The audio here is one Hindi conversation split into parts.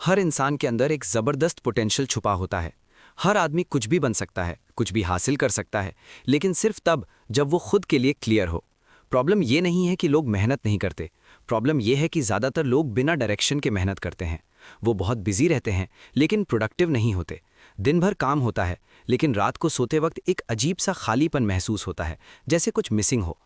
हर इंसान के अंदर एक ज़बरदस्त पोटेंशियल छुपा होता है। हर आदमी कुछ भी बन सकता है, कुछ भी हासिल कर सकता है, लेकिन सिर्फ तब जब वो खुद के लिए क्लियर हो। प्रॉब्लम ये नहीं है कि लोग मेहनत नहीं करते। प्रॉब्लम ये है कि ज़्यादातर लोग बिना डायरेक्शन के मेहनत करते हैं। वो बहुत बिजी रहते हैं, लेकिन प्रोडक्टिव नहीं होते। दिन भर काम होता है, लेकिन रात को सोते वक्त एक अजीब सा खालीपन महसूस होता है, जैसे कुछ मिसिंग हो।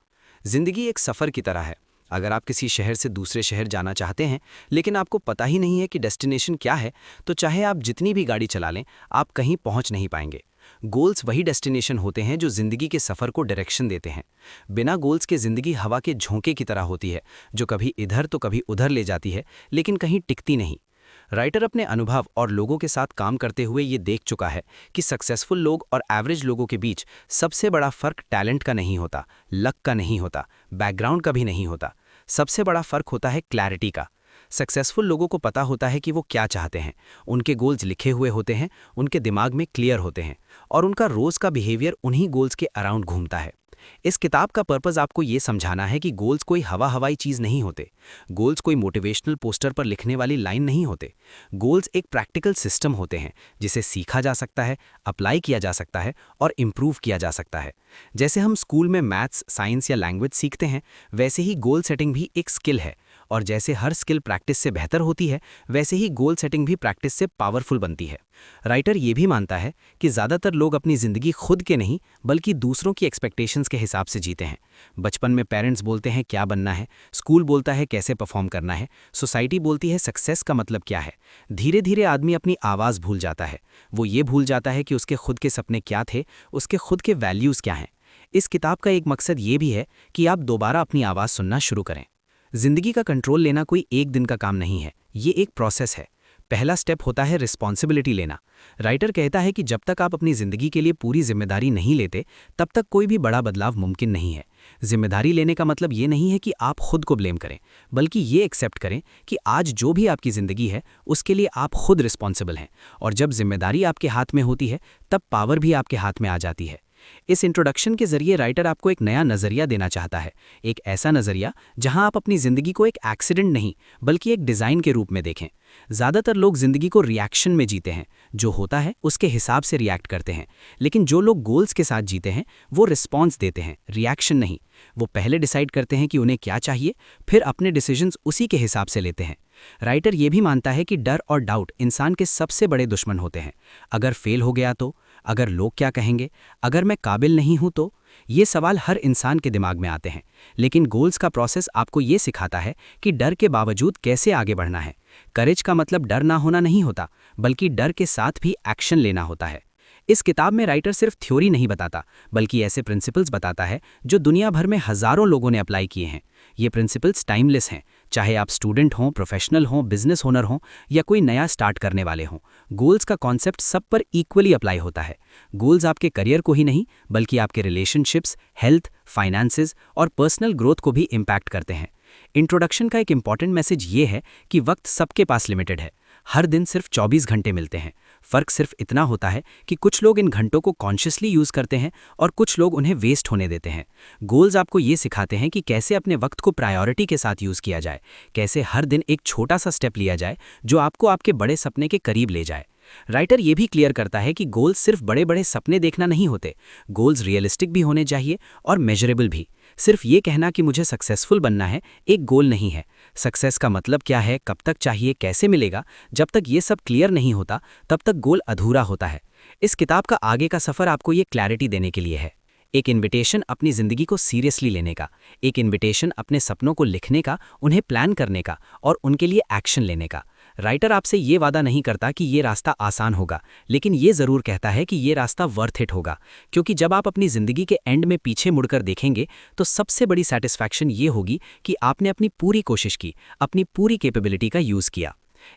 जिंदगी एक सफ़र की तरह है। अगर आप किसी शहर से दूसरे शहर जाना चाहते हैं, लेकिन आपको पता ही नहीं है कि डेस्टिनेशन क्या है, तो चाहे आप जितनी भी गाड़ी चला लें, आप कहीं पहुंच नहीं पाएंगे। गोल्स वही डेस्टिनेशन होते हैं जो जिंदगी के सफ़र को डायरेक्शन देते हैं। बिना गोल्स के ज़िंदगी हवा के झोंके की तरह होती है, जो कभी इधर तो कभी उधर ले जाती है, लेकिन कहीं टिकती नहीं। राइटर अपने अनुभव और लोगों के साथ काम करते हुए ये देख चुका है कि सक्सेसफुल लोग और एवरेज लोगों के बीच सबसे बड़ा फर्क टैलेंट का नहीं होता, लक का नहीं होता, बैकग्राउंड का भी नहीं होता। सबसे बड़ा फर्क होता है क्लैरिटी का। सक्सेसफुल लोगों को पता होता है कि वो क्या चाहते हैं, उनके गोल्स लिखे हुए होते हैं, उनके दिमाग में क्लियर होते हैं, और उनका रोज़ का बिहेवियर उन्हीं गोल्स के अराउंड घूमता है। इस किताब का पर्पस आपको ये समझाना है कि गोल्स कोई हवा हवाई चीज़ नहीं होते। गोल्स कोई मोटिवेशनल पोस्टर पर लिखने वाली लाइन नहीं होते। गोल्स एक प्रैक्टिकल सिस्टम होते हैं, जिसे सीखा जा सकता है, अप्लाई किया जा सकता है और इम्प्रूव किया जा सकता है। जैसे हम स्कूल में मैथ्स, साइंस या लैंग्वेज सीखते हैं, वैसे ही गोल सेटिंग भी एक स्किल है। और जैसे हर स्किल प्रैक्टिस से बेहतर होती है, वैसे ही गोल सेटिंग भी प्रैक्टिस से पावरफुल बनती है। राइटर ये भी मानता है कि ज़्यादातर लोग अपनी ज़िंदगी खुद के नहीं, बल्कि दूसरों की एक्सपेक्टेशंस के हिसाब से जीते हैं। बचपन में पेरेंट्स बोलते हैं क्या बनना है, स्कूल बोलता है कैसे परफॉर्म करना है, सोसाइटी बोलती है सक्सेस का मतलब क्या है। धीरे धीरे आदमी अपनी आवाज़ भूल जाता है। वो ये भूल जाता है कि उसके खुद के सपने क्या थे, उसके खुद के वैल्यूज़ क्या हैं। इस किताब का एक मकसद ये भी है कि आप दोबारा अपनी आवाज़ सुनना शुरू करें। जिंदगी का कंट्रोल लेना कोई एक दिन का काम नहीं है, ये एक प्रोसेस है। पहला स्टेप होता है रिस्पॉन्सिबिलिटी लेना। राइटर कहता है कि जब तक आप अपनी जिंदगी के लिए पूरी जिम्मेदारी नहीं लेते, तब तक कोई भी बड़ा बदलाव मुमकिन नहीं है। जिम्मेदारी लेने का मतलब ये नहीं है कि आप खुद को ब्लेम करें, बल्कि ये एक्सेप्ट करें कि आज जो भी आपकी ज़िंदगी है, उसके लिए आप खुद रिस्पॉन्सिबल हैं। और जब जिम्मेदारी आपके हाथ में होती है, तब पावर भी आपके हाथ में आ जाती है। इस इंट्रोडक्शन के जरिए राइटर आपको एक नया नज़रिया देना चाहता है, एक ऐसा नज़रिया जहां आप अपनी ज़िंदगी को एक एक्सीडेंट नहीं, बल्कि एक डिज़ाइन के रूप में देखें। ज़्यादातर लोग ज़िंदगी को रिएक्शन में जीते हैं, जो होता है उसके हिसाब से रिएक्ट करते हैं। लेकिन जो लोग गोल्स के साथ जीते हैं, वो रिस्पॉन्स देते हैं, रिएक्शन नहीं। वो पहले डिसाइड करते हैं कि उन्हें क्या चाहिए, फिर अपने डिसीजंस उसी के हिसाब से लेते हैं। राइटर ये भी मानता है कि डर और डाउट इंसान के सबसे बड़े दुश्मन होते हैं। अगर फेल हो गया तो, अगर लोग क्या कहेंगे, अगर मैं काबिल नहीं हूं तो, ये सवाल हर इंसान के दिमाग में आते हैं। लेकिन गोल्स का प्रोसेस आपको ये सिखाता है कि डर के बावजूद कैसे आगे बढ़ना है। करेज का मतलब डर ना होना नहीं होता, बल्कि डर के साथ भी एक्शन लेना होता है। इस किताब में राइटर सिर्फ थ्योरी नहीं बताता, बल्कि ऐसे प्रिंसिपल्स बताता है जो दुनिया भर में हज़ारों लोगों ने अप्लाई किए हैं। ये प्रिंसिपल्स टाइमलेस हैं, चाहे आप स्टूडेंट हों, प्रोफेशनल हों, बिजनेस ओनर हों या कोई नया स्टार्ट करने वाले हों। गोल्स का कॉन्सेप्ट सब पर इक्वली अप्लाई होता है। गोल्स आपके करियर को ही नहीं, बल्कि आपके रिलेशनशिप्स, हेल्थ, फाइनेंसेस और पर्सनल ग्रोथ को भी इम्पैक्ट करते हैं। इंट्रोडक्शन का एक इंपॉर्टेंट मैसेज ये है कि वक्त सबके पास लिमिटेड है। हर दिन सिर्फ 24 घंटे मिलते हैं। फ़र्क सिर्फ इतना होता है कि कुछ लोग इन घंटों को कॉन्शियसली यूज़ करते हैं और कुछ लोग उन्हें वेस्ट होने देते हैं। गोल्स आपको ये सिखाते हैं कि कैसे अपने वक्त को प्रायोरिटी के साथ यूज़ किया जाए, कैसे हर दिन एक छोटा सा स्टेप लिया जाए जो आपको आपके बड़े सपने के करीब ले जाए। राइटर ये भी क्लियर करता है कि गोल्स सिर्फ बड़े बड़े सपने देखना नहीं होते। गोल्स रियलिस्टिक भी होने चाहिए और मेजरेबल भी। सिर्फ ये कहना कि मुझे सक्सेसफुल बनना है एक गोल नहीं है। सक्सेस का मतलब क्या है, कब तक चाहिए, कैसे मिलेगा, जब तक ये सब क्लियर नहीं होता, तब तक गोल अधूरा होता है। इस किताब का आगे का सफ़र आपको ये क्लैरिटी देने के लिए है। एक इनविटेशन अपनी ज़िंदगी को सीरियसली लेने का, एक इनविटेशन अपने सपनों को लिखने का, उन्हें प्लान करने का और उनके लिए एक्शन लेने का। राइटर आपसे ये वादा नहीं करता कि ये रास्ता आसान होगा, लेकिन ये ज़रूर कहता है कि ये रास्ता वर्थ इट होगा। क्योंकि जब आप अपनी ज़िंदगी के एंड में पीछे मुड़कर देखेंगे, तो सबसे बड़ी सेटिस्फैक्शन ये होगी कि आपने अपनी पूरी कोशिश की, अपनी पूरी कैपेबिलिटी का यूज़ किया।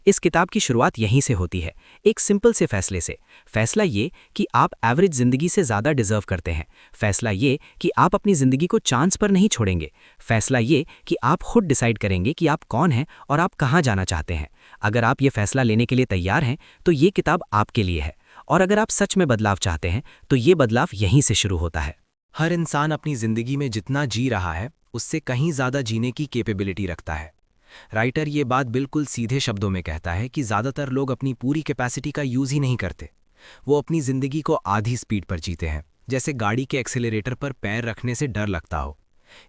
इस किताब की शुरुआत यहीं से होती है, एक सिंपल से फैसले से। फैसला ये कि आप एवरेज ज़िंदगी से ज़्यादा डिज़र्व करते हैं। फैसला ये कि आप अपनी ज़िंदगी को चांस पर नहीं छोड़ेंगे। फैसला ये कि आप खुद डिसाइड करेंगे कि आप कौन हैं और आप कहाँ जाना चाहते हैं। अगर आप ये फैसला लेने के लिए तैयार हैं, तो ये किताब आपके लिए है। और अगर आप सच में बदलाव चाहते हैं, तो ये बदलाव यहीं से शुरू होता है। हर इंसान अपनी ज़िंदगी में जितना जी रहा है, उससे कहीं ज़्यादा जीने की कैपेबिलिटी रखता है। राइटर ये बात बिल्कुल सीधे शब्दों में कहता है कि ज़्यादातर लोग अपनी पूरी कैपेसिटी का यूज़ ही नहीं करते। वो अपनी ज़िंदगी को आधी स्पीड पर जीते हैं, जैसे गाड़ी के एक्सेलरेटर पर पैर रखने से डर लगता हो।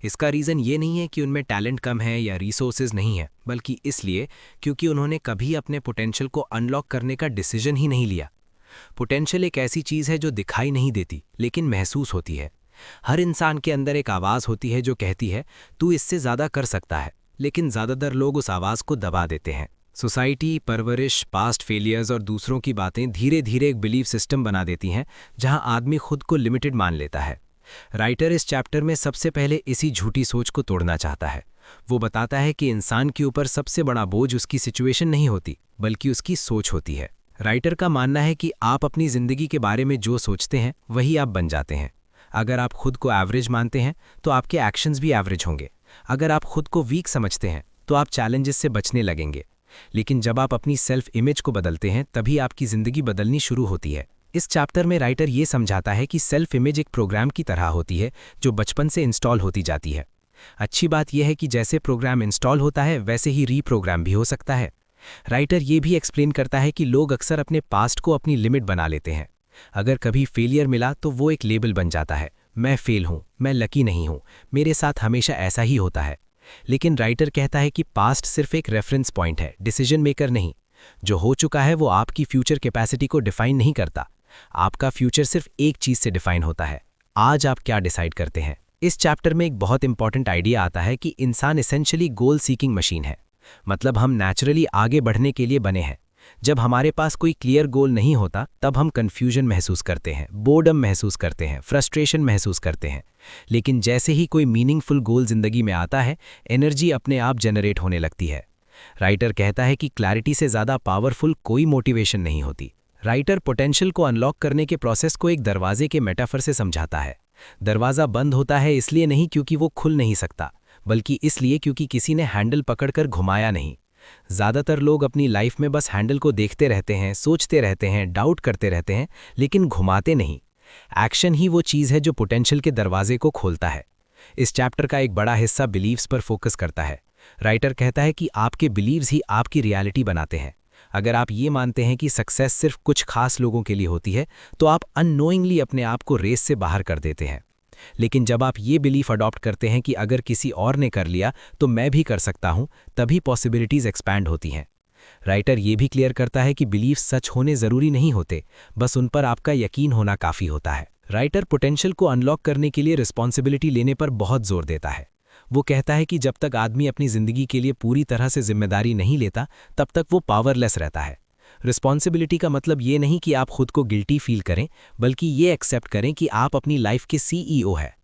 इसका रीज़न ये नहीं है कि उनमें टैलेंट कम है या रिसोर्सेज नहीं है, बल्कि इसलिए क्योंकि उन्होंने कभी अपने पोटेंशियल को अनलॉक करने का डिसीजन ही नहीं लिया। पोटेंशियल एक ऐसी चीज़ है जो दिखाई नहीं देती लेकिन महसूस होती है। हर इंसान के अंदर एक आवाज़ होती है जो कहती है तू इससे ज़्यादा कर सकता है, लेकिन ज़्यादातर लोग उस आवाज़ को दबा देते हैं। सोसाइटी, परवरिश, पास्ट फेलियर्स और दूसरों की बातें धीरे धीरे एक बिलीफ सिस्टम बना देती हैं जहां आदमी खुद को लिमिटेड मान लेता है। राइटर इस चैप्टर में सबसे पहले इसी झूठी सोच को तोड़ना चाहता है। वो बताता है कि इंसान के ऊपर सबसे बड़ा बोझ उसकी सिचुएशन नहीं होती, बल्कि उसकी सोच होती है। राइटर का मानना है कि आप अपनी ज़िंदगी के बारे में जो सोचते हैं वही आप बन जाते हैं। अगर आप खुद को एवरेज मानते हैं तो आपके एक्शंस भी एवरेज होंगे। अगर आप खुद को वीक समझते हैं तो आप चैलेंजेस से बचने लगेंगे। लेकिन जब आप अपनी सेल्फ इमेज को बदलते हैं तभी आपकी ज़िंदगी बदलनी शुरू होती है। इस चैप्टर में राइटर ये समझाता है कि सेल्फ इमेज एक प्रोग्राम की तरह होती है जो बचपन से इंस्टॉल होती जाती है। अच्छी बात यह है कि जैसे प्रोग्राम इंस्टॉल होता है वैसे ही रीप्रोग्राम भी हो सकता है। राइटर ये भी एक्सप्लेन करता है कि लोग अक्सर अपने पास्ट को अपनी लिमिट बना लेते हैं। अगर कभी फेलियर मिला तो वो एक लेबल बन जाता है, मैं फेल हूँ, मैं लकी नहीं हूँ, मेरे साथ हमेशा ऐसा ही होता है। लेकिन राइटर कहता है कि पास्ट सिर्फ एक रेफरेंस पॉइंट है, डिसीजन मेकर नहीं। जो हो चुका है वो आपकी फ्यूचर कैपेसिटी को डिफाइन नहीं करता। आपका फ्यूचर सिर्फ एक चीज़ से डिफाइन होता है, आज आप क्या डिसाइड करते हैं। इस चैप्टर में एक बहुत इंपॉर्टेंट आइडिया आता है कि इंसान एसेंशियली गोल सीकिंग मशीन है। मतलब हम नेचुरली आगे बढ़ने के लिए बने हैं। जब हमारे पास कोई क्लियर गोल नहीं होता तब हम कन्फ्यूजन महसूस करते हैं, बोर्डम महसूस करते हैं, फ्रस्ट्रेशन महसूस करते हैं। लेकिन जैसे ही कोई मीनिंगफुल गोल जिंदगी में आता है, एनर्जी अपने आप जनरेट होने लगती है। राइटर कहता है कि क्लैरिटी से ज़्यादा पावरफुल कोई मोटिवेशन नहीं होती। राइटर पोटेंशियल को अनलॉक करने के प्रोसेस को एक दरवाजे के मेटाफर से समझाता है। दरवाज़ा बंद होता है इसलिए नहीं क्योंकि वो खुल नहीं सकता, बल्कि इसलिए क्योंकि किसी ने हैंडल पकड़कर घुमाया नहीं। ज़्यादातर लोग अपनी लाइफ में बस हैंडल को देखते रहते हैं, सोचते रहते हैं, डाउट करते रहते हैं, लेकिन घुमाते नहीं। एक्शन ही वो चीज़ है जो पोटेंशियल के दरवाजे को खोलता है। इस चैप्टर का एक बड़ा हिस्सा बिलीव्स पर फोकस करता है। राइटर कहता है कि आपके बिलीव्स ही आपकी रियलिटी बनाते हैं। अगर आप ये मानते हैं कि सक्सेस सिर्फ कुछ खास लोगों के लिए होती है तो आप अननोइंगली अपने आप को रेस से बाहर कर देते हैं। लेकिन जब आप ये बिलीफ अडॉप्ट करते हैं कि अगर किसी और ने कर लिया तो मैं भी कर सकता हूं, तभी पॉसिबिलिटीज एक्सपैंड होती हैं। राइटर ये भी क्लियर करता है कि बिलीफ सच होने ज़रूरी नहीं होते, बस उन पर आपका यकीन होना काफ़ी होता है। राइटर पोटेंशियल को अनलॉक करने के लिए रिस्पॉन्सिबिलिटी लेने पर बहुत जोर देता है। वो कहता है कि जब तक आदमी अपनी ज़िंदगी के लिए पूरी तरह से जिम्मेदारी नहीं लेता तब तक वो पावरलेस रहता है। रिस्पॉन्सिबिलिटी का मतलब ये नहीं कि आप खुद को गिल्टी फील करें, बल्कि ये एक्सेप्ट करें कि आप अपनी लाइफ के सीईओ हैं।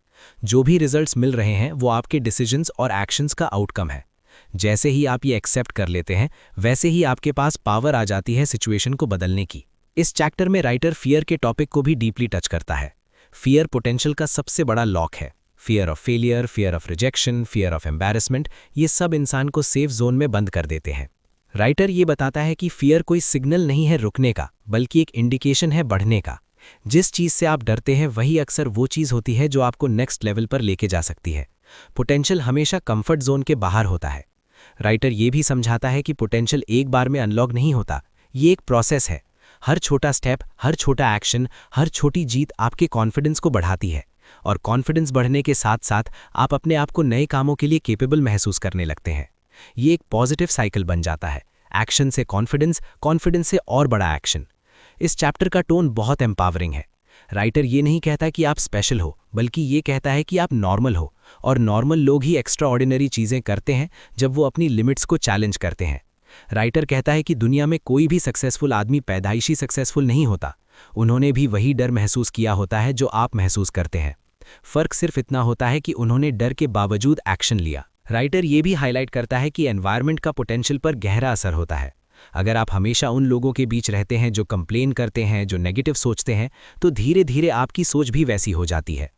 जो भी रिजल्ट्स मिल रहे हैं वो आपके डिसीजंस और एक्शंस का आउटकम है। जैसे ही आप ये एक्सेप्ट कर लेते हैं वैसे ही आपके पास पावर आ जाती है सिचुएशन को बदलने की। इस चैप्टर में राइटर फियर के टॉपिक को भी डीपली टच करता है। फियर पोटेंशियल का सबसे बड़ा लॉक है। Fear of failure, fear of rejection, fear of embarrassment, ये सब इंसान को सेफ जोन में बंद कर देते हैं। राइटर ये बताता है कि फियर कोई सिग्नल नहीं है रुकने का, बल्कि एक इंडिकेशन है बढ़ने का। जिस चीज़ से आप डरते हैं वही अक्सर वो चीज़ होती है जो आपको नेक्स्ट लेवल पर लेके जा सकती है। पोटेंशियल हमेशा कंफर्ट जोन के बाहर होता है। राइटर ये भी समझाता है कि पोटेंशियल एक बार में अनलॉक नहीं होता, ये एक प्रोसेस है। हर छोटा स्टेप, हर छोटा एक्शन, हर छोटी जीत आपके कॉन्फिडेंस को बढ़ाती है, और कॉन्फिडेंस बढ़ने के साथ साथ आप अपने आप को नए कामों के लिए केपेबल महसूस करने लगते हैं। ये एक पॉजिटिव साइकिल बन जाता है। एक्शन से कॉन्फिडेंस, कॉन्फिडेंस से और बड़ा एक्शन। इस चैप्टर का टोन बहुत एम्पावरिंग है। राइटर ये नहीं कहता कि आप स्पेशल हो, बल्कि ये कहता है कि आप नॉर्मल हो, और नॉर्मल लोग ही एक्स्ट्रा ऑर्डिनरी चीज़ें करते हैं जब वो अपनी लिमिट्स को चैलेंज करते हैं। राइटर कहता है कि दुनिया में कोई भी सक्सेसफुल आदमी पैदाइशी सक्सेसफुल नहीं होता। उन्होंने भी वही डर महसूस किया होता है जो आप महसूस करते हैं। फ़र्क सिर्फ इतना होता है कि उन्होंने डर के बावजूद एक्शन लिया। राइटर ये भी हाईलाइट करता है कि एनवायरनमेंट का पोटेंशियल पर गहरा असर होता है। अगर आप हमेशा उन लोगों के बीच रहते हैं जो कंप्लेन करते हैं, जो नेगेटिव सोचते हैं, तो धीरे धीरे आपकी सोच भी वैसी हो जाती है।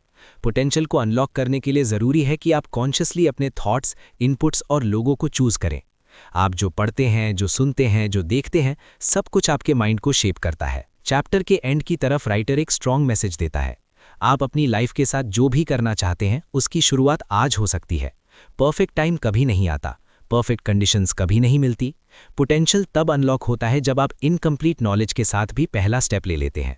पोटेंशियल को अनलॉक करने के लिए ज़रूरी है कि आप कॉन्शियसली अपने थॉट्स, इनपुट्स और लोगों को चूज़ करें। आप जो पढ़ते हैं, जो सुनते हैं, जो देखते हैं, सब कुछ आपके माइंड को शेप करता है। चैप्टर के एंड की तरफ राइटर एक स्ट्रॉन्ग मैसेज देता है। आप अपनी लाइफ के साथ जो भी करना चाहते हैं उसकी शुरुआत आज हो सकती है। परफेक्ट टाइम कभी नहीं आता, परफेक्ट कंडीशंस कभी नहीं मिलती। पोटेंशियल तब अनलॉक होता है जब आप इनकम्प्लीट नॉलेज के साथ भी पहला स्टेप ले लेते हैं।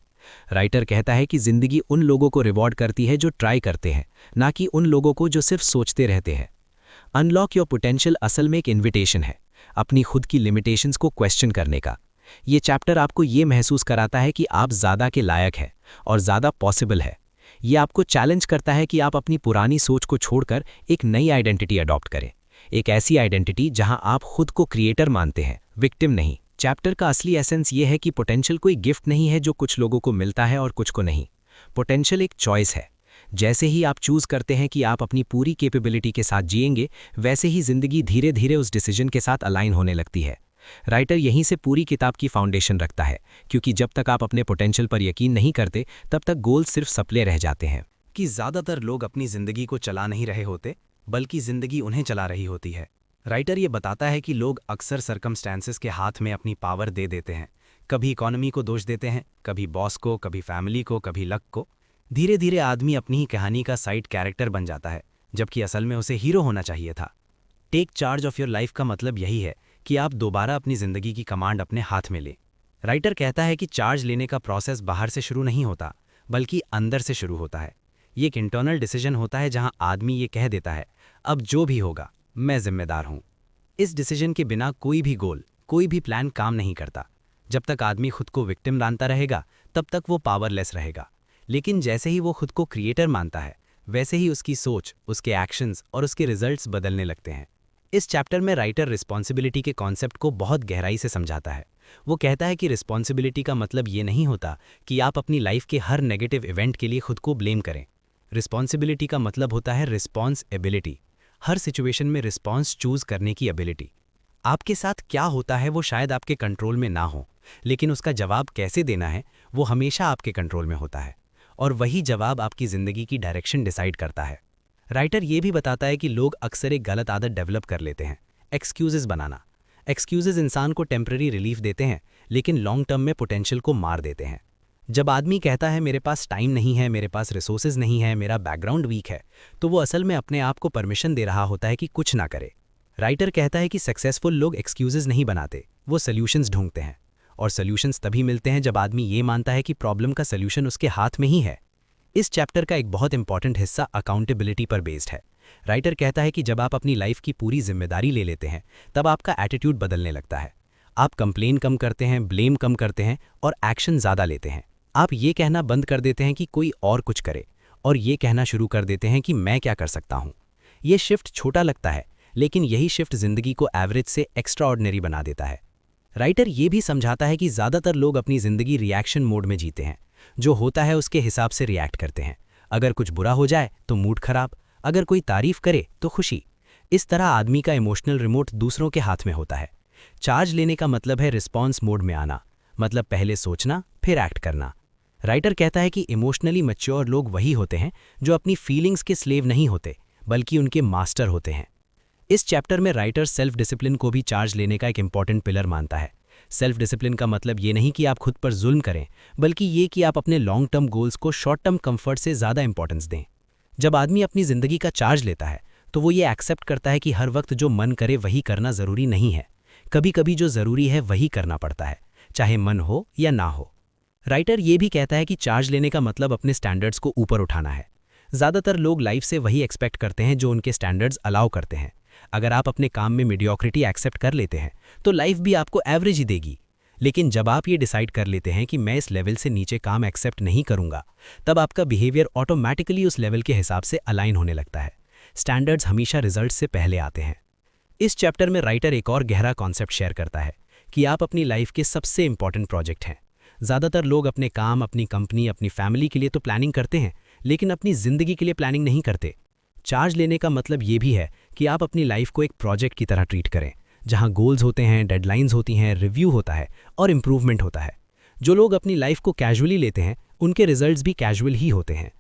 राइटर कहता है कि जिंदगी उन लोगों को रिवॉर्ड करती है जो ट्राई करते हैं, ना कि उन लोगों को जो सिर्फ सोचते रहते हैं। अनलॉक योर पोटेंशियल असल में एक इन्विटेशन है अपनी खुद की लिमिटेशंस को क्वेश्चन करने का। ये चैप्टर आपको ये महसूस कराता है कि आप ज़्यादा के लायक हैं और ज़्यादा पॉसिबल है। ये आपको चैलेंज करता है कि आप अपनी पुरानी सोच को छोड़कर एक नई आइडेंटिटी अडॉप्ट करें, एक ऐसी आइडेंटिटी जहां आप खुद को क्रिएटर मानते हैं, विक्टिम नहीं। चैप्टर का असली एसेंस ये है कि पोटेंशियल कोई गिफ्ट नहीं है जो कुछ लोगों को मिलता है और कुछ को नहीं। पोटेंशियल एक चॉइस है। जैसे ही आप चूज करते हैं कि आप अपनी पूरी कैपेबिलिटी के साथ जिएंगे, वैसे ही जिंदगी धीरे धीरे उस डिसीजन के साथ अलाइन होने लगती है। राइटर यहीं से पूरी किताब की फाउंडेशन रखता है, क्योंकि जब तक आप अपने पोटेंशियल पर यकीन नहीं करते तब तक गोल सिर्फ सपने रह जाते हैं। कि ज़्यादातर लोग अपनी ज़िंदगी को चला नहीं रहे होते, बल्कि ज़िंदगी उन्हें चला रही होती है। राइटर ये बताता है कि लोग अक्सर सर्कमस्टेंसेस के हाथ में अपनी पावर दे देते हैं। कभी इकोनॉमी को दोष देते हैं, कभी बॉस को, कभी फैमिली को, कभी लक को। धीरे धीरे आदमी अपनी ही कहानी का साइड कैरेक्टर बन जाता है, जबकि असल में उसे हीरो होना चाहिए था। Take charge of your life का मतलब यही है कि आप दोबारा अपनी ज़िंदगी की कमांड अपने हाथ में लें। राइटर कहता है कि चार्ज लेने का प्रोसेस बाहर से शुरू नहीं होता, बल्कि अंदर से शुरू होता है। ये एक इंटरनल डिसीजन होता है जहां आदमी ये कह देता है, अब जो भी होगा मैं जिम्मेदार हूं। इस डिसीजन के बिना कोई भी गोल, कोई भी प्लान काम नहीं करता। जब तक आदमी खुद को विक्टिम मानता रहेगा, तब तक वो पावरलेस रहेगा। लेकिन जैसे ही वो खुद को क्रिएटर मानता है, वैसे ही उसकी सोच, उसके एक्शंस और उसके रिजल्ट्स बदलने लगते हैं। इस चैप्टर में राइटर रिस्पॉन्सिबिलिटी के कॉन्सेप्ट को बहुत गहराई से समझाता है। वो कहता है कि रिस्पॉन्सिबिलिटी का मतलब ये नहीं होता कि आप अपनी लाइफ के हर नेगेटिव इवेंट के लिए खुद को ब्लेम करें। रिस्पॉन्सिबिलिटी का मतलब होता है रिस्पॉन्स एबिलिटी, हर सिचुएशन में रिस्पॉन्स चूज करने की एबिलिटी। आपके साथ क्या होता है वो शायद आपके कंट्रोल में ना हो, लेकिन उसका जवाब कैसे देना है वो हमेशा आपके कंट्रोल में होता है, और वही जवाब आपकी ज़िंदगी की डायरेक्शन डिसाइड करता है। राइटर ये भी बताता है कि लोग अक्सर एक गलत आदत डेवलप कर लेते हैं, एक्सक्यूजेस बनाना। एक्सक्यूजेस इंसान को टेम्पररी रिलीफ देते हैं, लेकिन लॉन्ग टर्म में पोटेंशियल को मार देते हैं। जब आदमी कहता है मेरे पास टाइम नहीं है, मेरे पास रिसोर्सेज नहीं है, मेरा बैकग्राउंड वीक है, तो वो असल में अपने आप को परमिशन दे रहा होता है कि कुछ ना करे। राइटर कहता है कि सक्सेसफुल लोग एक्सक्यूजेज नहीं बनाते, वो सॉल्यूशंस ढूंढते हैं, और सॉल्यूशंस तभी मिलते हैं जब आदमी ये मानता है कि प्रॉब्लम का सॉल्यूशन उसके हाथ में ही है। इस चैप्टर का एक बहुत इंपॉर्टेंट हिस्सा अकाउंटेबिलिटी पर बेस्ड है। राइटर कहता है कि जब आप अपनी लाइफ की पूरी जिम्मेदारी ले लेते हैं, तब आपका एटीट्यूड बदलने लगता है। आप कंप्लेन कम करते हैं, ब्लेम कम करते हैं और एक्शन ज़्यादा लेते हैं। आप ये कहना बंद कर देते हैं कि कोई और कुछ करे, और ये कहना शुरू कर देते हैं कि मैं क्या कर सकता हूँ। ये शिफ्ट छोटा लगता है, लेकिन यही शिफ्ट ज़िंदगी को एवरेज से एक्स्ट्राऑर्डिनरी बना देता है। राइटर ये भी समझाता है कि ज़्यादातर लोग अपनी ज़िंदगी रिएक्शन मोड में जीते हैं। जो होता है उसके हिसाब से रिएक्ट करते हैं। अगर कुछ बुरा हो जाए तो मूड खराब, अगर कोई तारीफ करे तो खुशी। इस तरह आदमी का इमोशनल रिमोट दूसरों के हाथ में होता है। चार्ज लेने का मतलब है रिस्पॉन्स मोड में आना, मतलब पहले सोचना फिर एक्ट करना। राइटर कहता है कि इमोशनली मैच्योर लोग वही होते हैं जो अपनी फीलिंग्स के स्लेव नहीं होते, बल्कि उनके मास्टर होते हैं। इस चैप्टर में राइटर सेल्फ डिसिप्लिन को भी चार्ज लेने का एक इंपॉर्टेंट पिलर मानता है। सेल्फ डिसिप्लिन का मतलब ये नहीं कि आप खुद पर जुल्म करें, बल्कि ये कि आप अपने लॉन्ग टर्म गोल्स को शॉर्ट टर्म कंफर्ट से ज़्यादा इंपॉर्टेंस दें। जब आदमी अपनी ज़िंदगी का चार्ज लेता है, तो वो ये एक्सेप्ट करता है कि हर वक्त जो मन करे वही करना ज़रूरी नहीं है। कभी कभी जो ज़रूरी है वही करना पड़ता है, चाहे मन हो या ना हो। राइटर ये भी कहता है कि चार्ज लेने का मतलब अपने स्टैंडर्ड्स को ऊपर उठाना है। ज़्यादातर लोग लाइफ से वही एक्सपेक्ट करते हैं जो उनके स्टैंडर्ड्स अलाउ करते हैं। अगर आप अपने काम में मीडियोक्रिटी एक्सेप्ट कर लेते हैं, तो लाइफ भी आपको एवरेज ही देगी। लेकिन जब आप ये डिसाइड कर लेते हैं कि मैं इस लेवल से नीचे काम एक्सेप्ट नहीं करूंगा, तब आपका बिहेवियर ऑटोमैटिकली उस लेवल के हिसाब से अलाइन होने लगता है। स्टैंडर्ड्स हमेशा रिजल्ट से पहले आते हैं। इस चैप्टर में राइटर एक और गहरा कॉन्सेप्ट शेयर करता है कि आप अपनी लाइफ के सबसे इंपॉर्टेंट प्रोजेक्ट हैं। ज़्यादातर लोग अपने काम, अपनी कंपनी, अपनी फैमिली के लिए तो प्लानिंग करते हैं, लेकिन अपनी ज़िंदगी के लिए प्लानिंग नहीं करते। चार्ज लेने का मतलब ये भी है कि आप अपनी लाइफ को एक प्रोजेक्ट की तरह ट्रीट करें, जहां गोल्स होते हैं, डेडलाइंस होती हैं, रिव्यू होता है और इम्प्रूवमेंट होता है। जो लोग अपनी लाइफ को कैजुअली लेते हैं, उनके रिजल्ट्स भी कैजुअल ही होते हैं।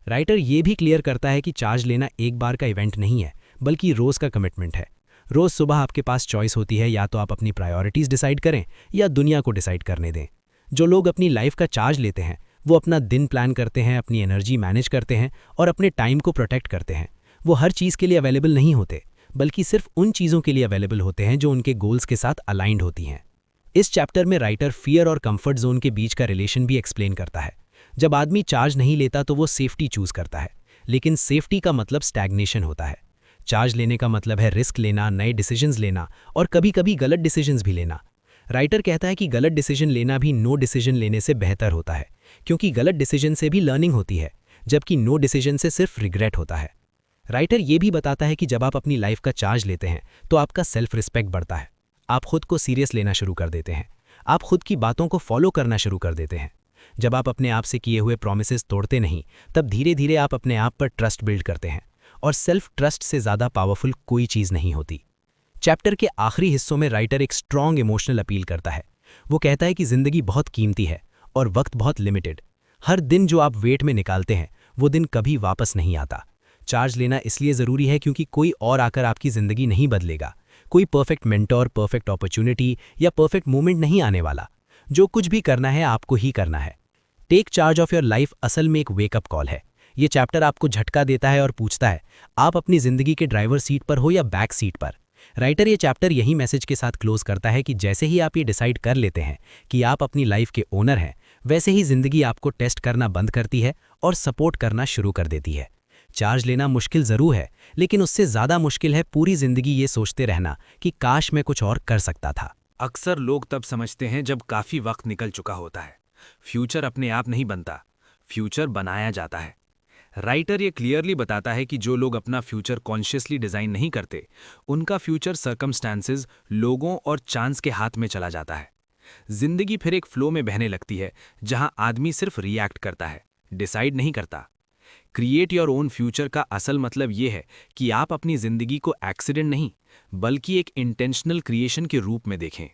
राइटर ये भी क्लियर करता है कि चार्ज लेना एक बार का इवेंट नहीं है, बल्कि रोज़ का कमिटमेंट है। रोज़ सुबह आपके पास चॉइस होती है, या तो आप अपनी प्रायोरिटीज़ डिसाइड करें या दुनिया को डिसाइड करने दें। जो लोग अपनी लाइफ का चार्ज लेते हैं, वो अपना दिन प्लान करते हैं, अपनी एनर्जी मैनेज करते हैं और अपने टाइम को प्रोटेक्ट करते हैं। वो हर चीज़ के लिए अवेलेबल नहीं होते, बल्कि सिर्फ उन चीज़ों के लिए अवेलेबल होते हैं जो उनके गोल्स के साथ अलाइंड होती हैं। इस चैप्टर में राइटर फियर और कंफर्ट जोन के बीच का रिलेशन भी एक्सप्लेन करता है। जब आदमी चार्ज नहीं लेता तो वो सेफ्टी चूज करता है, लेकिन सेफ्टी का मतलब स्टैग्नेशन होता है। चार्ज लेने का मतलब है रिस्क लेना, नए डिसीजंस लेना और कभी-कभी गलत डिसीजंस भी लेना। राइटर कहता है कि गलत डिसीजन लेना भी नो डिसीजन लेने से बेहतर होता है, क्योंकि गलत डिसीजन से भी लर्निंग होती है, जबकि नो डिसीजन से सिर्फ रिग्रेट होता है। राइटर ये भी बताता है कि जब आप अपनी लाइफ का चार्ज लेते हैं तो आपका सेल्फ रिस्पेक्ट बढ़ता है। आप खुद को सीरियस लेना शुरू कर देते हैं। आप खुद की बातों को फॉलो करना शुरू कर देते हैं। जब आप अपने आप से किए हुए प्रॉमिसेस तोड़ते नहीं, तब धीरे धीरे आप अपने आप पर ट्रस्ट बिल्ड करते हैं, और सेल्फ ट्रस्ट से ज़्यादा पावरफुल कोई चीज़ नहीं होती। चैप्टर के आखिरी हिस्सों में राइटर एक स्ट्रॉन्ग इमोशनल अपील करता है। वो कहता है कि ज़िंदगी बहुत कीमती है और वक्त बहुत लिमिटेड। हर दिन जो आप वेट में निकालते हैं वो दिन कभी वापस नहीं आता। चार्ज लेना इसलिए ज़रूरी है क्योंकि कोई और आकर आपकी ज़िंदगी नहीं बदलेगा। कोई परफेक्ट मेंटोर, परफेक्ट अपॉर्चुनिटी या परफेक्ट मोमेंट नहीं आने वाला। जो कुछ भी करना है आपको ही करना है। Take charge of your life असल में एक वेकअप कॉल है। ये चैप्टर आपको झटका देता है और पूछता है, आप अपनी ज़िंदगी के ड्राइवर सीट पर हो या बैक सीट पर। राइटर ये चैप्टर यही मैसेज के साथ क्लोज करता है कि जैसे ही आप ये डिसाइड कर लेते हैं कि आप अपनी लाइफ के ओनर हैं, वैसे ही ज़िंदगी आपको टेस्ट करना बंद करती है और सपोर्ट करना शुरू कर देती है। चार्ज लेना मुश्किल ज़रूर है, लेकिन उससे ज़्यादा मुश्किल है पूरी ज़िंदगी ये सोचते रहना कि काश मैं कुछ और कर सकता था। अक्सर लोग तब समझते हैं जब काफ़ी वक्त निकल चुका होता है। फ्यूचर अपने आप नहीं बनता, फ्यूचर बनाया जाता है। राइटर ये क्लियरली बताता है कि जो लोग अपना फ्यूचर कॉन्शियसली डिज़ाइन नहीं करते, उनका फ्यूचर सर्कमस्टांसेस, लोगों और चांस के हाथ में चला जाता है। जिंदगी फिर एक फ्लो में बहने लगती है जहां आदमी सिर्फ रिएक्ट करता है, डिसाइड नहीं करता। क्रिएट योर ओन फ्यूचर का असल मतलब ये है कि आप अपनी जिंदगी को एक्सीडेंट नहीं, बल्कि एक इंटेंशनल क्रिएशन के रूप में देखें।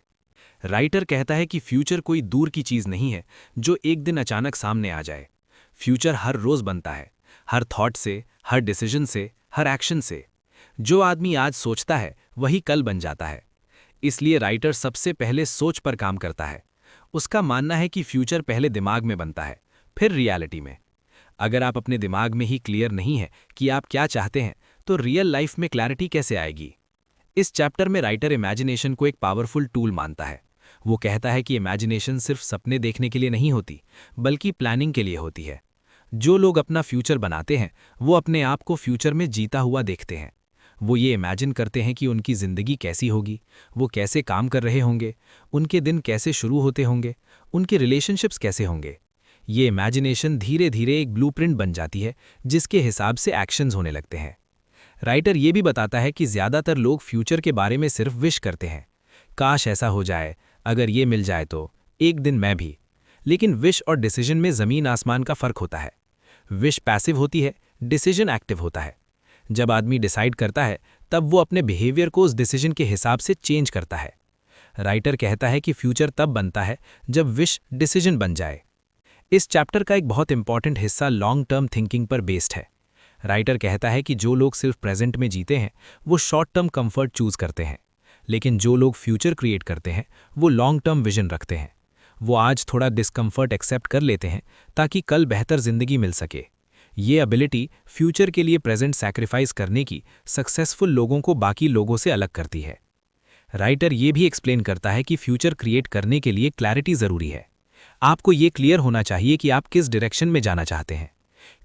राइटर कहता है कि फ्यूचर कोई दूर की चीज़ नहीं है जो एक दिन अचानक सामने आ जाए। फ्यूचर हर रोज़ बनता है, हर थॉट से, हर डिसीजन से, हर एक्शन से। जो आदमी आज सोचता है वही कल बन जाता है। इसलिए राइटर सबसे पहले सोच पर काम करता है। उसका मानना है कि फ्यूचर पहले दिमाग में बनता है, फिर रियलिटी में। अगर आप अपने दिमाग में ही क्लियर नहीं है कि आप क्या चाहते हैं, तो रियल लाइफ में क्लैरिटी कैसे आएगी? इस चैप्टर में राइटर इमेजिनेशन को एक पावरफुल टूल मानता है। वो कहता है कि इमेजिनेशन सिर्फ सपने देखने के लिए नहीं होती, बल्कि प्लानिंग के लिए होती है। जो लोग अपना फ्यूचर बनाते हैं, वो अपने आप को फ्यूचर में जीता हुआ देखते हैं। वो ये इमेजिन करते हैं कि उनकी ज़िंदगी कैसी होगी, वो कैसे काम कर रहे होंगे, उनके दिन कैसे शुरू होते होंगे, उनके रिलेशनशिप्स कैसे होंगे। ये इमेजिनेशन धीरे धीरे एक ब्लूप्रिंट बन जाती है, जिसके हिसाब से एक्शंस होने लगते हैं। राइटर ये भी बताता है कि ज़्यादातर लोग फ्यूचर के बारे में सिर्फ विश करते हैं। काश ऐसा हो जाए, अगर ये मिल जाए तो, एक दिन मैं भी। लेकिन विश और डिसीजन में ज़मीन आसमान का फ़र्क होता है। विश पैसिव होती है, डिसीजन एक्टिव होता है। जब आदमी डिसाइड करता है, तब वो अपने बिहेवियर को उस डिसीजन के हिसाब से चेंज करता है। राइटर कहता है कि फ्यूचर तब बनता है जब विश डिसीजन बन जाए। इस चैप्टर का एक बहुत इंपॉर्टेंट हिस्सा लॉन्ग टर्म थिंकिंग पर बेस्ड है। राइटर कहता है कि जो लोग सिर्फ प्रेजेंट में जीते हैं, वो शॉर्ट टर्म कंफर्ट चूज करते हैं, लेकिन जो लोग फ्यूचर क्रिएट करते हैं, वो लॉन्ग टर्म विजन रखते हैं। वो आज थोड़ा डिस्कम्फर्ट एक्सेप्ट कर लेते हैं ताकि कल बेहतर जिंदगी मिल सके। ये एबिलिटी फ्यूचर के लिए प्रेजेंट सैक्रिफाइस करने की सक्सेसफुल लोगों को बाकी लोगों से अलग करती है। राइटर ये भी एक्सप्लेन करता है कि फ्यूचर क्रिएट करने के लिए क्लैरिटी ज़रूरी है। आपको ये क्लियर होना चाहिए कि आप किस डायरेक्शन में जाना चाहते हैं।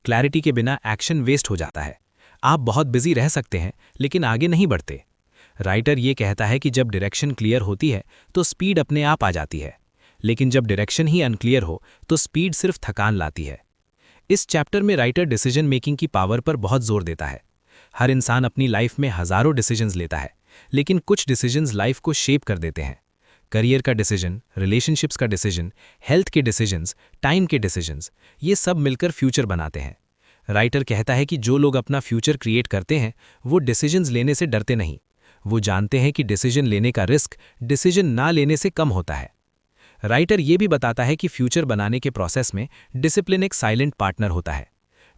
क्लैरिटी के बिना एक्शन वेस्ट हो जाता है। आप बहुत बिजी रह सकते हैं, लेकिन आगे नहीं बढ़ते। राइटर ये कहता है कि जब डायरेक्शन क्लियर होती है तो स्पीड अपने आप आ जाती है, लेकिन जब डायरेक्शन ही अनक्लियर हो तो स्पीड सिर्फ थकान लाती है। इस चैप्टर में राइटर डिसीजन मेकिंग की पावर पर बहुत जोर देता है। हर इंसान अपनी लाइफ में हज़ारों डिसीजंस लेता है, लेकिन कुछ डिसीजंस लाइफ को शेप कर देते हैं। करियर का डिसीजन, रिलेशनशिप्स का डिसीजन, हेल्थ के डिसीजंस, टाइम के डिसीजंस, ये सब मिलकर फ्यूचर बनाते हैं। राइटर कहता है कि जो लोग अपना फ्यूचर क्रिएट करते हैं, वो डिसीजंस लेने से डरते नहीं। वो जानते हैं कि डिसीजन लेने का रिस्क डिसीजन ना लेने से कम होता है। राइटर ये भी बताता है कि फ्यूचर बनाने के प्रोसेस में डिसिप्लिन एक साइलेंट पार्टनर होता है।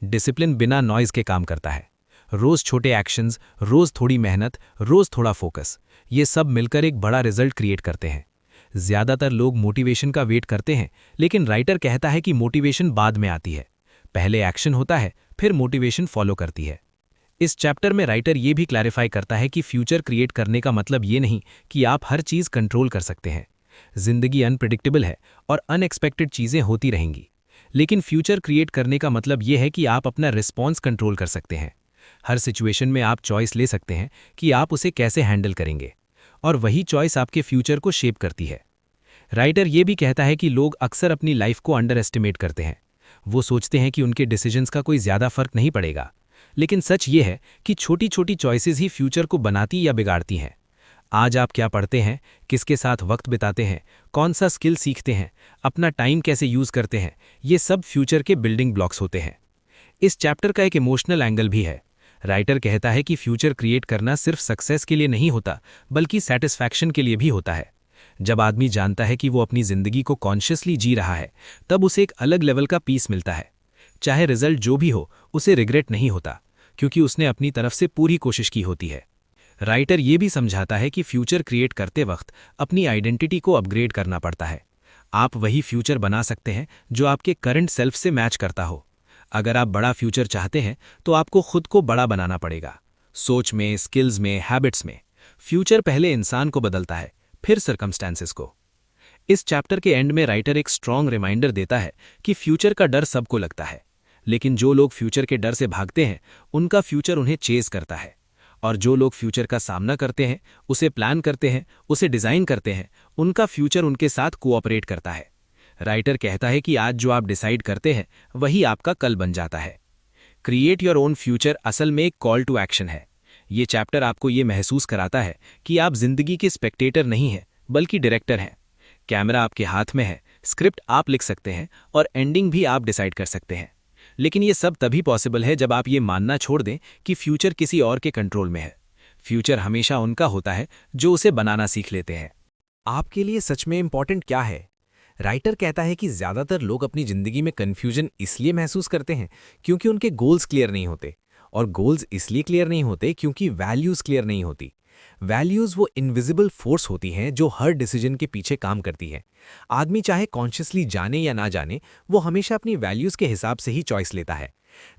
डिसिप्लिन बिना नॉइज़ के काम करता है। रोज़ छोटे एक्शंस, रोज़ थोड़ी मेहनत, रोज़ थोड़ा फोकस, ये सब मिलकर एक बड़ा रिजल्ट क्रिएट करते हैं। ज़्यादातर लोग मोटिवेशन का वेट करते हैं, लेकिन राइटर कहता है कि मोटिवेशन बाद में आती है। पहले एक्शन होता है, फिर मोटिवेशन फॉलो करती है। इस चैप्टर में राइटर ये भी क्लैरिफाई करता है कि फ्यूचर क्रिएट करने का मतलब ये नहीं कि आप हर चीज़ कंट्रोल कर सकते हैं। जिंदगी अनप्रिडिक्टेबल है और अनएक्सपेक्टेड चीज़ें होती रहेंगी, लेकिन फ्यूचर क्रिएट करने का मतलब ये है कि आप अपना रिस्पॉन्स कंट्रोल कर सकते हैं। हर सिचुएशन में आप चॉइस ले सकते हैं कि आप उसे कैसे हैंडल करेंगे, और वही चॉइस आपके फ्यूचर को शेप करती है। राइटर ये भी कहता है कि लोग अक्सर अपनी लाइफ को अंडर एस्टिमेट करते हैं। वो सोचते हैं कि उनके डिसीजंस का कोई ज़्यादा फर्क नहीं पड़ेगा, लेकिन सच ये है कि छोटी छोटी चॉइसेस ही फ्यूचर को बनाती या बिगाड़ती हैं। आज आप क्या पढ़ते हैं, किसके साथ वक्त बिताते हैं, कौन सा स्किल सीखते हैं, अपना टाइम कैसे यूज़ करते हैं, ये सब फ्यूचर के बिल्डिंग ब्लॉक्स होते हैं। इस चैप्टर का एक इमोशनल एंगल भी है। राइटर कहता है कि फ्यूचर क्रिएट करना सिर्फ सक्सेस के लिए नहीं होता, बल्कि सेटिस्फैक्शन के लिए भी होता है। जब आदमी जानता है कि वो अपनी ज़िंदगी को कॉन्शियसली जी रहा है, तब उसे एक अलग लेवल का पीस मिलता है। चाहे रिजल्ट जो भी हो, उसे रिग्रेट नहीं होता, क्योंकि उसने अपनी तरफ से पूरी कोशिश की होती है। राइटर ये भी समझाता है कि फ्यूचर क्रिएट करते वक्त अपनी आइडेंटिटी को अपग्रेड करना पड़ता है। आप वही फ्यूचर बना सकते हैं जो आपके करंट सेल्फ से मैच करता हो। अगर आप बड़ा फ्यूचर चाहते हैं तो आपको खुद को बड़ा बनाना पड़ेगा, सोच में, स्किल्स में, हैबिट्स में। फ्यूचर पहले इंसान को बदलता है, फिर सर्कमस्टेंसेस को। इस चैप्टर के एंड में राइटर एक स्ट्रॉन्ग रिमाइंडर देता है कि फ्यूचर का डर सबको लगता है, लेकिन जो लोग फ्यूचर के डर से भागते हैं उनका फ्यूचर उन्हें चेज करता है, और जो लोग फ्यूचर का सामना करते हैं, उसे प्लान करते हैं, उसे डिज़ाइन करते हैं, उनका फ्यूचर उनके साथ कोऑपरेट करता है। राइटर कहता है कि आज जो आप डिसाइड करते हैं वही आपका कल बन जाता है। क्रिएट योर ओन फ्यूचर असल में एक कॉल टू एक्शन है। ये चैप्टर आपको ये महसूस कराता है कि आप जिंदगी के स्पेक्टेटर नहीं हैं, बल्कि डायरेक्टर हैं। कैमरा आपके हाथ में है, स्क्रिप्ट आप लिख सकते हैं और एंडिंग भी आप डिसाइड कर सकते हैं। लेकिन ये सब तभी पॉसिबल है जब आप ये मानना छोड़ दें कि फ्यूचर किसी और के कंट्रोल में है। फ्यूचर हमेशा उनका होता है जो उसे बनाना सीख लेते हैं। आपके लिए सच में इंपॉर्टेंट क्या है? राइटर कहता है कि ज़्यादातर लोग अपनी ज़िंदगी में कन्फ्यूजन इसलिए महसूस करते हैं क्योंकि उनके गोल्स क्लियर नहीं होते, और गोल्स इसलिए क्लियर नहीं होते क्योंकि वैल्यूज़ क्लियर नहीं होती। वैल्यूज़ वो इनविजिबल फोर्स होती हैं जो हर डिसीजन के पीछे काम करती है। आदमी चाहे कॉन्शियसली जाने या ना जाने, वो हमेशा अपनी वैल्यूज़ के हिसाब से ही चॉइस लेता है।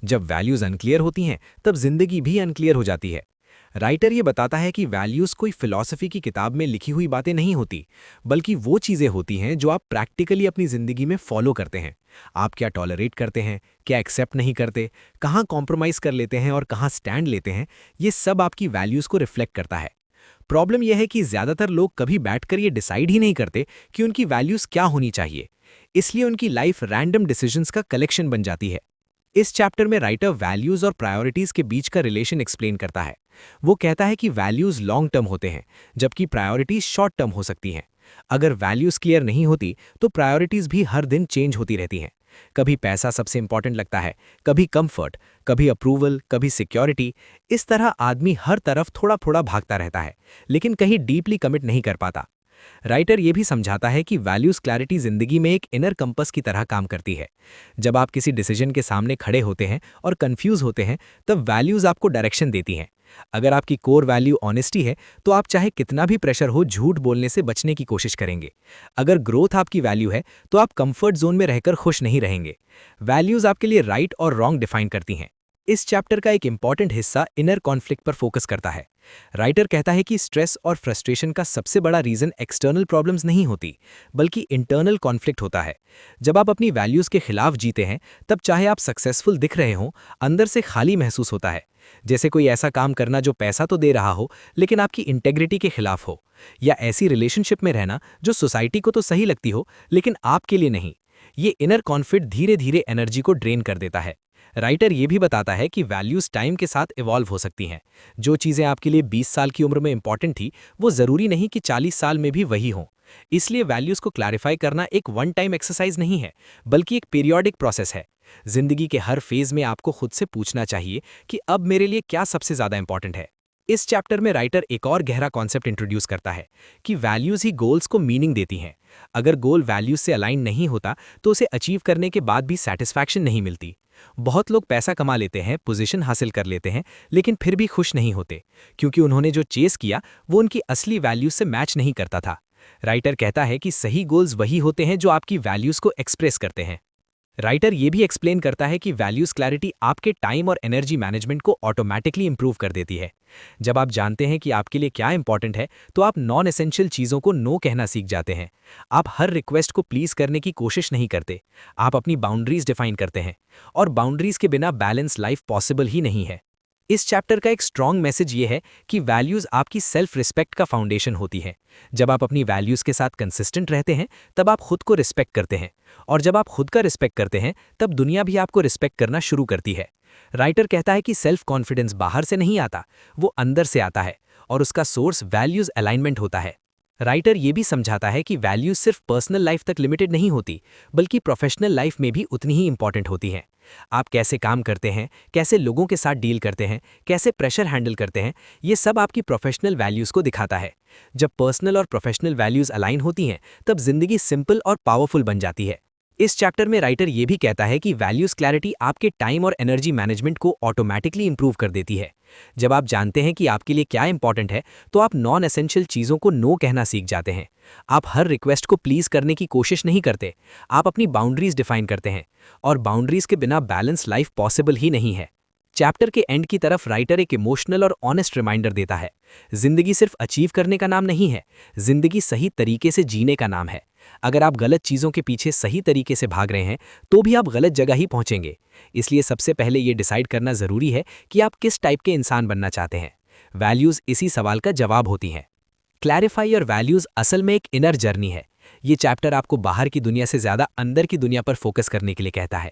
जब वैल्यूज़ अनक्लियर होती हैं, तब जिंदगी भी अनक्लियर हो जाती है। राइटर ये बताता है कि वैल्यूज़ कोई फिलॉसफी की किताब में लिखी हुई बातें नहीं होती, बल्कि वो चीज़ें होती हैं जो आप प्रैक्टिकली अपनी ज़िंदगी में फॉलो करते हैं। आप क्या टॉलरेट करते हैं, क्या एक्सेप्ट नहीं करते, कहाँ कॉम्प्रोमाइज़ कर लेते हैं और कहाँ स्टैंड लेते हैं, ये सब आपकी वैल्यूज़ को रिफ्लेक्ट करता है। प्रॉब्लम यह है कि ज़्यादातर लोग कभी बैठकर ये डिसाइड ही नहीं करते कि उनकी वैल्यूज़ क्या होनी चाहिए, इसलिए उनकी लाइफ रैंडम डिसीजंस का कलेक्शन बन जाती है। इस चैप्टर में राइटर वैल्यूज़ और प्रायोरिटीज़ के बीच का रिलेशन एक्सप्लेन करता है। वो कहता है कि वैल्यूज़ लॉन्ग टर्म होते हैं, जबकि प्रायोरिटीज़ शॉर्ट टर्म हो सकती हैं। अगर वैल्यूज़ क्लियर नहीं होती तो प्रायोरिटीज़ भी हर दिन चेंज होती रहती हैं। कभी पैसा सबसे इंपॉर्टेंट लगता है, कभी कंफर्ट, कभी अप्रूवल, कभी सिक्योरिटी। इस तरह आदमी हर तरफ थोड़ा थोड़ा भागता रहता है, लेकिन कहीं डीपली कमिट नहीं कर पाता। राइटर ये भी समझाता है कि वैल्यूज़ क्लैरिटी ज़िंदगी में एक इनर कंपस की तरह काम करती है। जब आप किसी डिसीजन के सामने खड़े होते हैं और कंफ्यूज होते हैं, तब वैल्यूज़ आपको डायरेक्शन देती हैं। अगर आपकी कोर वैल्यू ऑनेस्टी है, तो आप चाहे कितना भी प्रेशर हो, झूठ बोलने से बचने की कोशिश करेंगे। अगर ग्रोथ आपकी वैल्यू है, तो आप कंफर्ट जोन में रहकर खुश नहीं रहेंगे। वैल्यूज़ आपके लिए राइट और रॉन्ग डिफाइन करती हैं। इस चैप्टर का एक इंपॉर्टेंट हिस्सा इनर कॉन्फ्लिक्ट पर फोकस करता है। राइटर कहता है कि स्ट्रेस और फ्रस्ट्रेशन का सबसे बड़ा रीजन एक्सटर्नल प्रॉब्लम्स नहीं होती, बल्कि इंटरनल कॉन्फ्लिक्ट होता है। जब आप अपनी वैल्यूज़ के खिलाफ जीते हैं, तब चाहे आप सक्सेसफुल दिख रहे हों, अंदर से खाली महसूस होता है। जैसे कोई ऐसा काम करना जो पैसा तो दे रहा हो, लेकिन आपकी इंटेग्रिटी के खिलाफ हो, या ऐसी रिलेशनशिप में रहना जो सोसाइटी को तो सही लगती हो, लेकिन आपके लिए नहीं। ये इनर कॉन्फ्लिक्ट धीरे धीरे एनर्जी को ड्रेन कर देता है। राइटर ये भी बताता है कि वैल्यूज़ टाइम के साथ इवॉल्व हो सकती हैं। जो चीज़ें आपके लिए 20 साल की उम्र में इंपॉर्टेंट थी, वो ज़रूरी नहीं कि 40 साल में भी वही हों। इसलिए वैल्यूज़ को क्लैरिफाई करना एक वन टाइम एक्सरसाइज नहीं है, बल्कि एक पीरियोडिक प्रोसेस है। जिंदगी के हर फेज में आपको खुद से पूछना चाहिए कि अब मेरे लिए क्या सबसे ज़्यादा इंपॉर्टेंट है। इस चैप्टर में राइटर एक और गहरा कॉन्सेप्ट इंट्रोड्यूस करता है कि वैल्यूज़ ही गोल्स को मीनिंग देती हैं। अगर गोल वैल्यूज़ से अलाइन नहीं होता, तो उसे अचीव करने के बाद भी सेटिस्फैक्शन नहीं मिलती। बहुत लोग पैसा कमा लेते हैं, पोजीशन हासिल कर लेते हैं, लेकिन फिर भी खुश नहीं होते, क्योंकि उन्होंने जो चेस किया वो उनकी असली वैल्यूज से मैच नहीं करता था। राइटर कहता है कि सही गोल्स वही होते हैं जो आपकी वैल्यूज को एक्सप्रेस करते हैं। राइटर ये भी एक्सप्लेन करता है कि वैल्यूज क्लैरिटी आपके टाइम और एनर्जी मैनेजमेंट को ऑटोमेटिकली इंप्रूव कर देती है। जब आप जानते हैं कि आपके लिए क्या इंपॉर्टेंट है तो आप नॉन एसेंशियल चीज़ों को नो कहना सीख जाते हैं। आप हर रिक्वेस्ट को प्लीज करने की कोशिश नहीं करते, आप अपनी बाउंड्रीज डिफाइन करते हैं, और बाउंड्रीज के बिना बैलेंस लाइफ पॉसिबल ही नहीं है। इस चैप्टर का एक स्ट्रॉन्ग मैसेज ये है कि वैल्यूज आपकी सेल्फ रिस्पेक्ट का फाउंडेशन होती है। जब आप अपनी वैल्यूज के साथ कंसिस्टेंट रहते हैं तब आप खुद को रिस्पेक्ट करते हैं, और जब आप खुद का रिस्पेक्ट करते हैं तब दुनिया भी आपको रिस्पेक्ट करना शुरू करती है। राइटर कहता है कि सेल्फ कॉन्फिडेंस बाहर से नहीं आता, वो अंदर से आता है, और उसका सोर्स वैल्यूज अलाइनमेंट होता है। राइटर ये भी समझाता है कि वैल्यूज सिर्फ पर्सनल लाइफ तक लिमिटेड नहीं होती, बल्कि प्रोफेशनल लाइफ में भी उतनी ही इंपॉर्टेंट होती हैं। आप कैसे काम करते हैं, कैसे लोगों के साथ डील करते हैं, कैसे प्रेशर हैंडल करते हैं, ये सब आपकी प्रोफेशनल वैल्यूज को दिखाता है। जब पर्सनल और प्रोफेशनल वैल्यूज अलाइन होती हैं तब जिंदगी सिंपल और पावरफुल बन जाती है। इस चैप्टर में राइटर ये भी कहता है कि वैल्यूज क्लैरिटी आपके टाइम और एनर्जी मैनेजमेंट को ऑटोमेटिकली इंप्रूव कर देती है। जब आप जानते हैं कि आपके लिए क्या इंपॉर्टेंट है तो आप नॉन एसेंशियल चीज़ों को नो कहना सीख जाते हैं। आप हर रिक्वेस्ट को प्लीज करने की कोशिश नहीं करते, आप अपनी बाउंड्रीज डिफाइन करते हैं, और बाउंड्रीज के बिना बैलेंस लाइफ पॉसिबल ही नहीं है। चैप्टर के एंड की तरफ राइटर एक इमोशनल और ऑनेस्ट रिमाइंडर देता है, जिंदगी सिर्फ अचीव करने का नाम नहीं है, जिंदगी सही तरीके से जीने का नाम है। अगर आप गलत चीज़ों के पीछे सही तरीके से भाग रहे हैं तो भी आप गलत जगह ही पहुंचेंगे। इसलिए सबसे पहले ये डिसाइड करना ज़रूरी है कि आप किस टाइप के इंसान बनना चाहते हैं। वैल्यूज़ इसी सवाल का जवाब होती हैं। क्लैरिफाई योर वैल्यूज़ असल में एक इनर जर्नी है। ये चैप्टर आपको बाहर की दुनिया से ज़्यादा अंदर की दुनिया पर फोकस करने के लिए कहता है।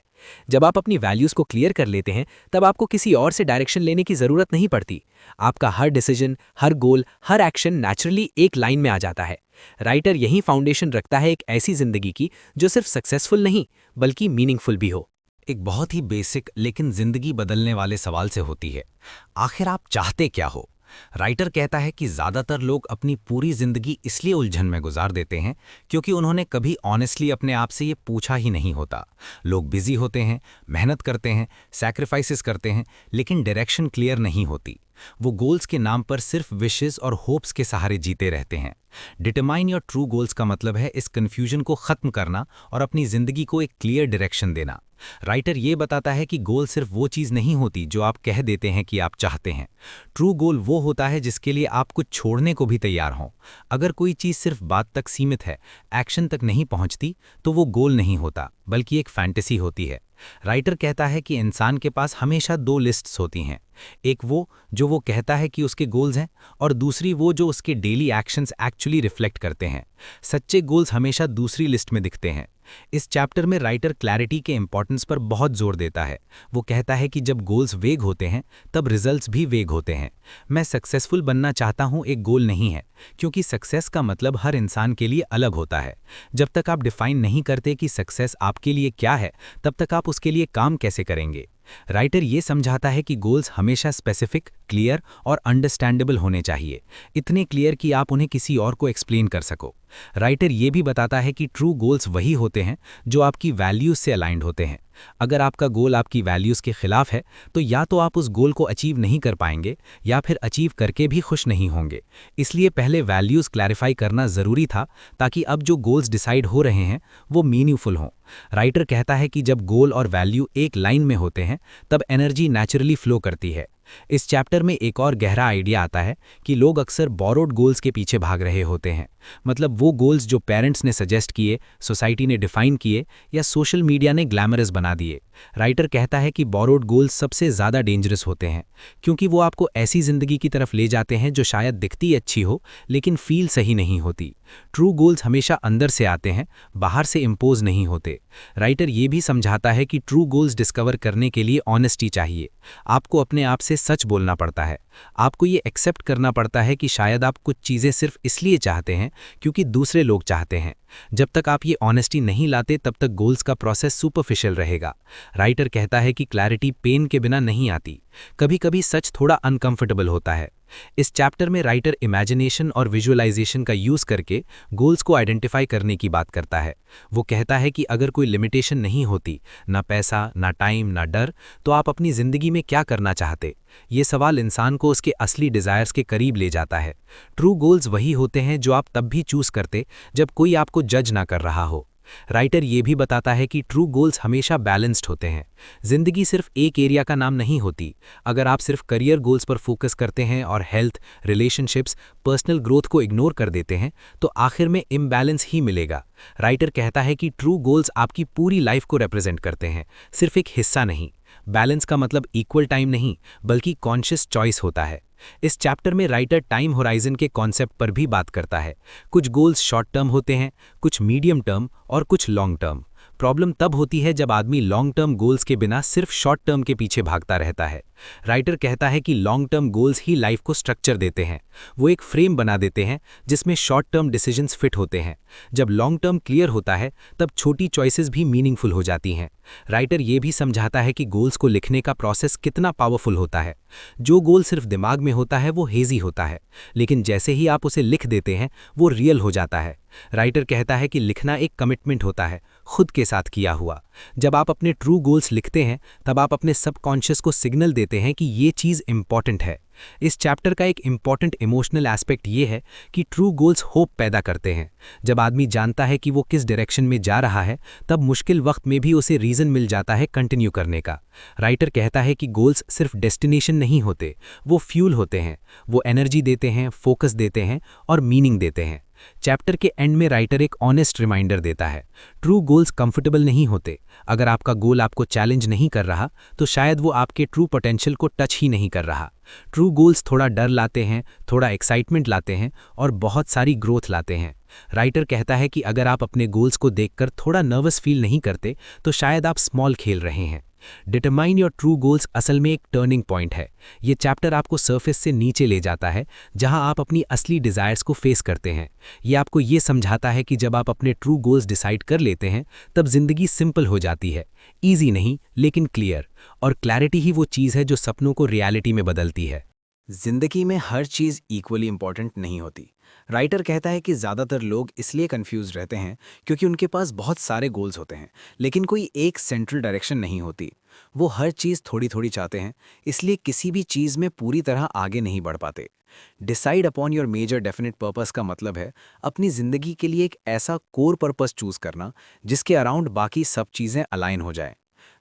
जब आप अपनी वैल्यूज़ को क्लियर कर लेते हैं तब आपको किसी और से डायरेक्शन लेने की ज़रूरत नहीं पड़ती। आपका हर डिसीजन, हर गोल, हर एक्शन नेचुरली एक लाइन में आ जाता है। राइटर यही फाउंडेशन रखता है एक ऐसी जिंदगी की जो सिर्फ सक्सेसफुल नहीं बल्कि मीनिंगफुल भी हो। एक बहुत ही बेसिक लेकिन जिंदगी बदलने वाले सवाल से होती है, आखिर आप चाहते क्या हो? राइटर कहता है कि ज़्यादातर लोग अपनी पूरी जिंदगी इसलिए उलझन में गुजार देते हैं क्योंकि उन्होंने कभी ऑनेस्टली अपने आप से ये पूछा ही नहीं होता। लोग बिजी होते हैं, मेहनत करते हैं, सैक्रिफाइसेस करते हैं, लेकिन डायरेक्शन क्लियर नहीं होती। वो गोल्स के नाम पर सिर्फ विशेस और होप्स के सहारे जीते रहते हैं। डिटरमाइन योर ट्रू गोल्स का मतलब है इस कन्फ्यूजन को खत्म करना और अपनी जिंदगी को एक क्लियर डायरेक्शन देना। राइटर ये बताता है कि गोल सिर्फ वो चीज़ नहीं होती जो आप कह देते हैं कि आप चाहते हैं। ट्रू गोल वो होता है जिसके लिए आप कुछ छोड़ने को भी तैयार हों। अगर कोई चीज़ सिर्फ बात तक सीमित है, एक्शन तक नहीं पहुंचती, तो वो गोल नहीं होता बल्कि एक फैंटेसी होती है। राइटर कहता है कि इंसान के पास हमेशा दो लिस्ट्स होती हैं, एक वो जो वो कहता है कि उसके गोल्स हैं, और दूसरी वो जो उसके डेली एक्शंस एक्चुअली रिफ्लेक्ट करते हैं। सच्चे गोल्स हमेशा दूसरी लिस्ट में दिखते हैं। इस चैप्टर में राइटर क्लैरिटी के इंपॉर्टेंस पर बहुत जोर देता है। वो कहता है कि जब गोल्स वेग होते हैं तब रिजल्ट्स भी वेग होते हैं। मैं सक्सेसफुल बनना चाहता हूँ एक गोल नहीं है, क्योंकि सक्सेस का मतलब हर इंसान के लिए अलग होता है। जब तक आप डिफाइन नहीं करते कि सक्सेस आपके लिए क्या है, तब तक आप उसके लिए काम कैसे करेंगे? राइटर ये समझाता है कि गोल्स हमेशा स्पेसिफिक, क्लियर और अंडरस्टैंडेबल होने चाहिए, इतने क्लियर कि आप उन्हें किसी और को एक्सप्लेन कर सको। राइटर ये भी बताता है कि ट्रू गोल्स वही होते हैं जो आपकी वैल्यूज से अलाइंड होते हैं। अगर आपका गोल आपकी वैल्यूज के खिलाफ है तो या तो आप उस गोल को अचीव नहीं कर पाएंगे या फिर अचीव करके भी खुश नहीं होंगे। इसलिए पहले वैल्यूज क्लैरिफाई करना ज़रूरी था ताकि अब जो गोल्स डिसाइड हो रहे हैं वो मीनिंगफुल हों। राइटर कहता है कि जब गोल और वैल्यू एक लाइन में होते हैं तब एनर्जी नेचुरली फ्लो करती है। इस चैप्टर में एक और गहरा आइडिया आता है कि लोग अक्सर बोरोड गोल्स के पीछे भाग रहे होते हैं, मतलब वो गोल्स जो पेरेंट्स ने सजेस्ट किए, सोसाइटी ने डिफाइन किए या सोशल मीडिया ने ग्लैमरस बना दिए। राइटर कहता है कि बोरोड गोल्स सबसे ज़्यादा डेंजरस होते हैं क्योंकि वो आपको ऐसी ज़िंदगी की तरफ ले जाते हैं जो शायद दिखती अच्छी हो लेकिन फील सही नहीं होती। ट्रू गोल्स हमेशा अंदर से आते हैं, बाहर से इम्पोज नहीं होते। राइटर ये भी समझाता है कि ट्रू गोल्स डिस्कवर करने के लिए ऑनेस्टी चाहिए। आपको अपने आप से सच बोलना पड़ता है। आपको ये एक्सेप्ट करना पड़ता है कि शायद आप कुछ चीज़ें सिर्फ इसलिए चाहते हैं क्योंकि दूसरे लोग चाहते हैं। जब तक आप ये ऑनेस्टी नहीं लाते तब तक गोल्स का प्रोसेस सुपरफिशियल रहेगा। राइटर कहता है कि क्लैरिटी पेन के बिना नहीं आती, कभी कभी सच थोड़ा अनकंफर्टेबल होता है। इस चैप्टर में राइटर इमेजिनेशन और विजुअलाइजेशन का यूज़ करके गोल्स को आइडेंटिफाई करने की बात करता है। वो कहता है कि अगर कोई लिमिटेशन नहीं होती, ना पैसा, ना टाइम, ना डर, तो आप अपनी ज़िंदगी में क्या करना चाहते? ये सवाल इंसान को उसके असली डिज़ायर्स के करीब ले जाता है। ट्रू गोल्स वही होते हैं जो आप तब भी चूज़ करते जब कोई आपको जज ना कर रहा हो। राइटर ये भी बताता है कि ट्रू गोल्स हमेशा बैलेंस्ड होते हैं। जिंदगी सिर्फ एक एरिया का नाम नहीं होती। अगर आप सिर्फ करियर गोल्स पर फोकस करते हैं और हेल्थ, रिलेशनशिप्स, पर्सनल ग्रोथ को इग्नोर कर देते हैं तो आखिर में इम्बैलेंस ही मिलेगा। राइटर कहता है कि ट्रू गोल्स आपकी पूरी लाइफ को रिप्रेजेंट करते हैं, सिर्फ एक हिस्सा नहीं। बैलेंस का मतलब इक्वल टाइम नहीं, बल्कि कॉन्शियस चॉइस होता है। इस चैप्टर में राइटर टाइम होराइजन के कॉन्सेप्ट पर भी बात करता है। कुछ गोल्स शॉर्ट टर्म होते हैं, कुछ मीडियम टर्म और कुछ लॉन्ग टर्म। प्रॉब्लम तब होती है जब आदमी लॉन्ग टर्म गोल्स के बिना सिर्फ शॉर्ट टर्म के पीछे भागता रहता है। राइटर कहता है कि लॉन्ग टर्म गोल्स ही लाइफ को स्ट्रक्चर देते हैं। वो एक फ्रेम बना देते हैं जिसमें शॉर्ट टर्म डिसीजंस फिट होते हैं। जब लॉन्ग टर्म क्लियर होता है तब छोटी चॉइसेस भी मीनिंगफुल हो जाती हैं। राइटर ये भी समझाता है कि गोल्स को लिखने का प्रोसेस कितना पावरफुल होता है। जो गोल सिर्फ दिमाग में होता है वो हेजी होता है, लेकिन जैसे ही आप उसे लिख देते हैं वो रियल हो जाता है। राइटर कहता है कि लिखना एक कमिटमेंट होता है, खुद के साथ किया हुआ। जब आप अपने ट्रू गोल्स लिखते हैं तब आप अपने सबकॉन्शियस को सिग्नल देते हैं कि ये चीज़ इंपॉर्टेंट है। इस चैप्टर का एक इंपॉर्टेंट इमोशनल एस्पेक्ट ये है कि ट्रू गोल्स होप पैदा करते हैं। जब आदमी जानता है कि वो किस डायरेक्शन में जा रहा है तब मुश्किल वक्त में भी उसे रीज़न मिल जाता है कंटिन्यू करने का। राइटर कहता है कि गोल्स सिर्फ डेस्टिनेशन नहीं होते, वो फ्यूल होते हैं। वो एनर्जी देते हैं, फोकस देते हैं और मीनिंग देते हैं। चैप्टर के एंड में राइटर एक ऑनेस्ट रिमाइंडर देता है, ट्रू गोल्स कंफर्टेबल नहीं होते। अगर आपका गोल आपको चैलेंज नहीं कर रहा तो शायद वो आपके ट्रू पोटेंशियल को टच ही नहीं कर रहा। ट्रू गोल्स थोड़ा डर लाते हैं, थोड़ा एक्साइटमेंट लाते हैं और बहुत सारी ग्रोथ लाते हैं। राइटर कहता है कि अगर आप अपने गोल्स को देखकर थोड़ा नर्वस फील नहीं करते तो शायद आप स्मॉल खेल रहे हैं। डिटरमाइन योर ट्रू गोल्स असल में एक टर्निंग पॉइंट है। ये चैप्टर आपको सरफेस से नीचे ले जाता है जहां आप अपनी असली डिज़ायर्स को फेस करते हैं। ये आपको ये समझाता है कि जब आप अपने ट्रू गोल्स डिसाइड कर लेते हैं तब जिंदगी सिंपल हो जाती है। ईजी नहीं लेकिन क्लियर, और क्लैरिटी ही वो चीज़ है जो सपनों को रियलिटी में बदलती है। जिंदगी में हर चीज़ इक्वली इंपॉर्टेंट नहीं होती। राइटर कहता है कि ज़्यादातर लोग इसलिए कंफ्यूज रहते हैं क्योंकि उनके पास बहुत सारे गोल्स होते हैं लेकिन कोई एक सेंट्रल डायरेक्शन नहीं होती। वो हर चीज़ थोड़ी थोड़ी चाहते हैं, इसलिए किसी भी चीज़ में पूरी तरह आगे नहीं बढ़ पाते। Decide upon your major definite purpose का मतलब है अपनी ज़िंदगी के लिए एक ऐसा कोर पर्पस चूज़ करना जिसके अराउंड बाकी सब चीज़ें अलाइन हो जाएं।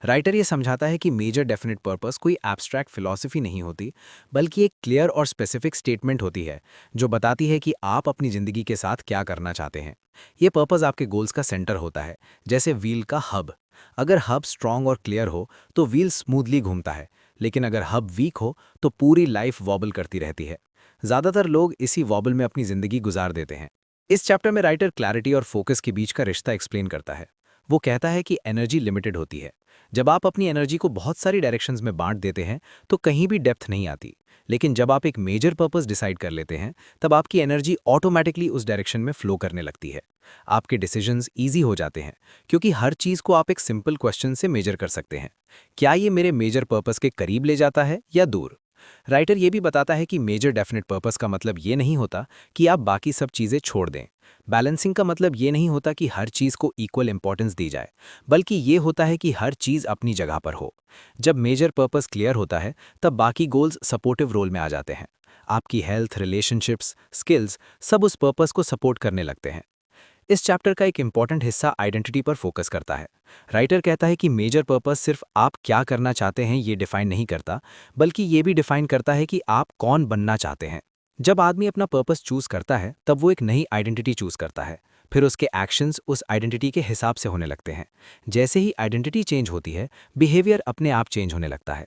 राइटर ये समझाता है कि मेजर डेफिनेट पर्पस कोई एब्स्ट्रैक्ट फिलॉसफी नहीं होती, बल्कि एक क्लियर और स्पेसिफिक स्टेटमेंट होती है जो बताती है कि आप अपनी ज़िंदगी के साथ क्या करना चाहते हैं। ये पर्पस आपके गोल्स का सेंटर होता है, जैसे व्हील का हब। अगर हब स्ट्रॉन्ग और क्लियर हो तो व्हील स्मूथली घूमता है, लेकिन अगर हब वीक हो तो पूरी लाइफ वॉबल करती रहती है। ज़्यादातर लोग इसी वॉबल में अपनी ज़िंदगी गुजार देते हैं। इस चैप्टर में राइटर क्लैरिटी और फोकस के बीच का रिश्ता एक्सप्लेन करता है। वो कहता है कि एनर्जी लिमिटेड होती है। जब आप अपनी एनर्जी को बहुत सारी डायरेक्शंस में बांट देते हैं तो कहीं भी डेप्थ नहीं आती, लेकिन जब आप एक मेजर पर्पस डिसाइड कर लेते हैं तब आपकी एनर्जी ऑटोमेटिकली उस डायरेक्शन में फ्लो करने लगती है। आपके डिसीजंस ईजी हो जाते हैं क्योंकि हर चीज़ को आप एक सिंपल क्वेश्चन से मेजर कर सकते हैं, क्या ये मेरे मेजर पर्पस के करीब ले जाता है या दूर। राइटर ये भी बताता है कि मेजर डेफिनेट पर्पस का मतलब ये नहीं होता कि आप बाकी सब चीज़ें छोड़ दें। बैलेंसिंग का मतलब ये नहीं होता कि हर चीज़ को इक्वल इंपॉर्टेंस दी जाए, बल्कि ये होता है कि हर चीज़ अपनी जगह पर हो। जब मेजर पर्पस क्लियर होता है तब बाकी गोल्स सपोर्टिव रोल में आ जाते हैं। आपकी हेल्थ, रिलेशनशिप्स, स्किल्स सब उस पर्पस को सपोर्ट करने लगते हैं। इस चैप्टर का एक इंपॉर्टेंट हिस्सा आइडेंटिटी पर फोकस करता है। राइटर कहता है कि मेजर पर्पस सिर्फ आप क्या करना चाहते हैं ये डिफाइन नहीं करता, बल्कि ये भी डिफाइन करता है कि आप कौन बनना चाहते हैं। जब आदमी अपना पर्पस चूज करता है तब वो एक नई आइडेंटिटी चूज करता है, फिर उसके एक्शंस उस आइडेंटिटी के हिसाब से होने लगते हैं। जैसे ही आइडेंटिटी चेंज होती है, बिहेवियर अपने आप चेंज होने लगता है।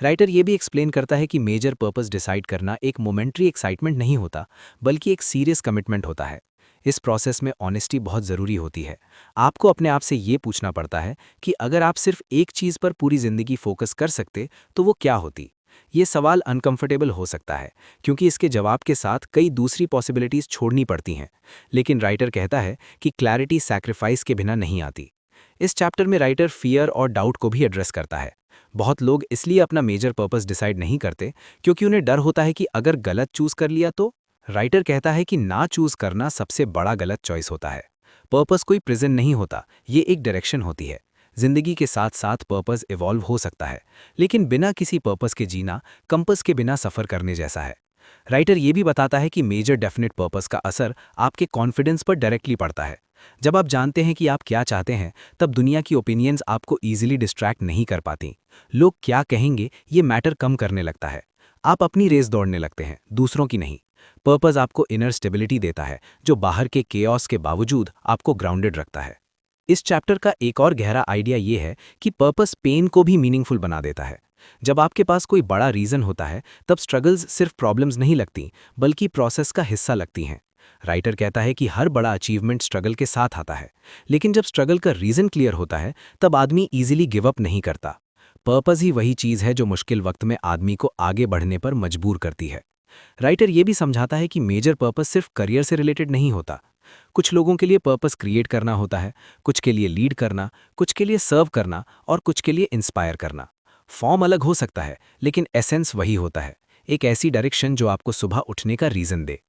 राइटर ये भी एक्सप्लेन करता है कि मेजर पर्पस डिसाइड करना एक मोमेंट्री एक्साइटमेंट नहीं होता, बल्कि एक सीरियस कमिटमेंट होता है। इस प्रोसेस में ऑनेस्टी बहुत ज़रूरी होती है। आपको अपने आप से ये पूछना पड़ता है कि अगर आप सिर्फ एक चीज़ पर पूरी ज़िंदगी फोकस कर सकते तो वो क्या होती। ये सवाल अनकंफर्टेबल हो सकता है क्योंकि इसके जवाब के साथ कई दूसरी पॉसिबिलिटीज़ छोड़नी पड़ती हैं, लेकिन राइटर कहता है कि क्लैरिटी सैक्रिफाइस के बिना नहीं आती। इस चैप्टर में राइटर फियर और डाउट को भी एड्रेस करता है। बहुत लोग इसलिए अपना मेजर पर्पस डिसाइड नहीं करते क्योंकि उन्हें डर होता है कि अगर गलत चूज़ कर लिया तो। राइटर कहता है कि ना चूज़ करना सबसे बड़ा गलत चॉइस होता है। पर्पस कोई प्रिजन नहीं होता, ये एक डायरेक्शन होती है। जिंदगी के साथ साथ पर्पस इवॉल्व हो सकता है, लेकिन बिना किसी पर्पस के जीना कंपस के बिना सफ़र करने जैसा है। राइटर ये भी बताता है कि मेजर डेफिनेट पर्पस का असर आपके कॉन्फिडेंस पर डायरेक्टली पड़ता है। जब आप जानते हैं कि आप क्या चाहते हैं, तब दुनिया की ओपिनियंस आपको ईजिली डिस्ट्रैक्ट नहीं कर पाती। लोग क्या कहेंगे ये मैटर कम करने लगता है। आप अपनी रेस दौड़ने लगते हैं, दूसरों की नहीं। पर्पस आपको इनर स्टेबिलिटी देता है, जो बाहर के केओस के बावजूद आपको ग्राउंडेड रखता है। इस चैप्टर का एक और गहरा आइडिया ये है कि पर्पस पेन को भी मीनिंगफुल बना देता है। जब आपके पास कोई बड़ा रीजन होता है, तब स्ट्रगल्स सिर्फ प्रॉब्लम्स नहीं लगती, बल्कि प्रोसेस का हिस्सा लगती हैं। राइटर कहता है कि हर बड़ा अचीवमेंट स्ट्रगल के साथ आता है, लेकिन जब स्ट्रगल का रीजन क्लियर होता है, तब आदमी इजीली गिव अप नहीं करता। पर्पस ही वही चीज है जो मुश्किल वक्त में आदमी को आगे बढ़ने पर मजबूर करती है। राइटर ये भी समझाता है कि मेजर पर्पस सिर्फ करियर से रिलेटेड नहीं होता। कुछ लोगों के लिए पर्पस क्रिएट करना होता है, कुछ के लिए लीड करना, कुछ के लिए सर्व करना और कुछ के लिए इंस्पायर करना। फॉर्म अलग हो सकता है, लेकिन एसेंस वही होता है, एक ऐसी डायरेक्शन जो आपको सुबह उठने का रीजन दे।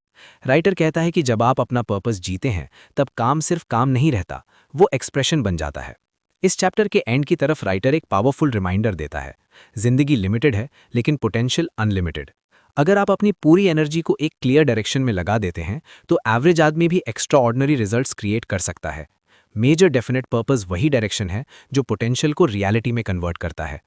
राइटर कहता है कि जब आप अपना पर्पस जीते हैं, तब काम सिर्फ काम नहीं रहता, वो एक्सप्रेशन बन जाता है। इस चैप्टर के एंड की तरफ राइटर एक पावरफुल रिमाइंडर देता है, जिंदगी लिमिटेड है, लेकिन पोटेंशियल अनलिमिटेड। अगर आप अपनी पूरी एनर्जी को एक क्लियर डायरेक्शन में लगा देते हैं, तो एवरेज आदमी भी एक्स्ट्रा ऑर्डिनरी रिजल्ट्स क्रिएट कर सकता है। मेजर डेफिनेट पर्पस वही डायरेक्शन है जो पोटेंशियल को रियलिटी में कन्वर्ट करता है।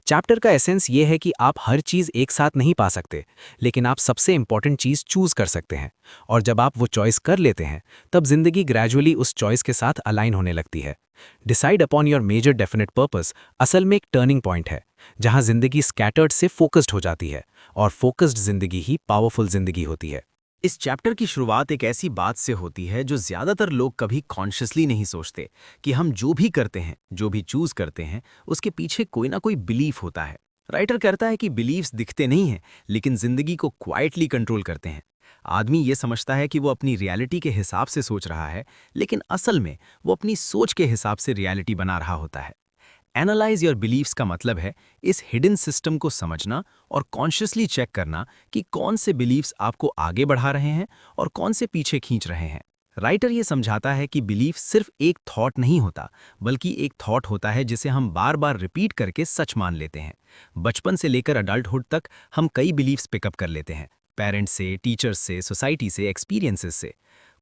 चैप्टर का एसेंस ये है कि आप हर चीज़ एक साथ नहीं पा सकते, लेकिन आप सबसे इंपॉर्टेंट चीज़ चूज कर सकते हैं। और जब आप वो चॉइस कर लेते हैं, तब जिंदगी ग्रेजुअली उस चॉइस के साथ अलाइन होने लगती है। Decide upon your major definite purpose असल में एक टर्निंग पॉइंट है, जहां जिंदगी स्कैटर्ड से फोकस्ड हो जाती है, और फोकस्ड जिंदगी ही पावरफुल जिंदगी होती है। इस चैप्टर की शुरुआत एक ऐसी बात से होती है जो ज्यादातर लोग कभी कॉन्शियसली नहीं सोचते, कि हम जो भी करते हैं, जो भी चूज करते हैं, उसके पीछे कोई ना कोई बिलीफ होता है। राइटर कहता है कि बिलीफ्स दिखते नहीं हैं, लेकिन जिंदगी को क्वाइटली कंट्रोल करते हैं। आदमी ये समझता है कि वो अपनी रियलिटी के हिसाब से सोच रहा है, लेकिन असल में वो अपनी सोच के हिसाब से रियलिटी बना रहा होता है। एनालाइज योर बिलीव्स का मतलब है इस हिडन सिस्टम को समझना और कॉन्शियसली चेक करना कि कौन से बिलीव्स आपको आगे बढ़ा रहे हैं और कौन से पीछे खींच रहे हैं। राइटर ये समझाता है कि बिलीफ सिर्फ एक थॉट नहीं होता, बल्कि एक थॉट होता है जिसे हम बार बार रिपीट करके सच मान लेते हैं। बचपन से लेकर अडल्टहुड तक हम कई बिलीव्स पिकअप कर लेते हैं, पेरेंट्स से, टीचर्स से, सोसाइटी से, एक्सपीरियंसेस से।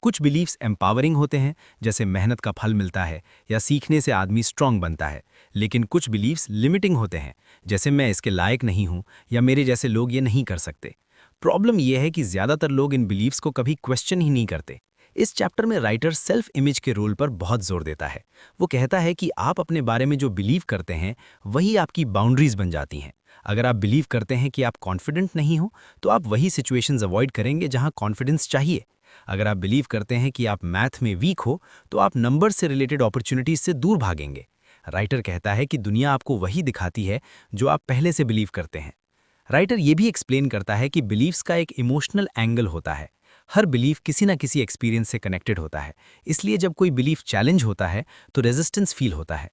कुछ बिलीव्स एम्पावरिंग होते हैं, जैसे मेहनत का फल मिलता है या सीखने से आदमी स्ट्रांग बनता है, लेकिन कुछ बिलीव्स लिमिटिंग होते हैं, जैसे मैं इसके लायक नहीं हूं या मेरे जैसे लोग ये नहीं कर सकते। प्रॉब्लम यह है कि ज्यादातर लोग इन बिलीव्स को कभी क्वेश्चन ही नहीं करते। इस चैप्टर में राइटर सेल्फ इमेज के रोल पर बहुत जोर देता है। वो कहता है कि आप अपने बारे में जो बिलीव करते हैं, वही आपकी बाउंड्रीज बन जाती हैं। अगर आप बिलीव करते हैं कि आप कॉन्फिडेंट नहीं हो, तो आप वही सिचुएशंस अवॉइड करेंगे जहां कॉन्फिडेंस चाहिए। अगर आप बिलीव करते हैं कि आप मैथ में वीक हो, तो आप नंबर से रिलेटेड अपॉर्चुनिटीज से दूर भागेंगे। राइटर कहता है कि दुनिया आपको वही दिखाती है जो आप पहले से बिलीव करते हैं। राइटर ये भी एक्सप्लेन करता है कि बिलीव्स का एक इमोशनल एंगल होता है। हर बिलीफ किसी ना किसी एक्सपीरियंस से कनेक्टेड होता है, इसलिए जब कोई बिलीफ चैलेंज होता है तो रेजिस्टेंस फील होता है।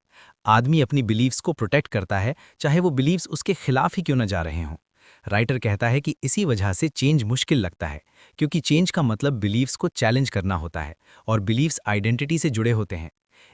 आदमी अपनी बिलीव्स को प्रोटेक्ट करता है, चाहे वो बिलीव्स उसके खिलाफ ही क्यों न जा रहे हों। राइटर कहता है कि इसी वजह से चेंज मुश्किल लगता है, क्योंकि चेंज का मतलब बिलीव्स को चैलेंज करना होता है, और बिलीव्स आइडेंटिटी से जुड़े होते हैं।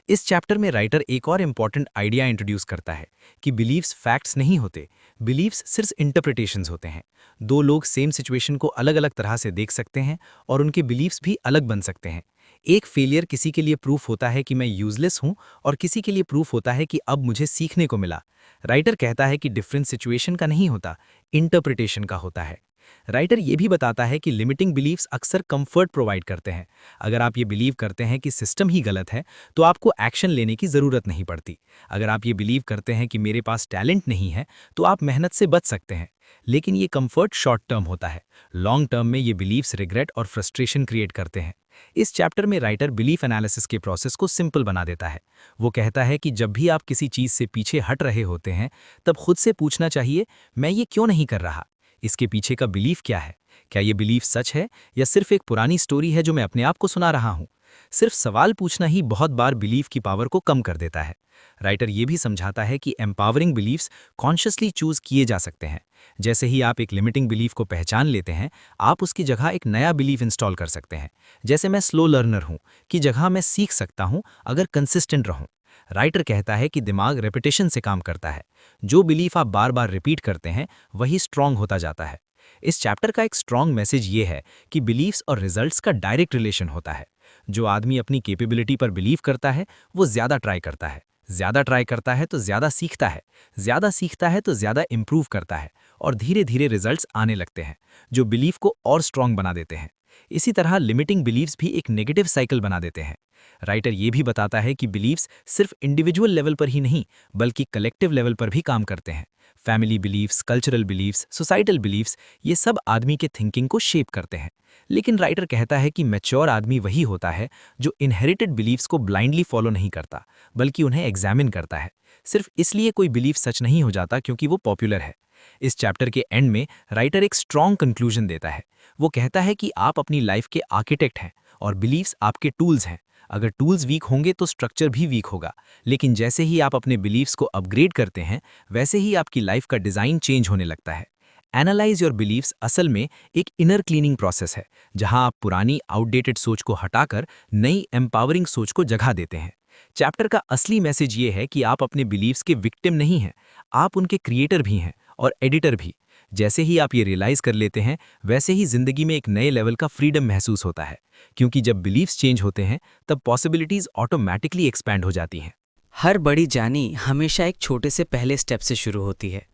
इस चैप्टर में राइटर एक और इम्पॉर्टेंट आइडिया इंट्रोड्यूस करता है कि बिलीव्स फैक्ट्स नहीं होते, बिलीव्स सिर्फ इंटरप्रिटेशंस होते हैं। दो लोग सेम सिचुएशन को अलग अलग तरह से देख सकते हैं और उनके बिलीव्स भी अलग बन सकते हैं। एक फेलियर किसी के लिए प्रूफ होता है कि मैं यूजलेस हूं, और किसी के लिए प्रूफ होता है कि अब मुझे सीखने को मिला। राइटर कहता है कि डिफरेंस सिचुएशन का नहीं होता, इंटरप्रिटेशन का होता है। राइटर ये भी बताता है कि लिमिटिंग बिलीव्स अक्सर कंफर्ट प्रोवाइड करते हैं। अगर आप ये बिलीव करते हैं कि सिस्टम ही गलत है, तो आपको एक्शन लेने की ज़रूरत नहीं पड़ती। अगर आप ये बिलीव करते हैं कि मेरे पास टैलेंट नहीं है, तो आप मेहनत से बच सकते हैं। लेकिन ये कंफर्ट शॉर्ट टर्म होता है, लॉन्ग टर्म में ये बिलीव्स रिग्रेट और फ्रस्ट्रेशन क्रिएट करते हैं। इस चैप्टर में राइटर बिलीफ एनालिसिस के प्रोसेस को सिंपल बना देता है। वो कहता है कि जब भी आप किसी चीज़ से पीछे हट रहे होते हैं, तब खुद से पूछना चाहिए, मैं ये क्यों नहीं कर रहा? इसके पीछे का बिलीफ क्या है? क्या ये बिलीफ सच है या सिर्फ एक पुरानी स्टोरी है जो मैं अपने आप को सुना रहा हूँ? सिर्फ सवाल पूछना ही बहुत बार बिलीफ की पावर को कम कर देता है। राइटर ये भी समझाता है कि एम्पावरिंग बिलीफ्स कॉन्शियसली चूज किए जा सकते हैं। जैसे ही आप एक लिमिटिंग बिलीफ को पहचान लेते हैं, आप उसकी जगह एक नया बिलीफ इंस्टॉल कर सकते हैं। जैसे मैं स्लो लर्नर हूँ की जगह मैं सीख सकता हूँ अगर कंसिस्टेंट रहूँ। राइटर कहता है कि दिमाग रेपिटेशन से काम करता है। जो बिलीफ आप बार बार रिपीट करते हैं, वही स्ट्रांग होता जाता है। इस चैप्टर का एक स्ट्रांग मैसेज ये है कि बिलीफ्स और रिजल्ट्स का डायरेक्ट रिलेशन होता है। जो आदमी अपनी कैपेबिलिटी पर बिलीव करता है वो ज़्यादा ट्राई करता है, ज़्यादा ट्राई करता है तो ज़्यादा सीखता है, ज़्यादा सीखता है तो ज़्यादा इंप्रूव करता है और धीरे धीरे रिजल्ट्स आने लगते हैं जो बिलीफ को और स्ट्रांग बना देते हैं। इसी तरह लिमिटिंग बिलीव्स भी एक नेगेटिव साइकिल बना देते हैं। राइटर ये भी बताता है कि बिलीव्स सिर्फ इंडिविजुअल लेवल पर ही नहीं बल्कि कलेक्टिव लेवल पर भी काम करते हैं। Family beliefs, cultural beliefs, societal beliefs, ये सब आदमी के थिंकिंग को शेप करते हैं। लेकिन राइटर कहता है कि मैच्योर आदमी वही होता है जो इनहेरिटेड बिलीव्स को ब्लाइंडली फॉलो नहीं करता बल्कि उन्हें एग्जामिन करता है। सिर्फ इसलिए कोई बिलीफ सच नहीं हो जाता क्योंकि वो पॉपुलर है। इस चैप्टर के एंड में राइटर एक स्ट्रॉन्ग कंक्लूजन देता है। वो कहता है कि आप अपनी लाइफ के आर्किटेक्ट हैं और बिलीव्स आपके टूल्स हैं। अगर टूल्स वीक होंगे तो स्ट्रक्चर भी वीक होगा, लेकिन जैसे ही आप अपने बिलीव्स को अपग्रेड करते हैं वैसे ही आपकी लाइफ का डिज़ाइन चेंज होने लगता है। एनालाइज योर बिलीव्स असल में एक इनर क्लीनिंग प्रोसेस है जहां आप पुरानी आउटडेटेड सोच को हटाकर नई एम्पावरिंग सोच को जगह देते हैं। चैप्टर का असली मैसेज ये है कि आप अपने बिलीव्स के विक्टिम नहीं हैं, आप उनके क्रिएटर भी हैं और एडिटर भी। जैसे ही आप ये रियलाइज कर लेते हैं वैसे ही जिंदगी में एक नए लेवल का फ्रीडम महसूस होता है, क्योंकि जब बिलीव्स चेंज होते हैं तब पॉसिबिलिटीज ऑटोमेटिकली एक्सपैंड हो जाती हैं। हर बड़ी जानी हमेशा एक छोटे से पहले स्टेप से शुरू होती है।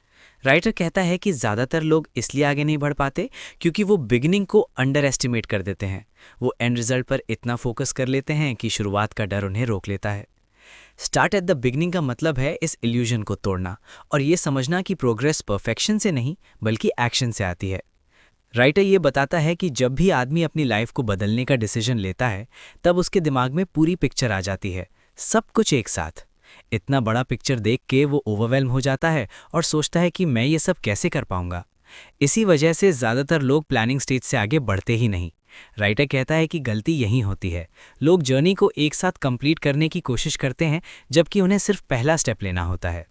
राइटर कहता है कि ज़्यादातर लोग इसलिए आगे नहीं बढ़ पाते क्योंकि वो बिगिनिंग को अंडर एस्टिमेट कर देते हैं। वो एंड रिजल्ट पर इतना फोकस कर लेते हैं कि शुरुआत का डर उन्हें रोक लेता है। स्टार्ट एट द बिगनिंग का मतलब है इस इल्यूजन को तोड़ना और ये समझना कि प्रोग्रेस परफेक्शन से नहीं बल्कि एक्शन से आती है। राइटर ये बताता है कि जब भी आदमी अपनी लाइफ को बदलने का डिसीजन लेता है तब उसके दिमाग में पूरी पिक्चर आ जाती है, सब कुछ एक साथ। इतना बड़ा पिक्चर देख के वो ओवरवेल्म हो जाता है और सोचता है कि मैं ये सब कैसे कर पाऊंगा। इसी वजह से ज़्यादातर लोग प्लानिंग स्टेज से आगे बढ़ते ही नहीं। राइटर कहता है कि गलती यहीं होती है, लोग जर्नी को एक साथ कंप्लीट करने की कोशिश करते हैं जबकि उन्हें सिर्फ पहला स्टेप लेना होता है।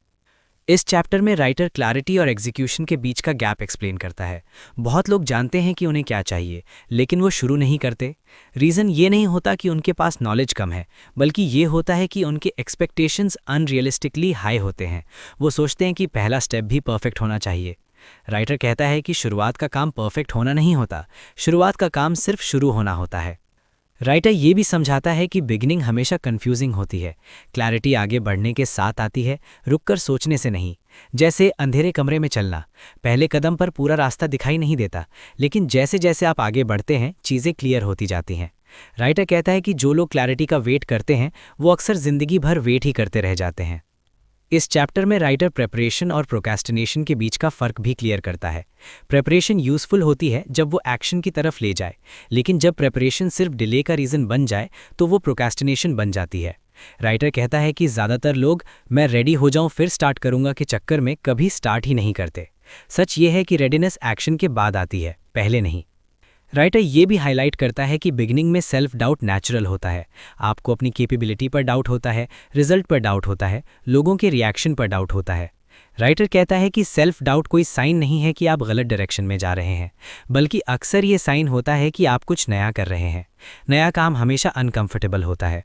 इस चैप्टर में राइटर क्लैरिटी और एग्जीक्यूशन के बीच का गैप एक्सप्लेन करता है। बहुत लोग जानते हैं कि उन्हें क्या चाहिए लेकिन वो शुरू नहीं करते। रीज़न ये नहीं होता कि उनके पास नॉलेज कम है, बल्कि ये होता है कि उनके एक्सपेक्टेशंस अनरियलिस्टिकली हाई होते हैं। वो सोचते हैं कि पहला स्टेप भी परफेक्ट होना चाहिए। राइटर कहता है कि शुरुआत का काम परफेक्ट होना नहीं होता, शुरुआत का काम सिर्फ शुरू होना होता है। राइटर ये भी समझाता है कि बिगिनिंग हमेशा कंफ्यूजिंग होती है। क्लैरिटी आगे बढ़ने के साथ आती है, रुककर सोचने से नहीं। जैसे अंधेरे कमरे में चलना, पहले कदम पर पूरा रास्ता दिखाई नहीं देता, लेकिन जैसे जैसे आप आगे बढ़ते हैं चीज़ें क्लियर होती जाती हैं। राइटर कहता है कि जो लोग क्लैरिटी का वेट करते हैं वो अक्सर ज़िंदगी भर वेट ही करते रह जाते हैं। इस चैप्टर में राइटर प्रेपरेशन और प्रोक्रेस्टिनेशन के बीच का फ़र्क भी क्लियर करता है। प्रेपरेशन यूज़फुल होती है जब वो एक्शन की तरफ ले जाए, लेकिन जब प्रेपरेशन सिर्फ डिले का रीज़न बन जाए तो वो प्रोक्रेस्टिनेशन बन जाती है। राइटर कहता है कि ज़्यादातर लोग मैं रेडी हो जाऊं फिर स्टार्ट करूंगा के चक्कर में कभी स्टार्ट ही नहीं करते। सच ये है कि रेडीनेस एक्शन के बाद आती है, पहले नहीं। राइटर ये भी हाईलाइट करता है कि बिगिनिंग में सेल्फ डाउट नेचुरल होता है। आपको अपनी कैपेबिलिटी पर डाउट होता है, रिजल्ट पर डाउट होता है, लोगों के रिएक्शन पर डाउट होता है। राइटर कहता है कि सेल्फ डाउट कोई साइन नहीं है कि आप गलत डायरेक्शन में जा रहे हैं, बल्कि अक्सर ये साइन होता है कि आप कुछ नया कर रहे हैं। नया काम हमेशा अनकंफर्टेबल होता है।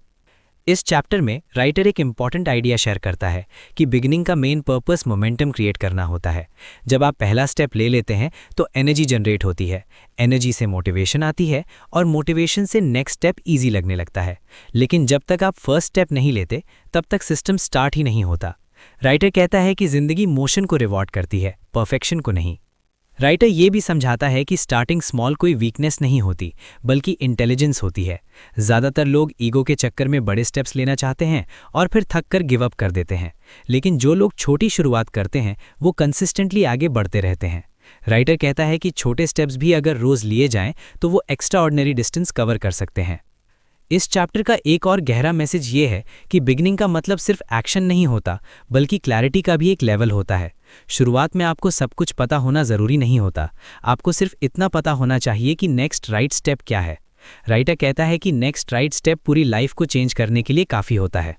इस चैप्टर में राइटर एक इम्पॉर्टेंट आइडिया शेयर करता है कि बिगिनिंग का मेन पर्पस मोमेंटम क्रिएट करना होता है। जब आप पहला स्टेप ले लेते हैं तो एनर्जी जनरेट होती है, एनर्जी से मोटिवेशन आती है और मोटिवेशन से नेक्स्ट स्टेप इजी लगने लगता है। लेकिन जब तक आप फर्स्ट स्टेप नहीं लेते तब तक सिस्टम स्टार्ट ही नहीं होता। राइटर कहता है कि ज़िंदगी मोशन को रिवॉर्ड करती है, परफेक्शन को नहीं। राइटर ये भी समझाता है कि स्टार्टिंग स्मॉल कोई वीकनेस नहीं होती बल्कि इंटेलिजेंस होती है। ज़्यादातर लोग ईगो के चक्कर में बड़े स्टेप्स लेना चाहते हैं और फिर थक कर गिव अप कर देते हैं, लेकिन जो लोग छोटी शुरुआत करते हैं वो कंसिस्टेंटली आगे बढ़ते रहते हैं। राइटर कहता है कि छोटे स्टेप्स भी अगर रोज़ लिए जाएं तो वो एक्स्ट्रा ऑर्डिनरी डिस्टेंस कवर कर सकते हैं। इस चैप्टर का एक और गहरा मैसेज ये है कि बिगिनिंग का मतलब सिर्फ एक्शन नहीं होता बल्कि क्लैरिटी का भी एक लेवल होता है। शुरुआत में आपको सब कुछ पता होना ज़रूरी नहीं होता, आपको सिर्फ इतना पता होना चाहिए कि नेक्स्ट राइट स्टेप क्या है। राइटर कहता है कि नेक्स्ट राइट स्टेप पूरी लाइफ को चेंज करने के लिए काफ़ी होता है।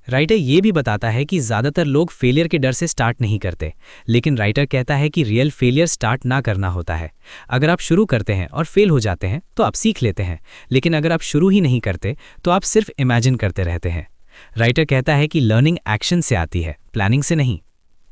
राइटर ये भी बताता है कि ज़्यादातर लोग फेलियर के डर से स्टार्ट नहीं करते, लेकिन राइटर कहता है कि रियल फेलियर स्टार्ट ना करना होता है। अगर आप शुरू करते हैं और फेल हो जाते हैं तो आप सीख लेते हैं, लेकिन अगर आप शुरू ही नहीं करते तो आप सिर्फ इमेजिन करते रहते हैं। राइटर कहता है कि लर्निंग एक्शन से आती है, प्लानिंग से नहीं।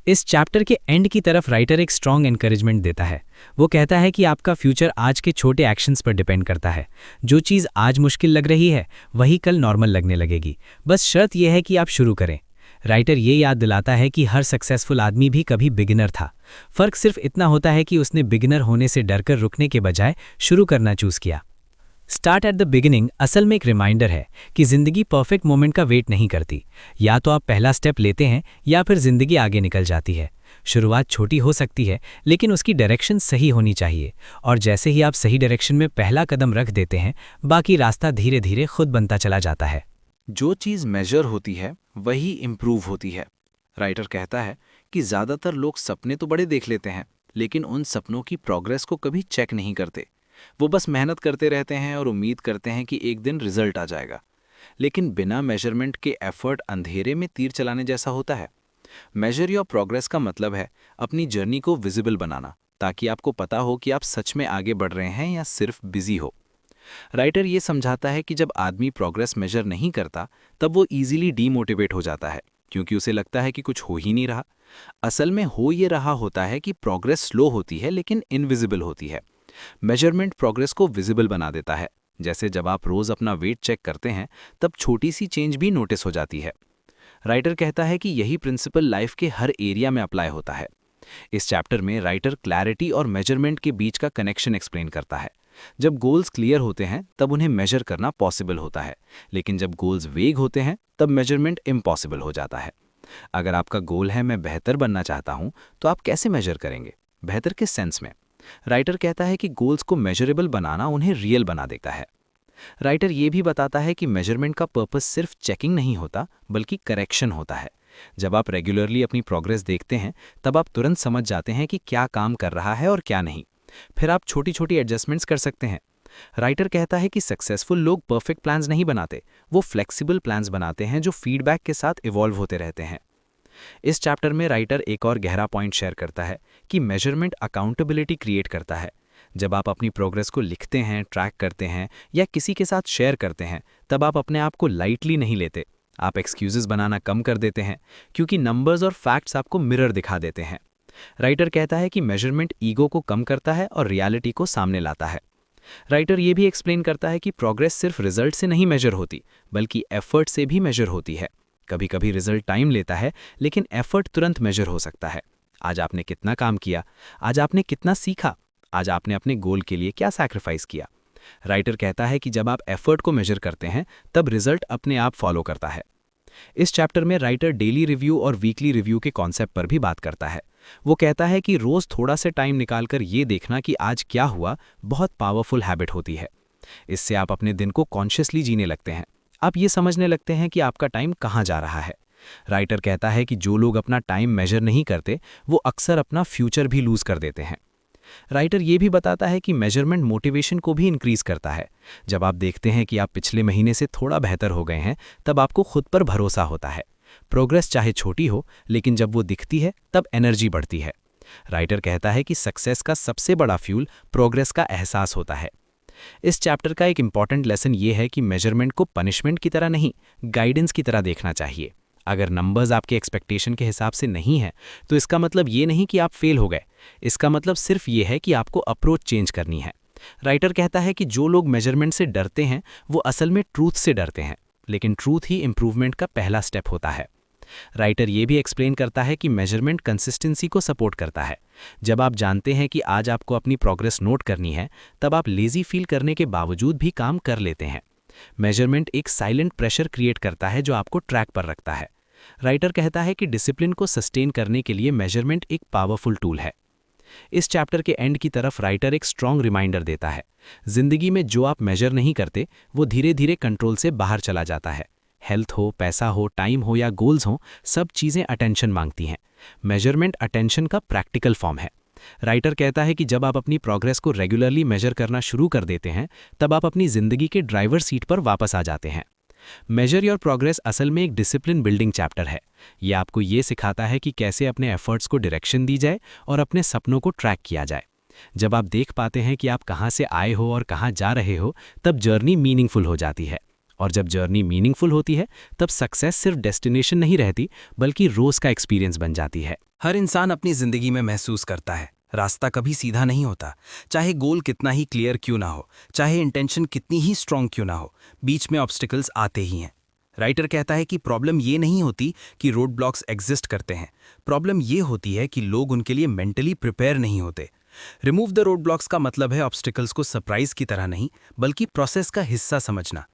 इस चैप्टर के एंड की तरफ राइटर एक स्ट्रॉन्ग एनकरेजमेंट देता है। वो कहता है कि आपका फ्यूचर आज के छोटे एक्शंस पर डिपेंड करता है। जो चीज़ आज मुश्किल लग रही है वही कल नॉर्मल लगने लगेगी, बस शर्त यह है कि आप शुरू करें। राइटर ये याद दिलाता है कि हर सक्सेसफुल आदमी भी कभी बिगिनर था। फ़र्क सिर्फ इतना होता है कि उसने बिगिनर होने से डरकर रुकने के बजाय शुरू करना चूज़ किया। स्टार्ट एट द बिगिनिंग असल में एक रिमाइंडर है कि ज़िंदगी परफेक्ट मोमेंट का वेट नहीं करती। या तो आप पहला स्टेप लेते हैं या फिर ज़िंदगी आगे निकल जाती है। शुरुआत छोटी हो सकती है लेकिन उसकी डायरेक्शन सही होनी चाहिए, और जैसे ही आप सही डायरेक्शन में पहला कदम रख देते हैं बाकी रास्ता धीरे धीरे खुद बनता चला जाता है। जो चीज़ मेजर होती है वही इम्प्रूव होती है। राइटर कहता है कि ज़्यादातर लोग सपने तो बड़े देख लेते हैं लेकिन उन सपनों की प्रोग्रेस को कभी चेक नहीं करते। वो बस मेहनत करते रहते हैं और उम्मीद करते हैं कि एक दिन रिजल्ट आ जाएगा, लेकिन बिना मेजरमेंट के एफर्ट अंधेरे में तीर चलाने जैसा होता है। मेजर योर प्रोग्रेस का मतलब है अपनी जर्नी को विजिबल बनाना, ताकि आपको पता हो कि आप सच में आगे बढ़ रहे हैं या सिर्फ बिजी हो। राइटर ये समझाता है कि जब आदमी प्रोग्रेस मेजर नहीं करता तब वो ईजिली डीमोटिवेट हो जाता है, क्योंकि उसे लगता है कि कुछ हो ही नहीं रहा। असल में हो ये रहा होता है कि प्रोग्रेस स्लो होती है लेकिन इनविजिबल होती है। मेजरमेंट प्रोग्रेस को विजिबल बना देता है। जैसे जब आप रोज अपना वेट चेक करते हैं तब छोटी सी चेंज भी नोटिस हो जाती है। राइटर कहता है कि यही प्रिंसिपल लाइफ के हर एरिया में अप्लाई होता है। इस चैप्टर में राइटर क्लैरिटी और मेजरमेंट के बीच का कनेक्शन एक्सप्लेन करता है। जब गोल्स क्लियर होते हैं तब उन्हें मेजर करना पॉसिबल होता है, लेकिन जब गोल्स वेग होते हैं तब मेजरमेंट इम्पॉसिबल हो जाता है। अगर आपका गोल है मैं बेहतर बनना चाहता हूं, तो आप कैसे मेजर करेंगे? बेहतर किस सेंस में? राइटर कहता है कि गोल्स को मेजरेबल बनाना उन्हें रियल बना देता है। राइटर ये भी बताता है कि मेजरमेंट का पर्पस सिर्फ चेकिंग नहीं होता बल्कि करेक्शन होता है। जब आप रेगुलरली अपनी प्रोग्रेस देखते हैं तब आप तुरंत समझ जाते हैं कि क्या काम कर रहा है और क्या नहीं। फिर आप छोटी छोटी एडजस्टमेंट्स कर सकते हैं। राइटर कहता है कि सक्सेसफुल लोग परफेक्ट प्लान्स नहीं बनाते, वो फ्लेक्सिबल प्लान्स बनाते हैं जो फीडबैक के साथ इवॉल्व होते रहते हैं। इस चैप्टर में राइटर एक और गहरा पॉइंट शेयर करता है कि मेजरमेंट अकाउंटेबिलिटी क्रिएट करता है। जब आप अपनी प्रोग्रेस को लिखते हैं, ट्रैक करते हैं या किसी के साथ शेयर करते हैं तब आप अपने आप को लाइटली नहीं लेते। आप एक्सक्यूजेस बनाना कम कर देते हैं, क्योंकि नंबर्स और फैक्ट्स आपको मिरर दिखा देते हैं। राइटर कहता है कि मेजरमेंट ईगो को कम करता है और रियलिटी को सामने लाता है। राइटर ये भी एक्सप्लेन करता है कि प्रोग्रेस सिर्फ रिजल्ट से नहीं मेजर होती बल्कि एफर्ट से भी मेजर होती है। कभी कभी रिजल्ट टाइम लेता है लेकिन एफर्ट तुरंत मेजर हो सकता है। आज आपने कितना काम किया, आज आपने कितना सीखा, आज आपने अपने गोल के लिए क्या सैक्रिफाइस किया। राइटर कहता है कि जब आप एफर्ट को मेजर करते हैं तब रिजल्ट अपने आप फॉलो करता है। इस चैप्टर में राइटर डेली रिव्यू और वीकली रिव्यू के कॉन्सेप्ट पर भी बात करता है। वो कहता है कि रोज थोड़ा से टाइम निकालकर ये देखना कि आज क्या हुआ बहुत पावरफुल हैबिट होती है। इससे आप अपने दिन को कॉन्शियसली जीने लगते हैं। आप ये समझने लगते हैं कि आपका टाइम कहाँ जा रहा है। राइटर कहता है कि जो लोग अपना टाइम मेजर नहीं करते वो अक्सर अपना फ्यूचर भी लूज कर देते हैं। राइटर ये भी बताता है कि मेजरमेंट मोटिवेशन को भी इंक्रीज करता है। जब आप देखते हैं कि आप पिछले महीने से थोड़ा बेहतर हो गए हैं तब आपको खुद पर भरोसा होता है। प्रोग्रेस चाहे छोटी हो लेकिन जब वो दिखती है तब एनर्जी बढ़ती है। राइटर कहता है कि सक्सेस का सबसे बड़ा फ्यूल प्रोग्रेस का एहसास होता है। इस चैप्टर का एक इम्पॉर्टेंट लेसन ये है कि मेजरमेंट को पनिशमेंट की तरह नहीं, गाइडेंस की तरह देखना चाहिए। अगर नंबर्स आपके एक्सपेक्टेशन के हिसाब से नहीं है तो इसका मतलब ये नहीं कि आप फेल हो गए, इसका मतलब सिर्फ ये है कि आपको अप्रोच चेंज करनी है। राइटर कहता है कि जो लोग मेजरमेंट से डरते हैं वो असल में ट्रूथ से डरते हैं, लेकिन ट्रूथ ही इंप्रूवमेंट का पहला स्टेप होता है। राइटर ये भी एक्सप्लेन करता है कि मेजरमेंट कंसिस्टेंसी को सपोर्ट करता है। जब आप जानते हैं कि आज आपको अपनी प्रोग्रेस नोट करनी है तब आप लेजी फील करने के बावजूद भी काम कर लेते हैं। मेजरमेंट एक साइलेंट प्रेशर क्रिएट करता है जो आपको ट्रैक पर रखता है। राइटर कहता है कि डिसिप्लिन को सस्टेन करने के लिए मेजरमेंट एक पावरफुल टूल है। इस चैप्टर के एंड की तरफ राइटर एक स्ट्रॉन्ग रिमाइंडर देता है, जिंदगी में जो आप मेजर नहीं करते वो धीरे धीरे कंट्रोल से बाहर चला जाता है। हेल्थ हो, पैसा हो, टाइम हो या गोल्स हो, सब चीज़ें अटेंशन मांगती हैं। मेजरमेंट अटेंशन का प्रैक्टिकल फॉर्म है। राइटर कहता है कि जब आप अपनी प्रोग्रेस को रेगुलरली मेजर करना शुरू कर देते हैं तब आप अपनी ज़िंदगी के ड्राइवर सीट पर वापस आ जाते हैं। मेजर योर प्रोग्रेस असल में एक डिसिप्लिन बिल्डिंग चैप्टर है। यह आपको ये सिखाता है कि कैसे अपने एफर्ट्स को डायरेक्शन दी जाए और अपने सपनों को ट्रैक किया जाए। जब आप देख पाते हैं कि आप कहाँ से आए हो और कहाँ जा रहे हो तब जर्नी मीनिंगफुल हो जाती है, और जब जर्नी मीनिंगफुल होती है तब सक्सेस सिर्फ डेस्टिनेशन नहीं रहती बल्कि रोज़ का एक्सपीरियंस बन जाती है। हर इंसान अपनी जिंदगी में महसूस करता है रास्ता कभी सीधा नहीं होता। चाहे गोल कितना ही क्लियर क्यों ना हो, चाहे इंटेंशन कितनी ही स्ट्रांग क्यों ना हो, बीच में ऑब्स्टिकल्स आते ही हैं। राइटर कहता है कि प्रॉब्लम ये नहीं होती कि रोड ब्लॉक्स एग्जिस्ट करते हैं, प्रॉब्लम ये होती है कि लोग उनके लिए मेंटली प्रिपेयर नहीं होते। रिमूव द रोड ब्लॉक्स का मतलब है ऑब्स्टिकल्स को सरप्राइज की तरह नहीं, बल्कि प्रोसेस का हिस्सा समझना।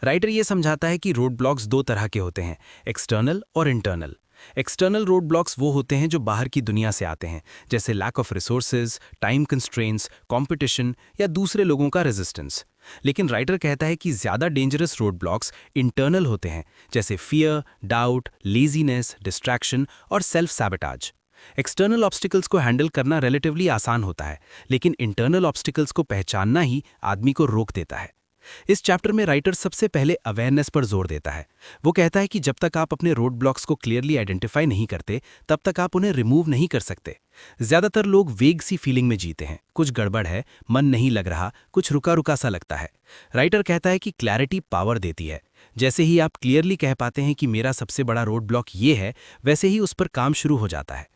राइटर ये समझाता है कि रोड ब्लॉक्स दो तरह के होते हैं, एक्सटर्नल और इंटरनल। एक्सटर्नल रोड ब्लॉक्स वो होते हैं जो बाहर की दुनिया से आते हैं, जैसे lack of resources, time constraints, competition या दूसरे लोगों का रेजिस्टेंस। लेकिन राइटर कहता है कि ज़्यादा डेंजरस रोड ब्लॉक्स इंटरनल होते हैं, जैसे फियर, डाउट, लेजीनेस, डिस्ट्रैक्शन और सेल्फ सैबोटाज। एक्सटर्नल ऑब्स्टिकल्स को हैंडल करना रिलेटिवली आसान होता है, लेकिन इंटरनल ऑब्स्टिकल्स को पहचानना ही आदमी को रोक देता है। इस चैप्टर में राइटर सबसे पहले अवेयरनेस पर जोर देता है। वो कहता है कि जब तक आप अपने रोड ब्लॉक्स को क्लियरली आइडेंटिफाई नहीं करते, तब तक आप उन्हें रिमूव नहीं कर सकते। ज्यादातर लोग वेग सी फीलिंग में जीते हैं, कुछ गड़बड़ है, मन नहीं लग रहा, कुछ रुका रुका सा लगता है। राइटर कहता है कि क्लैरिटी पावर देती है। जैसे ही आप क्लियरली कह पाते हैं कि मेरा सबसे बड़ा रोड ब्लॉक ये है, वैसे ही उस पर काम शुरू हो जाता है।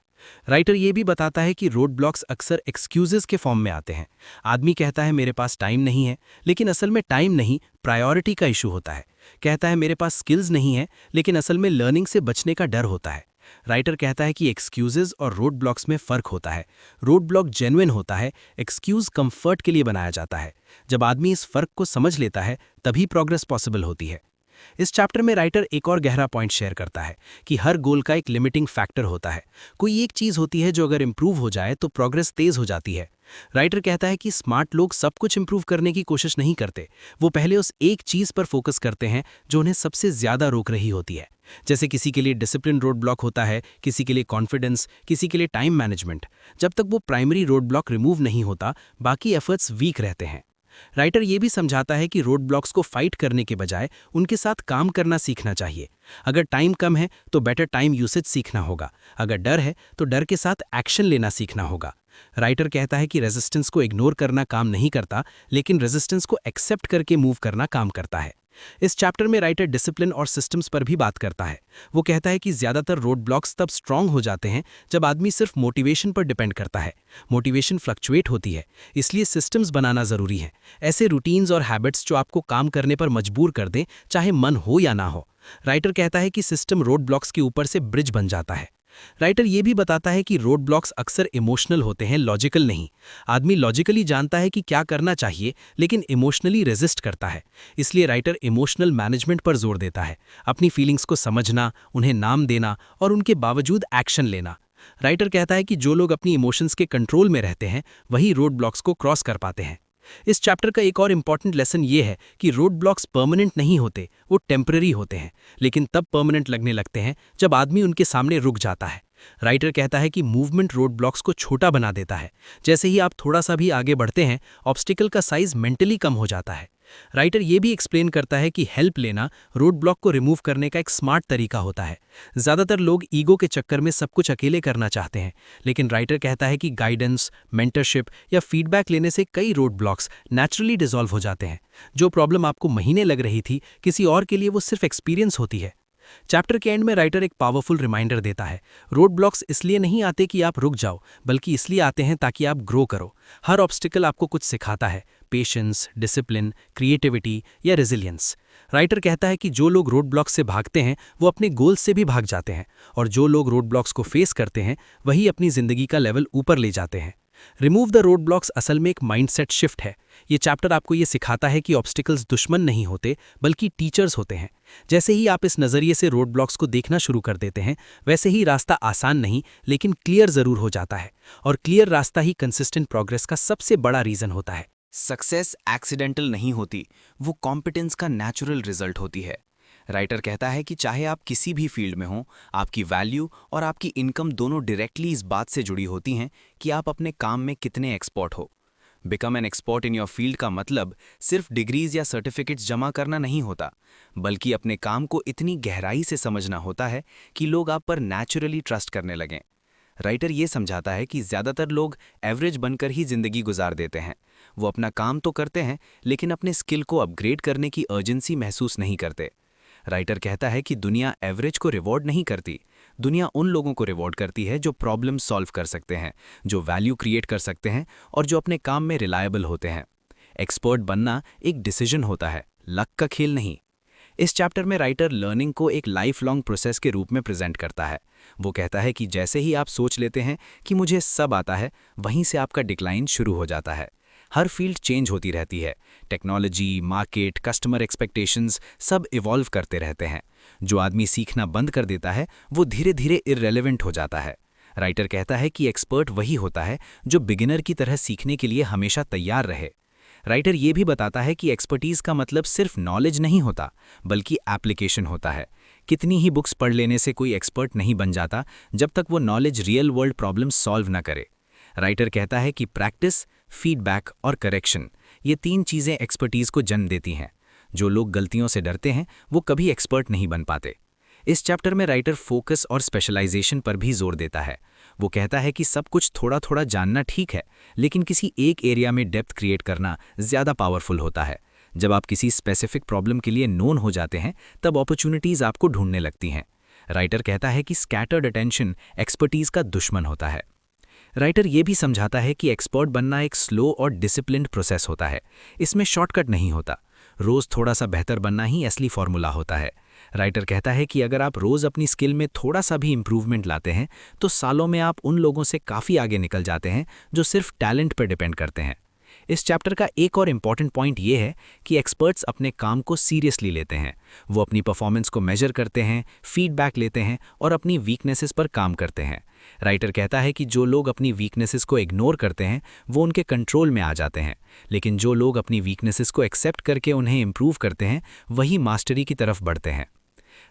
राइटर ये भी बताता है कि रोड ब्लॉक्स अक्सर एक्सक्यूजेस के फॉर्म में आते हैं। आदमी कहता है मेरे पास टाइम नहीं है, लेकिन असल में टाइम नहीं, प्रायोरिटी का इशू होता है। कहता है मेरे पास स्किल्स नहीं है, लेकिन असल में लर्निंग से बचने का डर होता है। राइटर कहता है कि एक्सक्यूजेस और रोड ब्लॉक्स में फ़र्क होता है। रोड ब्लॉक जेन्युइन होता है, एक्सक्यूज कंफर्ट के लिए बनाया जाता है। जब आदमी इस फ़र्क को समझ लेता है, तभी प्रोग्रेस पॉसिबल होती है। इस चैप्टर में राइटर एक और गहरा पॉइंट शेयर करता है कि हर गोल का एक लिमिटिंग फैक्टर होता है। कोई एक चीज़ होती है जो अगर इंप्रूव हो जाए तो प्रोग्रेस तेज़ हो जाती है। राइटर कहता है कि स्मार्ट लोग सब कुछ इंप्रूव करने की कोशिश नहीं करते, वो पहले उस एक चीज़ पर फोकस करते हैं जो उन्हें सबसे ज़्यादा रोक रही होती है। जैसे किसी के लिए डिसिप्लिन रोड ब्लॉक होता है, किसी के लिए कॉन्फिडेंस, किसी के लिए टाइम मैनेजमेंट। जब तक वो प्राइमरी रोड ब्लॉक रिमूव नहीं होता, बाकी एफर्ट्स वीक रहते हैं। राइटर ये भी समझाता है कि रोड ब्लॉक्स को फाइट करने के बजाय उनके साथ काम करना सीखना चाहिए। अगर टाइम कम है तो बेटर टाइम यूसेज सीखना होगा, अगर डर है तो डर के साथ एक्शन लेना सीखना होगा। राइटर कहता है कि रेजिस्टेंस को इग्नोर करना काम नहीं करता, लेकिन रेजिस्टेंस को एक्सेप्ट करके मूव करना काम करता है। इस चैप्टर में राइटर डिसिप्लिन और सिस्टम्स पर भी बात करता है। वो कहता है कि ज़्यादातर रोड ब्लॉक्स तब स्ट्रांग हो जाते हैं जब आदमी सिर्फ मोटिवेशन पर डिपेंड करता है। मोटिवेशन फ्लक्चुएट होती है, इसलिए सिस्टम्स बनाना ज़रूरी है। ऐसे रूटीन्स और हैबिट्स जो आपको काम करने पर मजबूर कर दें, चाहे मन हो या ना हो। राइटर कहता है कि सिस्टम रोड ब्लॉक्स के ऊपर से ब्रिज बन जाता है। राइटर ये भी बताता है कि रोड ब्लॉक्स अक्सर इमोशनल होते हैं, लॉजिकल नहीं। आदमी लॉजिकली जानता है कि क्या करना चाहिए, लेकिन इमोशनली रेजिस्ट करता है। इसलिए राइटर इमोशनल मैनेजमेंट पर जोर देता है, अपनी फीलिंग्स को समझना, उन्हें नाम देना और उनके बावजूद एक्शन लेना। राइटर कहता है कि जो लोग अपनी इमोशंस के कंट्रोल में रहते हैं, वही रोड ब्लॉक्स को क्रॉस कर पाते हैं। इस चैप्टर का एक और इम्पॉर्टेंट लेसन ये है कि रोड ब्लॉक्स परमानेंट नहीं होते, वो टेम्पररी होते हैं, लेकिन तब परमानेंट लगने लगते हैं जब आदमी उनके सामने रुक जाता है। राइटर कहता है कि मूवमेंट रोड ब्लॉक्स को छोटा बना देता है। जैसे ही आप थोड़ा सा भी आगे बढ़ते हैं, ऑब्स्टिकल का साइज मेंटली कम हो जाता है। राइटर ये भी एक्सप्लेन करता है कि हेल्प लेना रोड ब्लॉक को रिमूव करने का एक स्मार्ट तरीका होता है। ज़्यादातर लोग ईगो के चक्कर में सब कुछ अकेले करना चाहते हैं, लेकिन राइटर कहता है कि गाइडेंस, मेंटरशिप या फीडबैक लेने से कई रोड ब्लॉक्स नेचुरली डिसॉल्व हो जाते हैं। जो प्रॉब्लम आपको महीने लग रही थी, किसी और के लिए वो सिर्फ एक्सपीरियंस होती है। चैप्टर के एंड में राइटर एक पावरफुल रिमाइंडर देता है, रोड ब्लॉक्स इसलिए नहीं आते कि आप रुक जाओ, बल्कि इसलिए आते हैं ताकि आप ग्रो करो। हर ऑब्स्टिकल आपको कुछ सिखाता है, पेशेंस, डिसिप्लिन, क्रिएटिविटी या रेजिलियंस। राइटर कहता है कि जो लोग रोड ब्लॉक्स से भागते हैं, वो अपने गोल्स से भी भाग जाते हैं, और जो लोग रोड ब्लॉक्स को फेस करते हैं, वही अपनी जिंदगी का लेवल ऊपर ले जाते हैं। रिमूव द रोड ब्लॉक्स असल में एक माइंडसेट शिफ्ट है। ये चैप्टर आपको ये सिखाता है कि ऑब्स्टिकल्स दुश्मन नहीं होते, बल्कि टीचर्स होते हैं। जैसे ही आप इस नज़रिए से रोड ब्लॉक्स को देखना शुरू कर देते हैं, वैसे ही रास्ता आसान नहीं, लेकिन क्लियर ज़रूर हो जाता है। और क्लियर रास्ता ही कंसिस्टेंट प्रोग्रेस का सबसे बड़ा रीज़न होता है। सक्सेस एक्सीडेंटल नहीं होती, वो कॉम्पिटेंस का नेचुरल रिजल्ट होती है। राइटर कहता है कि चाहे आप किसी भी फील्ड में हों, आपकी वैल्यू और आपकी इनकम दोनों डायरेक्टली इस बात से जुड़ी होती हैं कि आप अपने काम में कितने एक्सपर्ट हो। Become an expert in your field का मतलब सिर्फ डिग्रीज या सर्टिफिकेट्स जमा करना नहीं होता, बल्कि अपने काम को इतनी गहराई से समझना होता है कि लोग आप पर नेचुरली ट्रस्ट करने लगें। राइटर ये समझाता है कि ज़्यादातर लोग एवरेज बनकर ही ज़िंदगी गुजार देते हैं। वो अपना काम तो करते हैं, लेकिन अपने स्किल को अपग्रेड करने की अर्जेंसी महसूस नहीं करते। राइटर कहता है कि दुनिया एवरेज को रिवॉर्ड नहीं करती, दुनिया उन लोगों को रिवॉर्ड करती है जो प्रॉब्लम सॉल्व कर सकते हैं, जो वैल्यू क्रिएट कर सकते हैं और जो अपने काम में रिलायबल होते हैं। एक्सपर्ट बनना एक डिसीजन होता है, लक का खेल नहीं। इस चैप्टर में राइटर लर्निंग को एक लाइफ लॉन्ग प्रोसेस के रूप में प्रेजेंट करता है। वो कहता है कि जैसे ही आप सोच लेते हैं कि मुझे सब आता है, वहीं से आपका डिक्लाइन शुरू हो जाता है। हर फील्ड चेंज होती रहती है, टेक्नोलॉजी, मार्केट, कस्टमर एक्सपेक्टेशंस सब इवॉल्व करते रहते हैं। जो आदमी सीखना बंद कर देता है वो धीरे धीरे इररेलेवेंट हो जाता है। राइटर कहता है कि एक्सपर्ट वही होता है जो बिगिनर की तरह सीखने के लिए हमेशा तैयार रहे। राइटर ये भी बताता है कि एक्सपर्टीज का मतलब सिर्फ नॉलेज नहीं होता, बल्कि एप्लीकेशन होता है। कितनी ही बुक्स पढ़ लेने से कोई एक्सपर्ट नहीं बन जाता जब तक वो knowledge real world problem solve न करे। राइटर कहता है कि प्रैक्टिस, फीडबैक और करेक्शन, ये 3 चीज़ें एक्सपर्टीज को जन्म देती हैं। जो लोग गलतियों से डरते हैं वो कभी एक्सपर्ट नहीं बन पाते। इस चैप्टर में राइटर फोकस और स्पेशलाइजेशन पर भी जोर देता है। वो कहता है कि सब कुछ थोड़ा थोड़ा जानना ठीक है, लेकिन किसी एक एरिया में डेप्थ क्रिएट करना ज़्यादा पावरफुल होता है। जब आप किसी स्पेसिफिक प्रॉब्लम के लिए नोन हो जाते हैं तब अपॉर्चुनिटीज़ आपको ढूंढने लगती हैं। राइटर कहता है कि स्कैटर्ड अटेंशन एक्सपर्टीज़ का दुश्मन होता है। राइटर ये भी समझाता है कि एक्सपर्ट बनना एक स्लो और डिसिप्लिन्ड प्रोसेस होता है। इसमें शॉर्टकट नहीं होता, रोज़ थोड़ा सा बेहतर बनना ही असली फॉर्मूला होता है। राइटर कहता है कि अगर आप रोज़ अपनी स्किल में थोड़ा सा भी इंप्रूवमेंट लाते हैं तो सालों में आप उन लोगों से काफ़ी आगे निकल जाते हैं जो सिर्फ टैलेंट पर डिपेंड करते हैं। इस चैप्टर का एक और इम्पॉर्टेंट पॉइंट ये है कि एक्सपर्ट्स अपने काम को सीरियसली लेते हैं। वो अपनी परफॉर्मेंस को मेजर करते हैं, फीडबैक लेते हैं और अपनी वीकनेसेस पर काम करते हैं। राइटर कहता है कि जो लोग अपनी वीकनेसेस को इग्नोर करते हैं वो उनके कंट्रोल में आ जाते हैं, लेकिन जो लोग अपनी वीकनेसेस को एक्सेप्ट करके उन्हें इम्प्रूव करते हैं वही मास्टरी की तरफ बढ़ते हैं।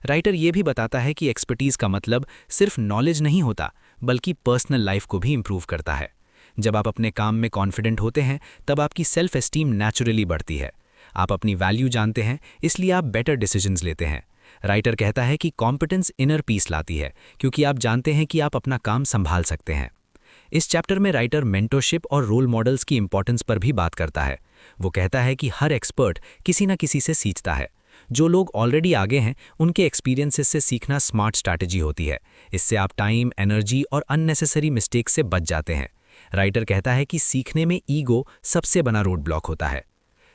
राइटर ये भी बताता है कि एक्सपर्टीज़ का मतलब सिर्फ नॉलेज नहीं होता, बल्कि पर्सनल लाइफ को भी इम्प्रूव करता है। जब आप अपने काम में कॉन्फिडेंट होते हैं तब आपकी सेल्फ एस्टीम नेचुरली बढ़ती है। आप अपनी वैल्यू जानते हैं, इसलिए आप बेटर डिसीजंस लेते हैं। राइटर कहता है कि कॉम्पिटेंस इनर पीस लाती है, क्योंकि आप जानते हैं कि आप अपना काम संभाल सकते हैं। इस चैप्टर में राइटर मेंटरशिप और रोल मॉडल्स की इंपॉर्टेंस पर भी बात करता है। वो कहता है कि हर एक्सपर्ट किसी न किसी से सीखता है। जो लोग ऑलरेडी आगे हैं उनके एक्सपीरियंसेस से सीखना स्मार्ट स्ट्रैटेजी होती है। इससे आप टाइम, एनर्जी और अननेसेसरी मिस्टेक से बच जाते हैं। राइटर कहता है कि सीखने में ईगो सबसे बड़ा रोड ब्लॉक होता है।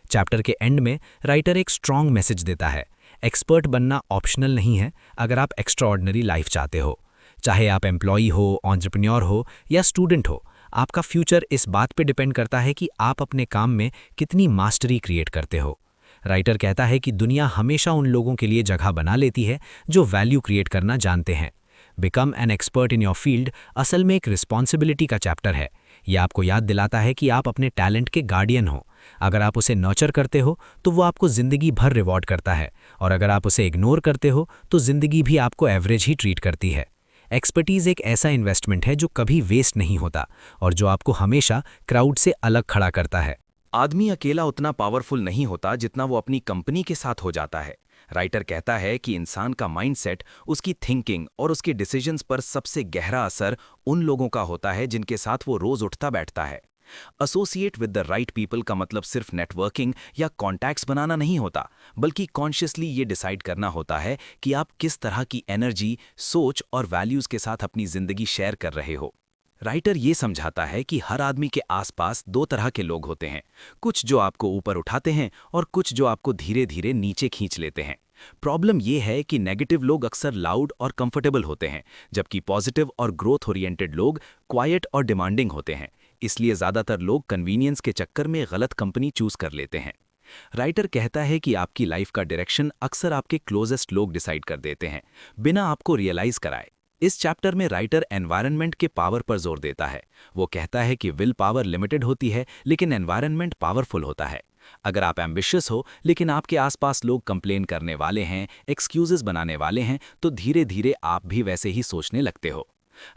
चैप्टर के एंड में राइटर एक स्ट्रॉन्ग मैसेज देता है, एक्सपर्ट बनना ऑप्शनल नहीं है अगर आप एक्स्ट्राऑर्डिनरी लाइफ चाहते हो। चाहे आप एम्प्लॉई हो, एंटरप्रेन्योर हो या स्टूडेंट हो, आपका फ्यूचर इस बात पे डिपेंड करता है कि आप अपने काम में कितनी मास्टरी क्रिएट करते हो। राइटर कहता है कि दुनिया हमेशा उन लोगों के लिए जगह बना लेती है जो वैल्यू क्रिएट करना जानते हैं। Become an expert in your field असल में एक रिस्पॉन्सिबिलिटी का चैप्टर है। यह आपको याद दिलाता है कि आप अपने टैलेंट के गार्डियन हो। अगर आप उसे नर्चर करते हो तो वो आपको ज़िंदगी भर रिवॉर्ड करता है, और अगर आप उसे इग्नोर करते हो तो ज़िंदगी भी आपको एवरेज ही ट्रीट करती है। एक्सपर्टीज़ एक ऐसा इन्वेस्टमेंट है जो कभी वेस्ट नहीं होता और जो आपको हमेशा क्राउड से अलग खड़ा करता है। आदमी अकेला उतना पावरफुल नहीं होता जितना वो अपनी कंपनी के साथ हो जाता है। राइटर कहता है कि इंसान का माइंडसेट, उसकी थिंकिंग और उसके डिसीजंस पर सबसे गहरा असर उन लोगों का होता है जिनके साथ वो रोज उठता बैठता है। Associate with the right people का मतलब सिर्फ नेटवर्किंग या कॉन्टैक्ट्स बनाना नहीं होता, बल्कि कॉन्शियसली ये डिसाइड करना होता है कि आप किस तरह की एनर्जी, सोच और वैल्यूज के साथ अपनी जिंदगी शेयर कर रहे हो। राइटर ये समझाता है कि हर आदमी के आसपास 2 तरह के लोग होते हैं, कुछ जो आपको ऊपर उठाते हैं और कुछ जो आपको धीरे धीरे नीचे खींच लेते हैं। प्रॉब्लम ये है कि नेगेटिव लोग अक्सर लाउड और कंफर्टेबल होते हैं, जबकि पॉजिटिव और ग्रोथ ओरिएंटेड लोग क्वाइट और डिमांडिंग होते हैं। इसलिए ज़्यादातर लोग कन्वीनियंस के चक्कर में गलत कंपनी चूज कर लेते हैं। राइटर कहता है कि आपकी लाइफ का डायरेक्शन अक्सर आपके क्लोजेस्ट लोग डिसाइड कर देते हैं, बिना आपको रियलाइज कराए। इस चैप्टर में राइटर एनवायरनमेंट के पावर पर जोर देता है। वो कहता है कि विल पावर लिमिटेड होती है, लेकिन एनवायरनमेंट पावरफुल होता है। अगर आप एम्बिशियस हो लेकिन आपके आसपास लोग कंप्लेन करने वाले हैं, एक्सक्यूजेस बनाने वाले हैं, तो धीरे धीरे आप भी वैसे ही सोचने लगते हो।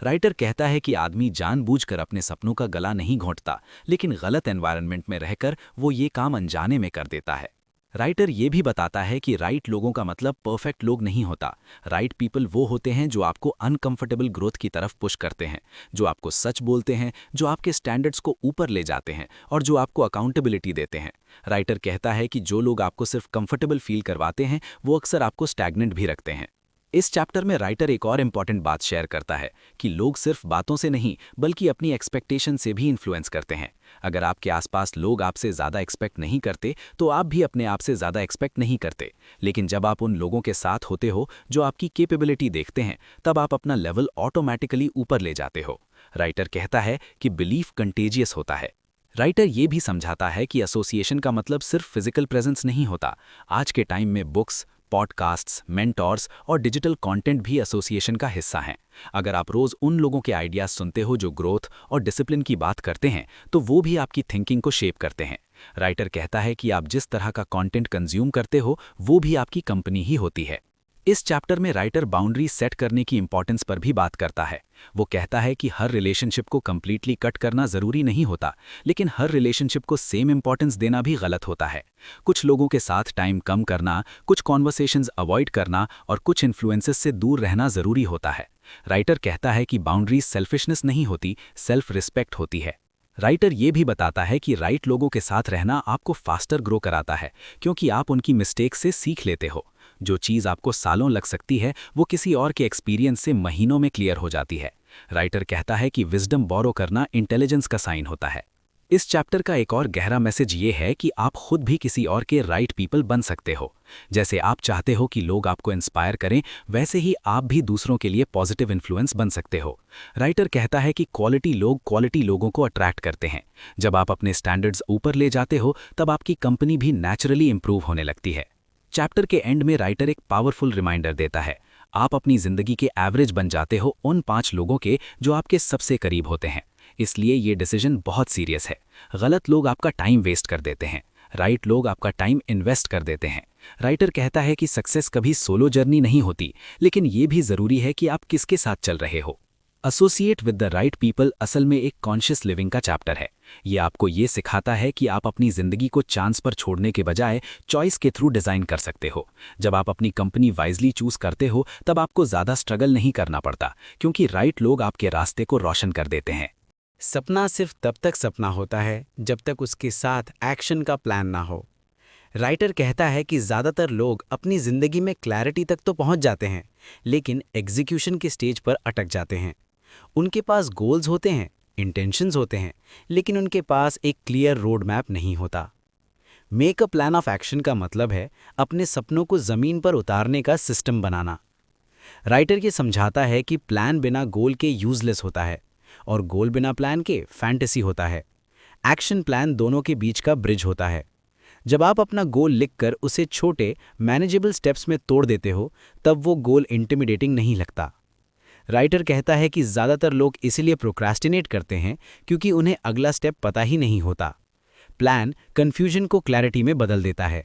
राइटर कहता है कि आदमी जानबूझकर अपने सपनों का गला नहीं घोंटता, लेकिन गलत एनवायरनमेंट में रहकर वो ये काम अनजाने में कर देता है। राइटर ये भी बताता है कि राइट लोगों का मतलब परफेक्ट लोग नहीं होता। राइट पीपल वो होते हैं जो आपको अनकंफर्टेबल ग्रोथ की तरफ पुश करते हैं, जो आपको सच बोलते हैं, जो आपके स्टैंडर्ड्स को ऊपर ले जाते हैं और जो आपको अकाउंटेबिलिटी देते हैं। राइटर कहता है कि जो लोग आपको सिर्फ कंफर्टेबल फील करवाते हैं वो अक्सर आपको स्टैग्नेंट भी रखते हैं। इस चैप्टर में राइटर एक और इम्पॉर्टेंट बात शेयर करता है कि लोग सिर्फ बातों से नहीं बल्कि अपनी एक्सपेक्टेशन से भी इन्फ्लुएंस करते हैं। अगर आपके आसपास लोग आपसे ज़्यादा एक्सपेक्ट नहीं करते तो आप भी अपने आप से ज़्यादा एक्सपेक्ट नहीं करते, लेकिन जब आप उन लोगों के साथ होते हो जो आपकी कैपेबिलिटी देखते हैं तब आप अपना लेवल ऑटोमेटिकली ऊपर ले जाते हो। राइटर कहता है कि बिलीफ कंटेजियस होता है। राइटर ये भी समझाता है कि एसोसिएशन का मतलब सिर्फ फिजिकल प्रेजेंस नहीं होता। आज के टाइम में बुक्स, पॉडकास्ट्स, मेंटोर्स और डिजिटल कंटेंट भी एसोसिएशन का हिस्सा हैं। अगर आप रोज उन लोगों के आइडियाज सुनते हो जो ग्रोथ और डिसिप्लिन की बात करते हैं तो वो भी आपकी थिंकिंग को शेप करते हैं। राइटर कहता है कि आप जिस तरह का कंटेंट कंज्यूम करते हो वो भी आपकी कंपनी ही होती है। इस चैप्टर में राइटर बाउंड्री सेट करने की इंपॉर्टेंस पर भी बात करता है। वो कहता है कि हर रिलेशनशिप को कंप्लीटली कट करना जरूरी नहीं होता, लेकिन हर रिलेशनशिप को सेम इंपॉर्टेंस देना भी गलत होता है। कुछ लोगों के साथ टाइम कम करना, कुछ कॉन्वर्सेशंस अवॉइड करना और कुछ इन्फ्लुएंसेस से दूर रहना जरूरी होता है। राइटर कहता है कि बाउंड्रीज सेल्फिशनेस नहीं होती, सेल्फ रिस्पेक्ट होती है। राइटर ये भी बताता है कि राइट लोगों के साथ रहना आपको फास्टर ग्रो कराता है, क्योंकि आप उनकी मिस्टेक से सीख लेते हो। जो चीज़ आपको सालों लग सकती है वो किसी और के एक्सपीरियंस से महीनों में क्लियर हो जाती है। राइटर कहता है कि विजडम बोरो करना इंटेलिजेंस का साइन होता है। इस चैप्टर का एक और गहरा मैसेज ये है कि आप खुद भी किसी और के राइट पीपल बन सकते हो। जैसे आप चाहते हो कि लोग आपको इंस्पायर करें, वैसे ही आप भी दूसरों के लिए पॉजिटिव इन्फ्लुएंस बन सकते हो। राइटर कहता है कि क्वालिटी लोगों को अट्रैक्ट करते हैं। जब आप अपने स्टैंडर्ड्स ऊपर ले जाते हो तब आपकी कंपनी भी नेचुरली इंप्रूव होने लगती है। चैप्टर के एंड में राइटर एक पावरफुल रिमाइंडर देता है, आप अपनी जिंदगी के एवरेज बन जाते हो उन 5 लोगों के जो आपके सबसे करीब होते हैं। इसलिए ये डिसीजन बहुत सीरियस है। गलत लोग आपका टाइम वेस्ट कर देते हैं, राइट लोग आपका टाइम इन्वेस्ट कर देते हैं। राइटर कहता है कि सक्सेस कभी सोलो जर्नी नहीं होती, लेकिन ये भी जरूरी है कि आप किसके साथ चल रहे हो। Associate with the right people असल में एक कॉन्शियस लिविंग का चैप्टर है। ये आपको ये सिखाता है कि आप अपनी जिंदगी को चांस पर छोड़ने के बजाय चॉइस के थ्रू डिजाइन कर सकते हो। जब आप अपनी कंपनी वाइजली चूज करते हो तब आपको ज्यादा स्ट्रगल नहीं करना पड़ता, क्योंकि राइट लोग आपके रास्ते को रोशन कर देते हैं। सपना सिर्फ तब तक सपना होता है जब तक उसके साथ एक्शन का प्लान ना हो। राइटर कहता है कि ज़्यादातर लोग अपनी ज़िंदगी में क्लैरिटी तक तो पहुंच जाते हैं, लेकिन एग्जीक्यूशन के स्टेज पर अटक जाते हैं। उनके पास गोल्स होते हैं, इंटेंशंस होते हैं, लेकिन उनके पास एक क्लियर रोड मैप नहीं होता। Make a plan of action का मतलब है अपने सपनों को ज़मीन पर उतारने का सिस्टम बनाना। राइटर ये समझाता है कि प्लान बिना गोल के यूजलेस होता है और गोल बिना प्लान के फैंटेसी होता है। एक्शन प्लान दोनों के बीच का ब्रिज होता है। जब आप अपना गोल लिखकर उसे छोटे मैनेजेबल स्टेप्स में तोड़ देते हो तब वो गोल इंटिमिडेटिंग नहीं लगता। राइटर कहता है कि ज़्यादातर लोग इसलिए प्रोक्रास्टिनेट करते हैं क्योंकि उन्हें अगला स्टेप पता ही नहीं होता। प्लान कन्फ्यूजन को क्लैरिटी में बदल देता है।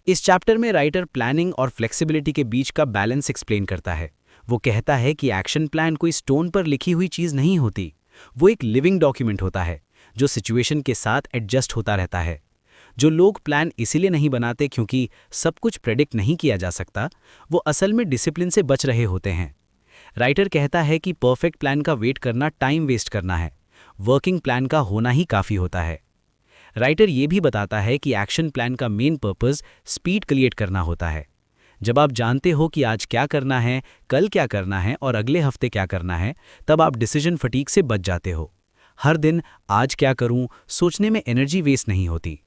इस चैप्टर में राइटर प्लानिंग और फ्लेक्सिबिलिटी के बीच का बैलेंस एक्सप्लेन करता है। वो कहता है कि एक्शन प्लान कोई स्टोन पर लिखी हुई चीज़ नहीं होती, वो एक लिविंग डॉक्यूमेंट होता है जो सिचुएशन के साथ एडजस्ट होता रहता है। जो लोग प्लान इसीलिए नहीं बनाते क्योंकि सब कुछ प्रेडिक्ट नहीं किया जा सकता, वो असल में डिसिप्लिन से बच रहे होते हैं। राइटर कहता है कि परफेक्ट प्लान का वेट करना टाइम वेस्ट करना है, वर्किंग प्लान का होना ही काफ़ी होता है। राइटर ये भी बताता है कि एक्शन प्लान का मेन पर्पस स्पीड क्रिएट करना होता है। जब आप जानते हो कि आज क्या करना है, कल क्या करना है और अगले हफ्ते क्या करना है, तब आप डिसीजन फटीग से बच जाते हो। हर दिन आज क्या करूं सोचने में एनर्जी वेस्ट नहीं होती।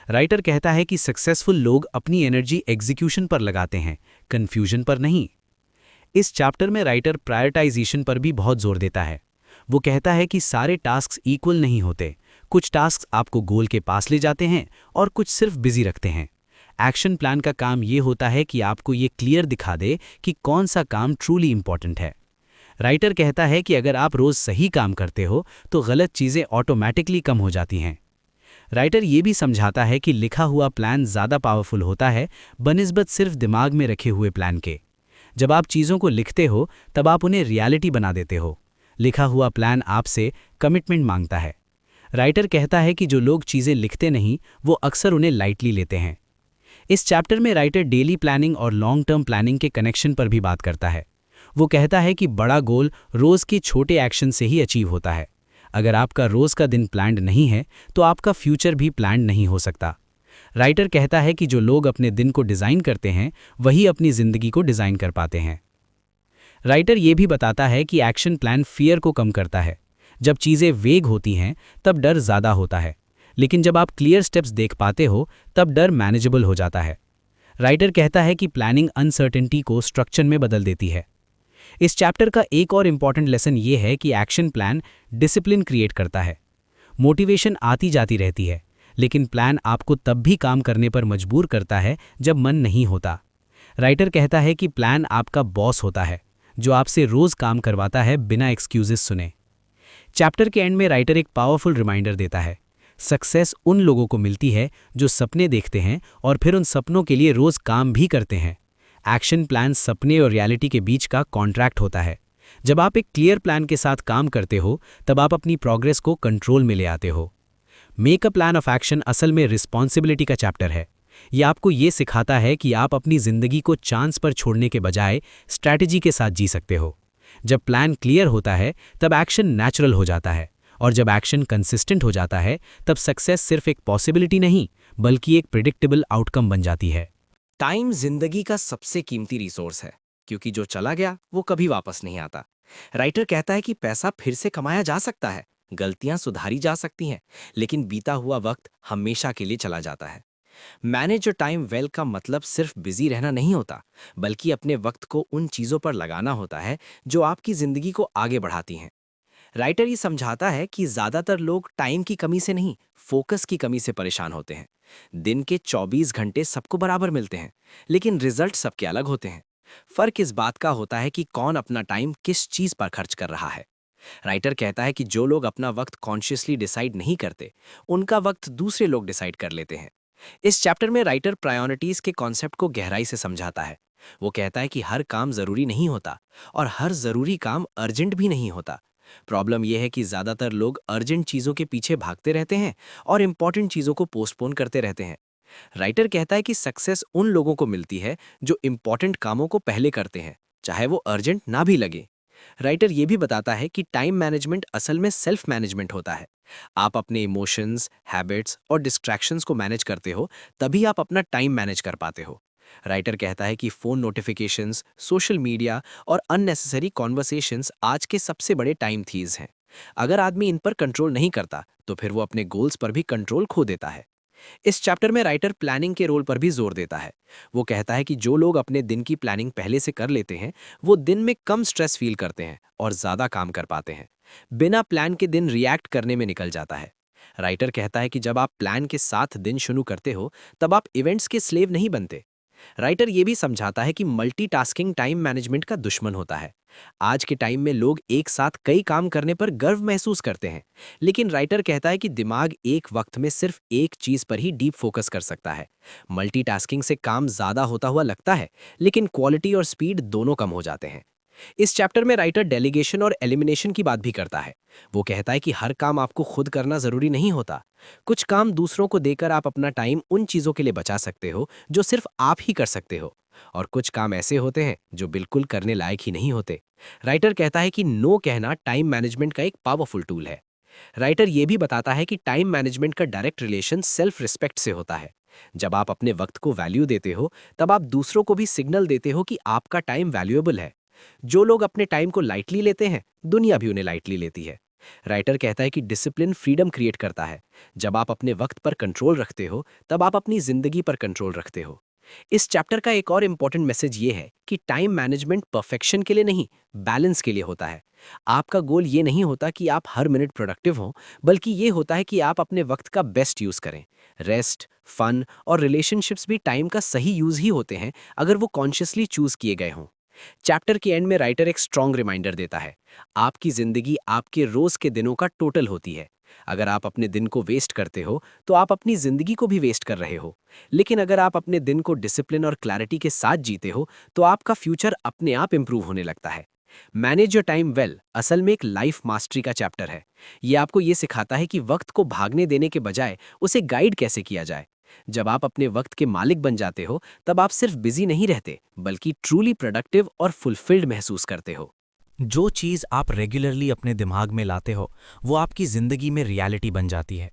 राइटर कहता है कि सक्सेसफुल लोग अपनी एनर्जी एग्जीक्यूशन पर लगाते हैं, कन्फ्यूजन पर नहीं। इस चैप्टर में राइटर प्रायोरिटाइजेशन पर भी बहुत जोर देता है। वो कहता है कि सारे टास्क इक्वल नहीं होते, कुछ टास्क आपको गोल के पास ले जाते हैं और कुछ सिर्फ बिजी रखते हैं। एक्शन प्लान का काम ये होता है कि आपको ये क्लियर दिखा दे कि कौन सा काम ट्रूली इंपॉर्टेंट है। राइटर कहता है कि अगर आप रोज सही काम करते हो तो गलत चीज़ें ऑटोमेटिकली कम हो जाती हैं। राइटर ये भी समझाता है कि लिखा हुआ प्लान ज़्यादा पावरफुल होता है बनिस्बत सिर्फ दिमाग में रखे हुए प्लान के। जब आप चीज़ों को लिखते हो तब आप उन्हें रियलिटी बना देते हो। लिखा हुआ प्लान आपसे कमिटमेंट मांगता है। राइटर कहता है कि जो लोग चीज़ें लिखते नहीं वो अक्सर उन्हें लाइटली लेते हैं। इस चैप्टर में राइटर डेली प्लानिंग और लॉन्ग टर्म प्लानिंग के कनेक्शन पर भी बात करता है। वो कहता है कि बड़ा गोल रोज के छोटे एक्शन से ही अचीव होता है। अगर आपका रोज का दिन प्लान्ड नहीं है तो आपका फ्यूचर भी प्लान्ड नहीं हो सकता। राइटर कहता है कि जो लोग अपने दिन को डिज़ाइन करते हैं वही अपनी ज़िंदगी को डिज़ाइन कर पाते हैं। राइटर ये भी बताता है कि एक्शन प्लान फियर को कम करता है। जब चीज़ें वेग होती हैं तब डर ज़्यादा होता है, लेकिन जब आप क्लियर स्टेप्स देख पाते हो तब डर मैनेजेबल हो जाता है। राइटर कहता है कि प्लानिंग अनसर्टेनिटी को स्ट्रक्चर में बदल देती है। इस चैप्टर का एक और इम्पॉर्टेंट लेसन ये है कि एक्शन प्लान डिसिप्लिन क्रिएट करता है। मोटिवेशन आती जाती रहती है, लेकिन प्लान आपको तब भी काम करने पर मजबूर करता है जब मन नहीं होता। राइटर कहता है कि प्लान आपका बॉस होता है, जो आपसे रोज काम करवाता है बिना एक्सक्यूजेस सुने। चैप्टर के एंड में राइटर एक पावरफुल रिमाइंडर देता है, सक्सेस उन लोगों को मिलती है जो सपने देखते हैं और फिर उन सपनों के लिए रोज काम भी करते हैं। एक्शन प्लान सपने और रियलिटी के बीच का कॉन्ट्रैक्ट होता है। जब आप एक क्लियर प्लान के साथ काम करते हो तब आप अपनी प्रोग्रेस को कंट्रोल में ले आते हो। Make a plan of action असल में रिस्पॉन्सिबिलिटी का चैप्टर है। यह आपको ये सिखाता है कि आप अपनी ज़िंदगी को चांस पर छोड़ने के बजाय स्ट्रैटेजी के साथ जी सकते हो। जब प्लान क्लियर होता है तब एक्शन नेचुरल हो जाता है, और जब एक्शन कंसिस्टेंट हो जाता है तब सक्सेस सिर्फ एक पॉसिबिलिटी नहीं बल्कि एक प्रिडिक्टेबल आउटकम बन जाती है। टाइम जिंदगी का सबसे कीमती रिसोर्स है, क्योंकि जो चला गया वो कभी वापस नहीं आता। राइटर कहता है कि पैसा फिर से कमाया जा सकता है, गलतियां सुधारी जा सकती हैं, लेकिन बीता हुआ वक्त हमेशा के लिए चला जाता है। मैनेज योर टाइम वेल का मतलब सिर्फ बिजी रहना नहीं होता, बल्कि अपने वक्त को उन चीजों पर लगाना होता है जो आपकी जिंदगी को आगे बढ़ाती हैं। राइटर ये समझाता है कि ज्यादातर लोग टाइम की कमी से नहीं, फोकस की कमी से परेशान होते हैं। दिन के 24 घंटे सबको बराबर मिलते हैं, लेकिन रिजल्ट सबके अलग होते हैं। फर्क इस बात का होता है कि कौन अपना टाइम किस चीज पर खर्च कर रहा है। राइटर कहता है कि जो लोग अपना वक्त कॉन्शियसली डिसाइड नहीं करते, उनका वक्त दूसरे लोग डिसाइड कर लेते हैं। इस चैप्टर में राइटर प्रायोरिटीज के कॉन्सेप्ट को गहराई से समझाता है। वो कहता है कि हर काम जरूरी नहीं होता और हर जरूरी काम अर्जेंट भी नहीं होता। प्रॉब्लम यह है कि ज्यादातर लोग अर्जेंट चीजों के पीछे भागते रहते हैं और इंपॉर्टेंट चीजों को पोस्टपोन करते रहते हैं। राइटर कहता है कि सक्सेस उन लोगों को मिलती है जो इंपॉर्टेंट कामों को पहले करते हैं, चाहे वो अर्जेंट ना भी लगे। राइटर ये भी बताता है कि टाइम मैनेजमेंट असल में सेल्फ मैनेजमेंट होता है। आप अपने इमोशंस, हैबिट्स और डिस्ट्रैक्शंस को मैनेज करते हो, तभी आप अपना टाइम मैनेज कर पाते हो। राइटर कहता है कि फोन नोटिफिकेशंस, सोशल मीडिया और अननेसेसरी कॉन्वर्सेशंस आज के सबसे बड़े टाइम थीव्स हैं। अगर आदमी इन पर कंट्रोल नहीं करता तो फिर वो अपने गोल्स पर भी कंट्रोल खो देता है। इस चैप्टर में राइटर प्लानिंग के रोल पर भी जोर देता है। वो कहता है कि जो लोग अपने दिन की प्लानिंग पहले से कर लेते हैं, वो दिन में कम स्ट्रेस फील करते हैं और ज्यादा काम कर पाते हैं। बिना प्लान के दिन रिएक्ट करने में निकल जाता है। राइटर कहता है कि जब आप प्लान के साथ दिन शुरू करते हो तब आप इवेंट्स के स्लेव नहीं बनते। राइटर ये भी समझाता है कि मल्टीटास्किंग टाइम मैनेजमेंट का दुश्मन होता है। आज के टाइम में लोग एक साथ कई काम करने पर गर्व महसूस करते हैं, लेकिन राइटर कहता है कि दिमाग एक वक्त में सिर्फ एक चीज पर ही डीप फोकस कर सकता है। मल्टीटास्किंग से काम ज्यादा होता हुआ लगता है, लेकिन क्वालिटी और स्पीड दोनों कम हो जाते हैं। इस चैप्टर में राइटर डेलीगेशन और एलिमिनेशन की बात भी करता है। वो कहता है कि हर काम आपको खुद करना जरूरी नहीं होता। कुछ काम दूसरों को देकर आप अपना टाइम उन चीजों के लिए बचा सकते हो जो सिर्फ आप ही कर सकते हो, और कुछ काम ऐसे होते हैं जो बिल्कुल करने लायक ही नहीं होते। राइटर कहता है कि नो कहना टाइम मैनेजमेंट का एक पावरफुल टूल है। राइटर ये भी बताता है कि टाइम मैनेजमेंट का डायरेक्ट रिलेशन सेल्फ रिस्पेक्ट से होता है। जब आप अपने वक्त को वैल्यू देते हो तब आप दूसरों को भी सिग्नल देते हो कि आपका टाइम वैल्यूएबल है। जो लोग अपने टाइम को लाइटली लेते हैं, दुनिया भी उन्हें लाइटली लेती है। राइटर कहता है कि डिसिप्लिन फ्रीडम क्रिएट करता है। जब आप अपने वक्त पर कंट्रोल रखते हो तब आप अपनी जिंदगी पर कंट्रोल रखते हो। इस चैप्टर का एक और इम्पॉर्टेंट मैसेज ये है कि टाइम मैनेजमेंट परफेक्शन के लिए नहीं, बैलेंस के लिए होता है। आपका गोल ये नहीं होता कि आप हर मिनट प्रोडक्टिव हों, बल्कि ये होता है कि आप अपने वक्त का बेस्ट यूज करें। रेस्ट, फन और रिलेशनशिप्स भी टाइम का सही यूज ही होते हैं अगर वो कॉन्शियसली चूज किए गए हों। चैप्टर के एंड में राइटर एक स्ट्रॉन्ग रिमाइंडर देता है, आपकी जिंदगी आपके रोज के दिनों का टोटल होती है। अगर आप अपने दिन को वेस्ट करते हो तो आप अपनी जिंदगी को भी वेस्ट कर रहे हो, लेकिन अगर आप अपने दिन को डिसिप्लिन और क्लैरिटी के साथ जीते हो तो आपका फ्यूचर अपने आप इंप्रूव होने लगता है। मैनेज योर टाइम वेल असल में एक लाइफ मास्टरी का चैप्टर है। ये आपको ये सिखाता है कि वक्त को भागने देने के बजाय उसे गाइड कैसे किया जाए। जब आप अपने वक्त के मालिक बन जाते हो तब आप सिर्फ बिजी नहीं रहते बल्कि ट्रूली प्रोडक्टिव और फुलफिल्ड महसूस करते हो। जो चीज़ आप रेगुलरली अपने दिमाग में लाते हो वो आपकी ज़िंदगी में रियलिटी बन जाती है।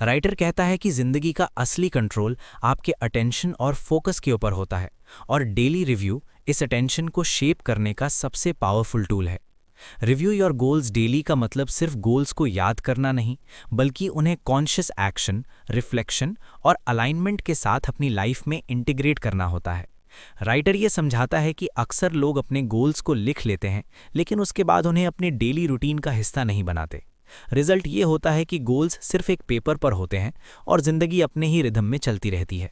राइटर कहता है कि ज़िंदगी का असली कंट्रोल आपके अटेंशन और फोकस के ऊपर होता है और डेली रिव्यू इस अटेंशन को शेप करने का सबसे पावरफुल टूल है। रिव्यू योर गोल्स डेली का मतलब सिर्फ गोल्स को याद करना नहीं बल्कि उन्हें कॉन्शियस एक्शन, रिफ्लेक्शन और अलाइनमेंट के साथ अपनी लाइफ में इंटीग्रेट करना होता है। राइटर ये समझाता है कि अक्सर लोग अपने गोल्स को लिख लेते हैं लेकिन उसके बाद उन्हें अपने डेली रूटीन का हिस्सा नहीं बनाते। रिजल्ट ये होता है कि गोल्स सिर्फ एक पेपर पर होते हैं और ज़िंदगी अपने ही रिदम में चलती रहती है।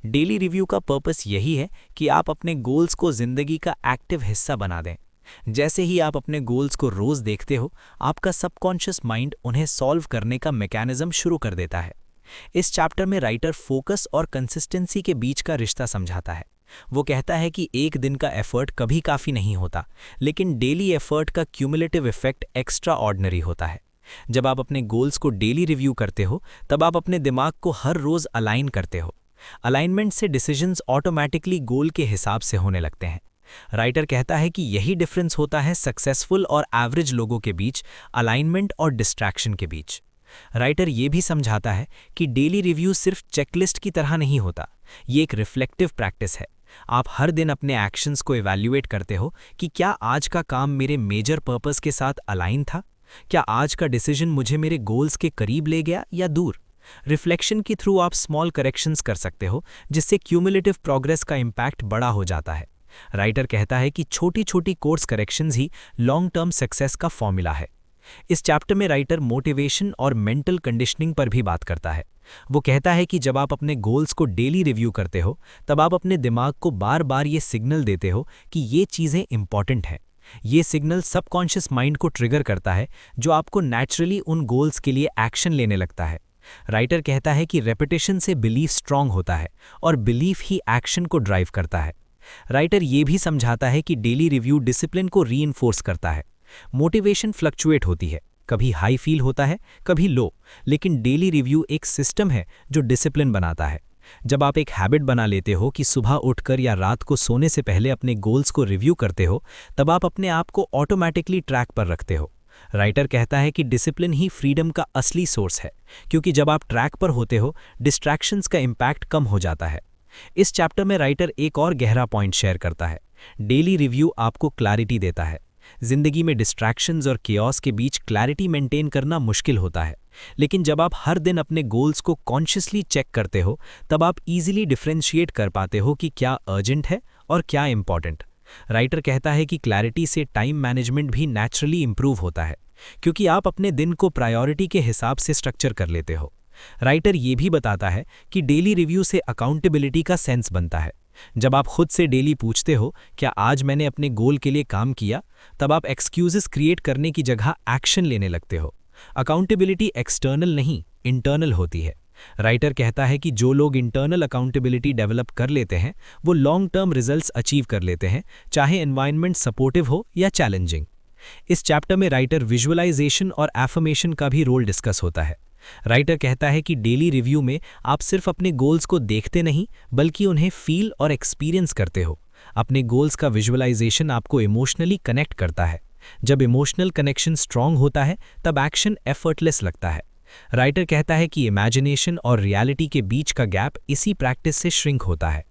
डेली रिव्यू का पर्पस यही है कि आप अपने गोल्स को ज़िंदगी का एक्टिव हिस्सा बना दें। जैसे ही आप अपने गोल्स को रोज़ देखते हो, आपका सबकॉन्शियस माइंड उन्हें सॉल्व करने का मैकेनिज्म शुरू कर देता है। इस चैप्टर में राइटर फोकस और कंसिस्टेंसी के बीच का रिश्ता समझाता है। वो कहता है कि एक दिन का एफर्ट कभी काफ़ी नहीं होता, लेकिन डेली एफर्ट का क्यूमुलेटिव इफेक्ट एक्स्ट्रा ऑर्डिनरी होता है। जब आप अपने गोल्स को डेली रिव्यू करते हो तब आप अपने दिमाग को हर रोज़ अलाइन करते हो। अलाइनमेंट से डिसीजंस ऑटोमेटिकली गोल के हिसाब से होने लगते हैं। राइटर कहता है कि यही डिफरेंस होता है सक्सेसफुल और एवरेज लोगों के बीच, अलाइनमेंट और डिस्ट्रैक्शन के बीच। राइटर ये भी समझाता है कि डेली रिव्यू सिर्फ चेकलिस्ट की तरह नहीं होता, ये एक रिफ्लेक्टिव प्रैक्टिस है। आप हर दिन अपने एक्शंस को इवैल्यूएट करते हो कि क्या आज का काम मेरे मेजर पर्पस के साथ अलाइन था, क्या आज का डिसीजन मुझे मेरे गोल्स के करीब ले गया या दूर। रिफ्लेक्शन के थ्रू आप स्मॉल करेक्शंस कर सकते हो जिससे क्यूमुलेटिव प्रोग्रेस का इम्पैक्ट बड़ा हो जाता है। राइटर कहता है कि छोटी छोटी कोर्स करेक्शंस ही लॉन्ग टर्म सक्सेस का फॉर्मूला है। इस चैप्टर में राइटर मोटिवेशन और मेंटल कंडीशनिंग पर भी बात करता है। वो कहता है कि जब आप अपने गोल्स को डेली रिव्यू करते हो तब आप अपने दिमाग को बार बार ये सिग्नल देते हो कि ये चीज़ें इंपॉर्टेंट हैं। ये सिग्नल सबकॉन्शियस माइंड को ट्रिगर करता है जो आपको नेचुरली उन गोल्स के लिए एक्शन लेने लगता है। राइटर कहता है कि रेपिटेशन से बिलीफ स्ट्रांग होता है और बिलीफ ही एक्शन को ड्राइव करता है। राइटर ये भी समझाता है कि डेली रिव्यू डिसिप्लिन को रीइंफोर्स करता है। मोटिवेशन फ्लक्चुएट होती है, कभी हाई फील होता है कभी लो, लेकिन डेली रिव्यू एक सिस्टम है जो डिसिप्लिन बनाता है। जब आप एक हैबिट बना लेते हो कि सुबह उठकर या रात को सोने से पहले अपने गोल्स को रिव्यू करते हो, तब आप अपने आप को ऑटोमेटिकली ट्रैक पर रखते हो। राइटर कहता है कि डिसिप्लिन ही फ्रीडम का असली सोर्स है, क्योंकि जब आप ट्रैक पर होते हो डिस्ट्रैक्शंस का इम्पैक्ट कम हो जाता है। इस चैप्टर में राइटर एक और गहरा पॉइंट शेयर करता है। डेली रिव्यू आपको क्लैरिटी देता है। जिंदगी में डिस्ट्रैक्शंस और केओस के बीच क्लैरिटी मेंटेन करना मुश्किल होता है, लेकिन जब आप हर दिन अपने गोल्स को कॉन्शियसली चेक करते हो तब आप इजीली डिफरेंशिएट कर पाते हो कि क्या अर्जेंट है और क्या इंपॉर्टेंट। राइटर कहता है कि क्लैरिटी से टाइम मैनेजमेंट भी नेचुरली इंप्रूव होता है, क्योंकि आप अपने दिन को प्रायोरिटी के हिसाब से स्ट्रक्चर कर लेते हो। राइटर ये भी बताता है कि डेली रिव्यू से अकाउंटेबिलिटी का सेंस बनता है। जब आप खुद से डेली पूछते हो क्या आज मैंने अपने गोल के लिए काम किया, तब आप एक्सक्यूजेस क्रिएट करने की जगह एक्शन लेने लगते हो। अकाउंटेबिलिटी एक्सटर्नल नहीं, इंटरनल होती है। राइटर कहता है कि जो लोग इंटरनल अकाउंटेबिलिटी डेवलप कर लेते हैं वो लॉन्ग टर्म रिजल्ट्स अचीव कर लेते हैं, चाहे एनवायरनमेंट सपोर्टिव हो या चैलेंजिंग। इस चैप्टर में राइटर विजुअलाइजेशन और एफर्मेशन का भी रोल डिस्कस होता है। राइटर कहता है कि डेली रिव्यू में आप सिर्फ अपने गोल्स को देखते नहीं बल्कि उन्हें फील और एक्सपीरियंस करते हो। अपने गोल्स का विजुअलाइजेशन आपको इमोशनली कनेक्ट करता है। जब इमोशनल कनेक्शन स्ट्रांग होता है तब एक्शन एफर्टलेस लगता है। राइटर कहता है कि इमेजिनेशन और रियलिटी के बीच का गैप इसी प्रैक्टिस से श्रिंक होता है।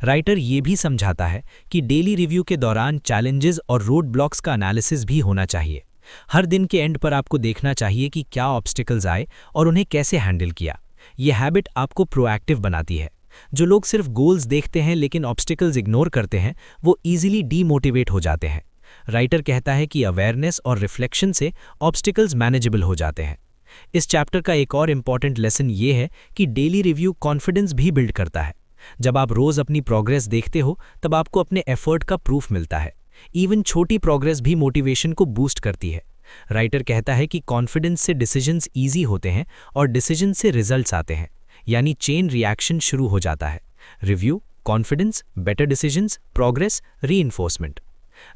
राइटर ये भी समझाता है कि डेली रिव्यू के दौरान चैलेंजेस और रोड ब्लॉक्स का एनालिसिस भी होना चाहिए। हर दिन के एंड पर आपको देखना चाहिए कि क्या ऑब्स्टिकल्स आए और उन्हें कैसे हैंडल किया। ये हैबिट आपको प्रोएक्टिव बनाती है। जो लोग सिर्फ गोल्स देखते हैं लेकिन ऑब्स्टिकल्स इग्नोर करते हैं वो ईजिली डीमोटिवेट हो जाते हैं। राइटर कहता है कि अवेयरनेस और रिफ्लेक्शन से ऑब्स्टिकल्स मैनेजेबल हो जाते हैं। इस चैप्टर का एक और इम्पॉर्टेंट लेसन ये है कि डेली रिव्यू कॉन्फिडेंस भी बिल्ड करता है। जब आप रोज़ अपनी प्रोग्रेस देखते हो तब आपको अपने एफर्ट का प्रूफ मिलता है। इवन छोटी प्रोग्रेस भी मोटिवेशन को बूस्ट करती है। राइटर कहता है कि कॉन्फिडेंस से डिसीजंस ईजी होते हैं और डिसीजन से रिजल्ट्स आते हैं, यानी चेन रिएक्शन शुरू हो जाता है। Review, confidence, better decisions, progress, reinforcement.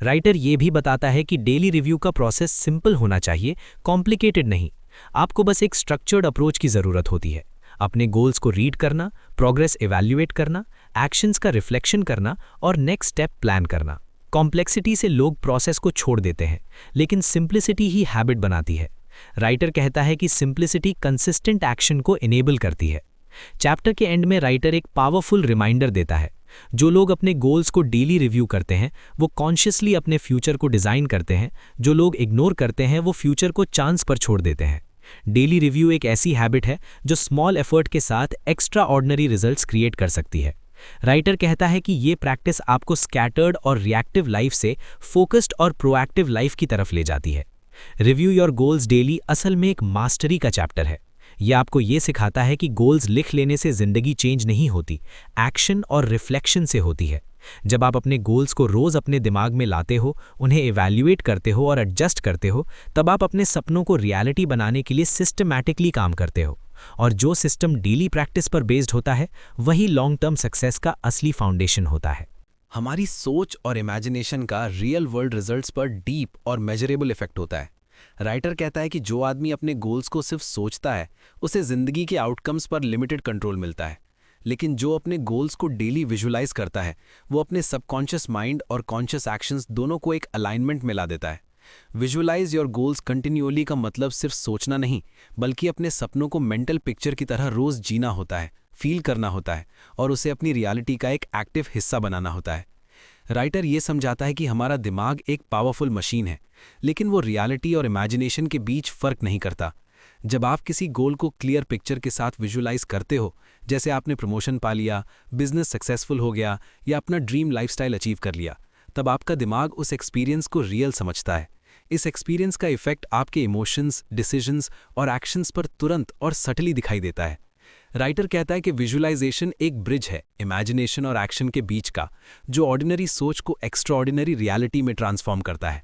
Writer ये भी बताता है कि डेली रिव्यू का प्रोसेस सिंपल होना चाहिए, कॉम्प्लिकेटेड नहीं। आपको बस एक स्ट्रक्चर्ड अप्रोच की ज़रूरत होती है। अपने गोल्स को रीड करना, प्रोग्रेस इवैल्यूएट करना, एक्शंस का रिफ्लेक्शन करना और नेक्स्ट स्टेप प्लान करना। कॉम्प्लेक्सिटी से लोग प्रोसेस को छोड़ देते हैं, लेकिन सिंप्लिसिटी ही हैबिट बनाती है। राइटर कहता है कि सिंप्लिसिटी कंसिस्टेंट एक्शन को इनेबल करती है। चैप्टर के एंड में राइटर एक पावरफुल रिमाइंडर देता है, जो लोग अपने गोल्स को डेली रिव्यू करते हैं वो कॉन्शियसली अपने फ्यूचर को डिज़ाइन करते हैं, जो लोग इग्नोर करते हैं वो फ्यूचर को चांस पर छोड़ देते हैं। डेली रिव्यू एक ऐसी हैबिट है जो स्मॉल एफर्ट के साथ एक्स्ट्रा ऑर्डिनरी रिजल्ट्स क्रिएट कर सकती है। राइटर कहता है कि ये प्रैक्टिस आपको स्कैटर्ड और रिएक्टिव लाइफ से फोकस्ड और प्रोएक्टिव लाइफ की तरफ ले जाती है। रिव्यू योर गोल्स डेली असल में एक मास्टरी का चैप्टर है। यह आपको ये सिखाता है कि गोल्स लिख लेने से ज़िंदगी चेंज नहीं होती, एक्शन और रिफ्लेक्शन से होती है। जब आप अपने गोल्स को रोज़ अपने दिमाग में लाते हो, उन्हें इवैल्यूएट करते हो और एडजस्ट करते हो, तब आप अपने सपनों को रियलिटी बनाने के लिए सिस्टमैटिकली काम करते हो। और जो सिस्टम डेली प्रैक्टिस पर बेस्ड होता है वही लॉन्ग टर्म सक्सेस का असली फाउंडेशन होता है। हमारी सोच और इमेजिनेशन का रियल वर्ल्ड रिजल्ट्स पर डीप और मेजरेबल इफेक्ट होता है। राइटर कहता है कि जो आदमी अपने गोल्स को सिर्फ सोचता है उसे ज़िंदगी के आउटकम्स पर लिमिटेड कंट्रोल मिलता है, लेकिन जो अपने गोल्स को डेली विजुलाइज करता है वो अपने सबकॉन्शियस माइंड और कॉन्शियस एक्शंस दोनों को एक अलाइनमेंट में ला देता है। विजुलाइज योर गोल्स कंटिन्यूअली का मतलब सिर्फ सोचना नहीं, बल्कि अपने सपनों को मेंटल पिक्चर की तरह रोज़ जीना होता है, फील करना होता है और उसे अपनी रियलिटी का एक एक्टिव हिस्सा बनाना होता है। राइटर ये समझाता है कि हमारा दिमाग एक पावरफुल मशीन है, लेकिन वो रियलिटी और इमेजिनेशन के बीच फ़र्क नहीं करता। जब आप किसी गोल को क्लियर पिक्चर के साथ विजुलाइज करते हो, जैसे आपने प्रमोशन पा लिया, बिजनेस सक्सेसफुल हो गया या अपना ड्रीम लाइफस्टाइल अचीव कर लिया, तब आपका दिमाग उस एक्सपीरियंस को रियल समझता है। इस एक्सपीरियंस का इफेक्ट आपके इमोशंस, डिसीजंस और एक्शंस पर तुरंत और सटली दिखाई देता है। राइटर कहता है कि विजुलाइजेशन एक ब्रिज है इमेजिनेशन और एक्शन के बीच का, जो ऑर्डिनरी सोच को एक्स्ट्राऑर्डिनरी रियलिटी में ट्रांसफॉर्म करता है।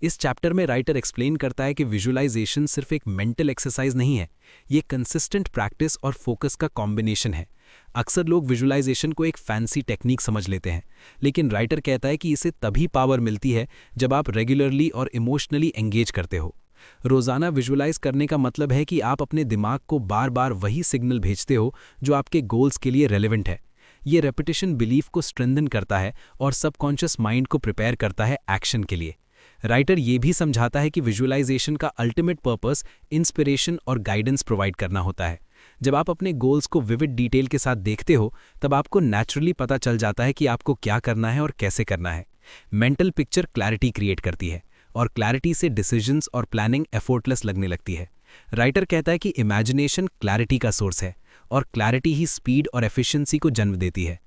इस चैप्टर में राइटर एक्सप्लेन करता है कि विजुलाइजेशन सिर्फ एक मेंटल एक्सरसाइज नहीं है, ये कंसिस्टेंट प्रैक्टिस और फोकस का कॉम्बिनेशन है। अक्सर लोग विजुलाइजेशन को एक फैंसी टेक्निक समझ लेते हैं, लेकिन राइटर कहता है कि इसे तभी पावर मिलती है जब आप रेगुलरली और इमोशनली एंगेज करते हो। रोज़ाना विजुलाइज करने का मतलब है कि आप अपने दिमाग को बार बार वही सिग्नल भेजते हो जो आपके गोल्स के लिए रेलेवेंट है। ये रेपिटेशन बिलीफ को स्ट्रेंथन करता है और सबकॉन्शियस माइंड को प्रिपेयर करता है एक्शन के लिए। राइटर ये भी समझाता है कि विजुलाइजेशन का अल्टीमेट पर्पस इंस्पिरेशन और गाइडेंस प्रोवाइड करना होता है। जब आप अपने गोल्स को विविड डिटेल के साथ देखते हो, तब आपको नेचुरली पता चल जाता है कि आपको क्या करना है और कैसे करना है। मेंटल पिक्चर क्लैरिटी क्रिएट करती है और क्लैरिटी से डिसीजंस और प्लानिंग एफर्टलेस लगने लगती है। राइटर कहता है कि इमेजिनेशन क्लैरिटी का सोर्स है और क्लैरिटी ही स्पीड और एफिशिएंसी को जन्म देती है।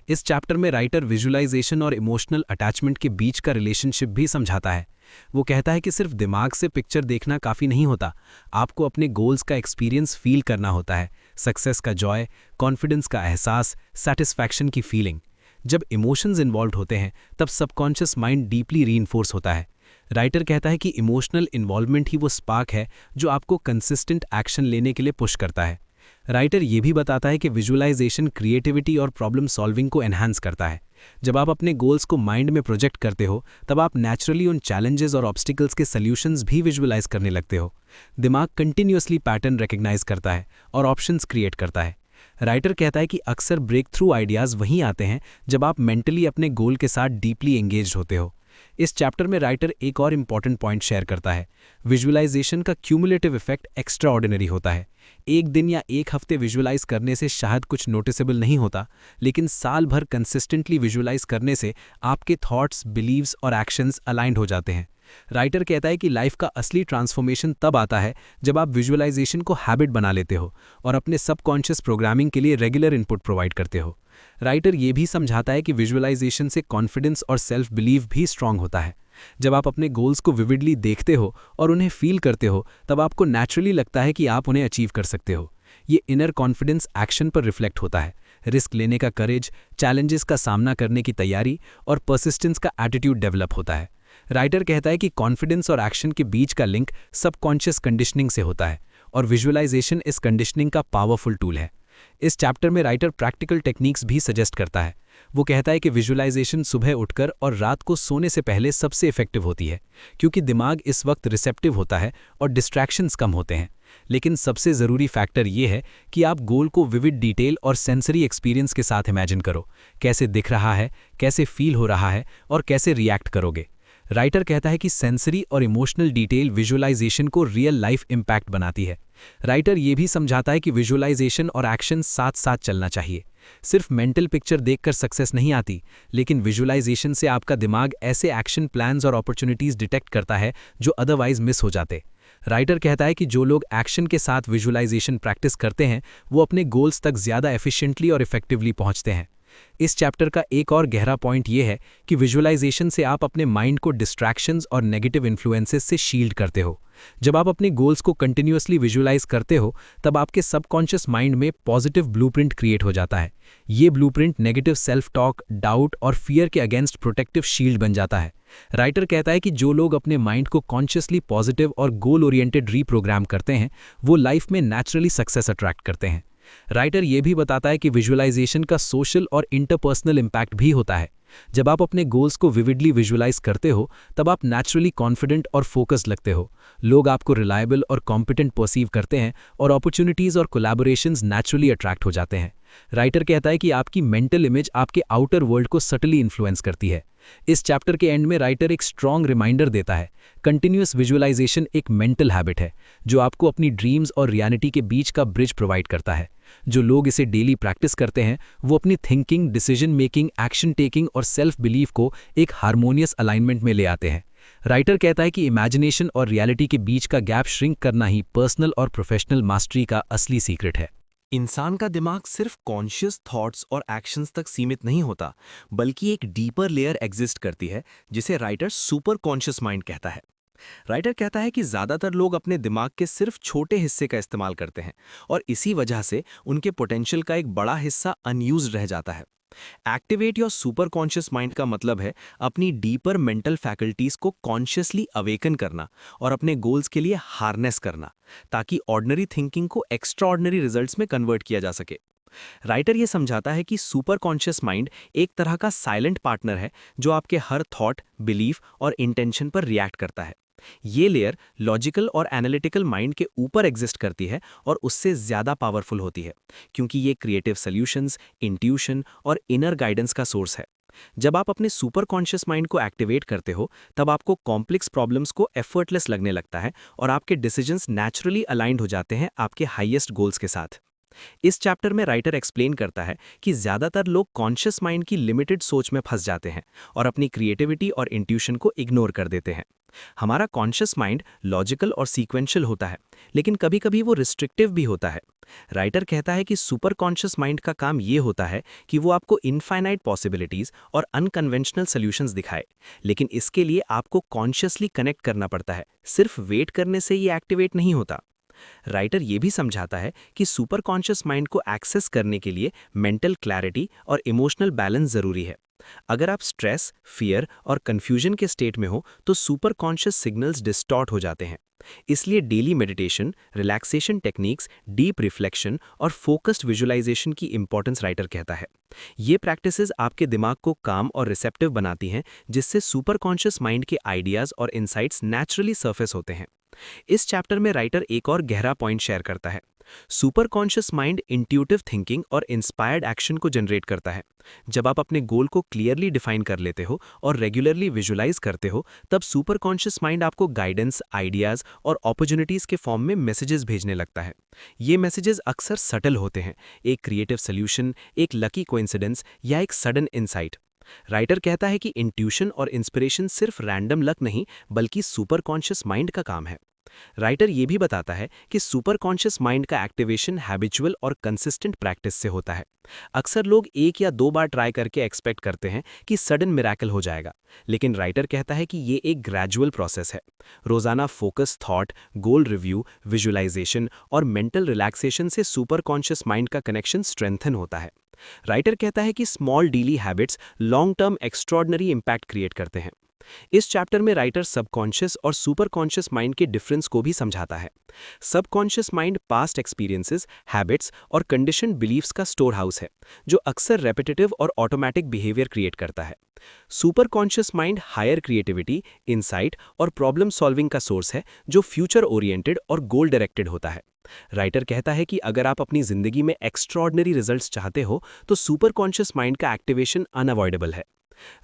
इस चैप्टर में राइटर विजुलाइजेशन और इमोशनल अटैचमेंट के बीच का रिलेशनशिप भी समझाता है। वो कहता है कि सिर्फ दिमाग से पिक्चर देखना काफ़ी नहीं होता, आपको अपने गोल्स का एक्सपीरियंस फील करना होता है, सक्सेस का जॉय, कॉन्फिडेंस का एहसास, सेटिस्फैक्शन की फीलिंग। जब इमोशंस इन्वॉल्व होते हैं तब सबकॉन्शियस माइंड डीपली रीइंफोर्स होता है। राइटर कहता है कि इमोशनल इन्वॉल्वमेंट ही वो स्पार्क है जो आपको कंसिस्टेंट एक्शन लेने के लिए पुश करता है। राइटर ये भी बताता है कि विजुलाइजेशन क्रिएटिविटी और प्रॉब्लम सॉल्विंग को एनहांस करता है। जब आप अपने गोल्स को माइंड में प्रोजेक्ट करते हो, तब आप नेचुरली उन चैलेंजेस और ऑब्स्टिकल्स के सॉल्यूशंस भी विजुलाइज करने लगते हो। दिमाग कंटिन्यूअसली पैटर्न रिकग्नाइज करता है और ऑप्शंस क्रिएट करता है। राइटर कहता है कि अक्सर ब्रेक थ्रू आइडियाज़ वहीं आते हैं जब आप मेंटली अपने गोल के साथ डीपली एंगेज्ड होते हो। इस चैप्टर में राइटर एक और इम्पॉर्टेंट पॉइंट शेयर करता है। विजुलाइजेशन का क्यूमुलेटिव इफेक्ट एक्स्ट्रा ऑर्डिनरी होता है। एक दिन या एक हफ्ते विजुलाइज करने से शायद कुछ नोटिसेबल नहीं होता, लेकिन साल भर कंसिस्टेंटली विजुलाइज करने से आपके थॉट्स, बिलीव्स और एक्शंस अलाइंड हो जाते हैं। राइटर कहता है कि लाइफ का असली ट्रांसफॉर्मेशन तब आता है जब आप विजुलाइजेशन को हैबिट बना लेते हो और अपने सबकॉन्शियस प्रोग्रामिंग के लिए रेगुलर इनपुट प्रोवाइड करते हो। राइटर ये भी समझाता है कि विजुलाइजेशन से कॉन्फिडेंस और सेल्फ बिलीव भी स्ट्रांग होता है। जब आप अपने गोल्स को विविडली देखते हो और उन्हें फील करते हो, तब आपको नेचुरली लगता है कि आप उन्हें अचीव कर सकते हो। ये इनर कॉन्फिडेंस एक्शन पर रिफ्लेक्ट होता है। रिस्क लेने का करेज, चैलेंजेस का सामना करने की तैयारी और परसिस्टेंस का एटीट्यूड डेवलप होता है। राइटर कहता है कि कॉन्फिडेंस और एक्शन के बीच का लिंक सबकॉन्शियस कंडीशनिंग से होता है और विजुअलाइजेशन इस कंडीशनिंग का पावरफुल टूल है। इस चैप्टर में राइटर प्रैक्टिकल टेक्निक्स भी सजेस्ट करता है। वो कहता है कि विजुअलाइजेशन सुबह उठकर और रात को सोने से पहले सबसे इफेक्टिव होती है, क्योंकि दिमाग इस वक्त रिसेप्टिव होता है और डिस्ट्रैक्शंस कम होते हैं। लेकिन सबसे ज़रूरी फैक्टर ये है कि आप गोल को विविड डिटेल और सेंसरी एक्सपीरियंस के साथ इमेजिन करो, कैसे दिख रहा है, कैसे फील हो रहा है और कैसे रिएक्ट करोगे। राइटर कहता है कि सेंसरी और इमोशनल डिटेल विजुअलाइजेशन को रियल लाइफ इम्पैक्ट बनाती है। राइटर ये भी समझाता है कि विजुअलाइजेशन और एक्शन साथ साथ चलना चाहिए। सिर्फ मेंटल पिक्चर देखकर सक्सेस नहीं आती, लेकिन विजुअलाइजेशन से आपका दिमाग ऐसे एक्शन प्लान्स और अपॉर्चुनिटीज डिटेक्ट करता है जो अदरवाइज मिस हो जाते। राइटर कहता है कि जो लोग एक्शन के साथ विजुअलाइजेशन प्रैक्टिस करते हैं वो अपने गोल्स तक ज़्यादा एफिशिएंटली और इफेक्टिवली पहुंचते हैं। इस चैप्टर का एक और गहरा पॉइंट ये है कि विजुअलाइजेशन से आप अपने माइंड को डिस्ट्रैक्शंस और नेगेटिव इन्फ्लुएंसेस से शील्ड करते हो। जब आप अपने गोल्स को कंटिन्यूअसली विजुअलाइज करते हो तब आपके सबकॉन्शियस माइंड में पॉजिटिव ब्लूप्रिंट क्रिएट हो जाता है। ये blueprint negative self talk, doubt और फियर के अगेंस्ट प्रोटेक्टिव शील्ड बन जाता है। राइटर कहता है कि जो लोग अपने माइंड को कॉन्शियसली पॉजिटिव और गोल ओरिएंटेड रीप्रोग्राम करते हैं वो लाइफ में नेचुरली सक्सेस अट्रैक्ट करते हैं। राइटर ये भी बताता है कि विजुअलाइजेशन का सोशल और इंटरपर्सनल इम्पैक्ट भी होता है। जब आप अपने गोल्स को विविडली विजुअलाइज करते हो तब आप नेचुरली कॉन्फिडेंट और फोकस्ड लगते हो। लोग आपको रिलायबल और कॉम्पिटेंट परसीव करते हैं और अपॉर्चुनिटीज और कोलैबोरेशंस नेचुरली अट्रैक्ट हो जाते हैं। राइटर कहता है कि आपकी मेंटल इमेज आपके आउटर वर्ल्ड को सटली इन्फ्लुएंस करती है। इस चैप्टर के एंड में राइटर एक स्ट्रॉन्ग रिमाइंडर देता है, कंटिन्यूअस विजुअलाइजेशन एक मेंटल हैबिट है जो आपको अपनी ड्रीम्स और रियलिटी के बीच का ब्रिज प्रोवाइड करता है। जो लोग इसे डेली प्रैक्टिस करते हैं वो अपनी thinking, decision making, action taking और सेल्फ बिलीफ को एक हार्मोनियस अलाइनमेंट में ले आते हैं। राइटर कहता है कि इमेजिनेशन और रियलिटी के बीच का गैप श्रिंक करना ही पर्सनल और प्रोफेशनल मास्टरी का असली सीक्रेट है। इंसान का दिमाग सिर्फ कॉन्शियस थॉट्स और एक्शंस तक सीमित नहीं होता, बल्कि एक डीपर लेयर एग्जिस्ट करती है जिसे राइटर सुपर कॉन्शियस माइंड कहता है। राइटर कहता है कि ज़्यादातर लोग अपने दिमाग के सिर्फ छोटे हिस्से का इस्तेमाल करते हैं और इसी वजह से उनके पोटेंशियल का एक बड़ा हिस्सा अनयूज्ड रह जाता है। Activate your super conscious mind का मतलब है अपनी डीपर मेंटल फैकल्टीज को कॉन्शियसली अवेकन करना और अपने गोल्स के लिए हार्नेस करना, ताकि ऑर्डिनरी थिंकिंग को एक्स्ट्राऑर्डिनरी रिजल्ट्स में कन्वर्ट किया जा सके। राइटर ये समझाता है कि सुपर कॉन्शियस माइंड एक तरह का साइलेंट पार्टनर है जो आपके हर थॉट, बिलीफ और इंटेंशन पर रिएक्ट करता है। ये लेयर लॉजिकल और एनालिटिकल माइंड के ऊपर एग्जिस्ट करती है और उससे ज़्यादा पावरफुल होती है, क्योंकि ये क्रिएटिव सॉल्यूशंस, इंट्यूशन और इनर गाइडेंस का सोर्स है। जब आप अपने सुपर कॉन्शियस माइंड को एक्टिवेट करते हो तब आपको कॉम्प्लेक्स प्रॉब्लम्स को एफर्टलेस लगने लगता है और आपके डिसीजंस नेचुरली अलाइंड हो जाते हैं आपके हाईएस्ट गोल्स के साथ। इस चैप्टर में राइटर एक्सप्लेन करता है कि ज़्यादातर लोग कॉन्शियस माइंड की लिमिटेड सोच में फंस जाते हैं और अपनी क्रिएटिविटी और इंट्यूशन को इग्नोर कर देते हैं। हमारा कॉन्शियस माइंड लॉजिकल और सीक्वेंशियल होता है, लेकिन कभी कभी वो रिस्ट्रिक्टिव भी होता है। राइटर कहता है कि सुपर कॉन्शियस माइंड का काम ये होता है कि वो आपको इनफाइनाइट पॉसिबिलिटीज और अनकन्वेंशनल सॉल्यूशंस दिखाए, लेकिन इसके लिए आपको कॉन्शियसली कनेक्ट करना पड़ता है। सिर्फ वेट करने से ये एक्टिवेट नहीं होता। राइटर ये भी समझाता है कि सुपर कॉन्शियस माइंड को एक्सेस करने के लिए मेंटल क्लैरिटी और इमोशनल बैलेंस ज़रूरी है। अगर आप स्ट्रेस, फियर और कंफ्यूजन के स्टेट में हो तो सुपर कॉन्शियस सिग्नल्स डिस्टॉर्ट हो जाते हैं। इसलिए daily meditation, relaxation techniques, deep reflection और फोकस्ड विजुअलाइजेशन की इंपॉर्टेंस राइटर कहता है। ये प्रैक्टिसेस आपके दिमाग को काम और रिसेप्टिव बनाती हैं, जिससे सुपर कॉन्शियस माइंड के आइडियाज़ और इंसाइट्स नेचुरली सरफेस होते हैं। इस चैप्टर में राइटर एक और गहरा पॉइंट शेयर करता है। Super conscious mind intuitive thinking और इंस्पायर्ड एक्शन को जनरेट करता है। जब आप अपने गोल को क्लियरली डिफाइन कर लेते हो और रेगुलरली विजुअलाइज करते हो तब सुपर कॉन्शियस माइंड आपको गाइडेंस, आइडियाज़ और अपॉर्चुनिटीज़ के फॉर्म में मैसेजेस भेजने लगता है। ये मैसेजेस अक्सर सटल होते हैं, एक क्रिएटिव सोल्यूशन, एक लकी कोइंसिडेंस या एक सडन इंसाइट। राइटर कहता है कि इंट्यूशन और इंस्पिरेशन सिर्फ रैंडम लक नहीं बल्कि सुपर कॉन्शियस माइंड का काम है। राइटर ये भी बताता है कि सुपर कॉन्शियस माइंड का एक्टिवेशन हैबिचुअल और कंसिस्टेंट प्रैक्टिस से होता है। अक्सर लोग 1 या 2 बार ट्राई करके एक्सपेक्ट करते हैं कि सडन मिरेकल हो जाएगा, लेकिन राइटर कहता है कि ये एक ग्रेजुअल प्रोसेस है। रोजाना फोकस, थॉट, गोल रिव्यू, विजुअलाइजेशन और मेंटल रिलैक्सेशन से सुपर कॉन्शियस माइंड का कनेक्शन स्ट्रेंथन होता है। राइटर कहता है कि small daily habits long term extraordinary impact create करते हैं। इस चैप्टर में राइटर सबकॉन्शियस और सुपर कॉन्शियस माइंड के डिफरेंस को भी समझाता है। Subconscious mind past experiences, habits और कंडीशनड बिलीफ्स का स्टोर हाउस है, जो अक्सर रेपिटेटिव और ऑटोमेटिक बिहेवियर क्रिएट करता है। Super conscious mind higher creativity, insight और प्रॉब्लम सॉल्विंग का सोर्स है, जो फ्यूचर ओरिएंटेड और गोल डायरेक्टेड होता है। राइटर कहता है कि अगर आप अपनी जिंदगी में एक्स्ट्रॉर्डिनरी रिजल्ट्स चाहते हो तो सुपर कॉन्शियस माइंड का एक्टिवेशन अनअवॉइडेबल है।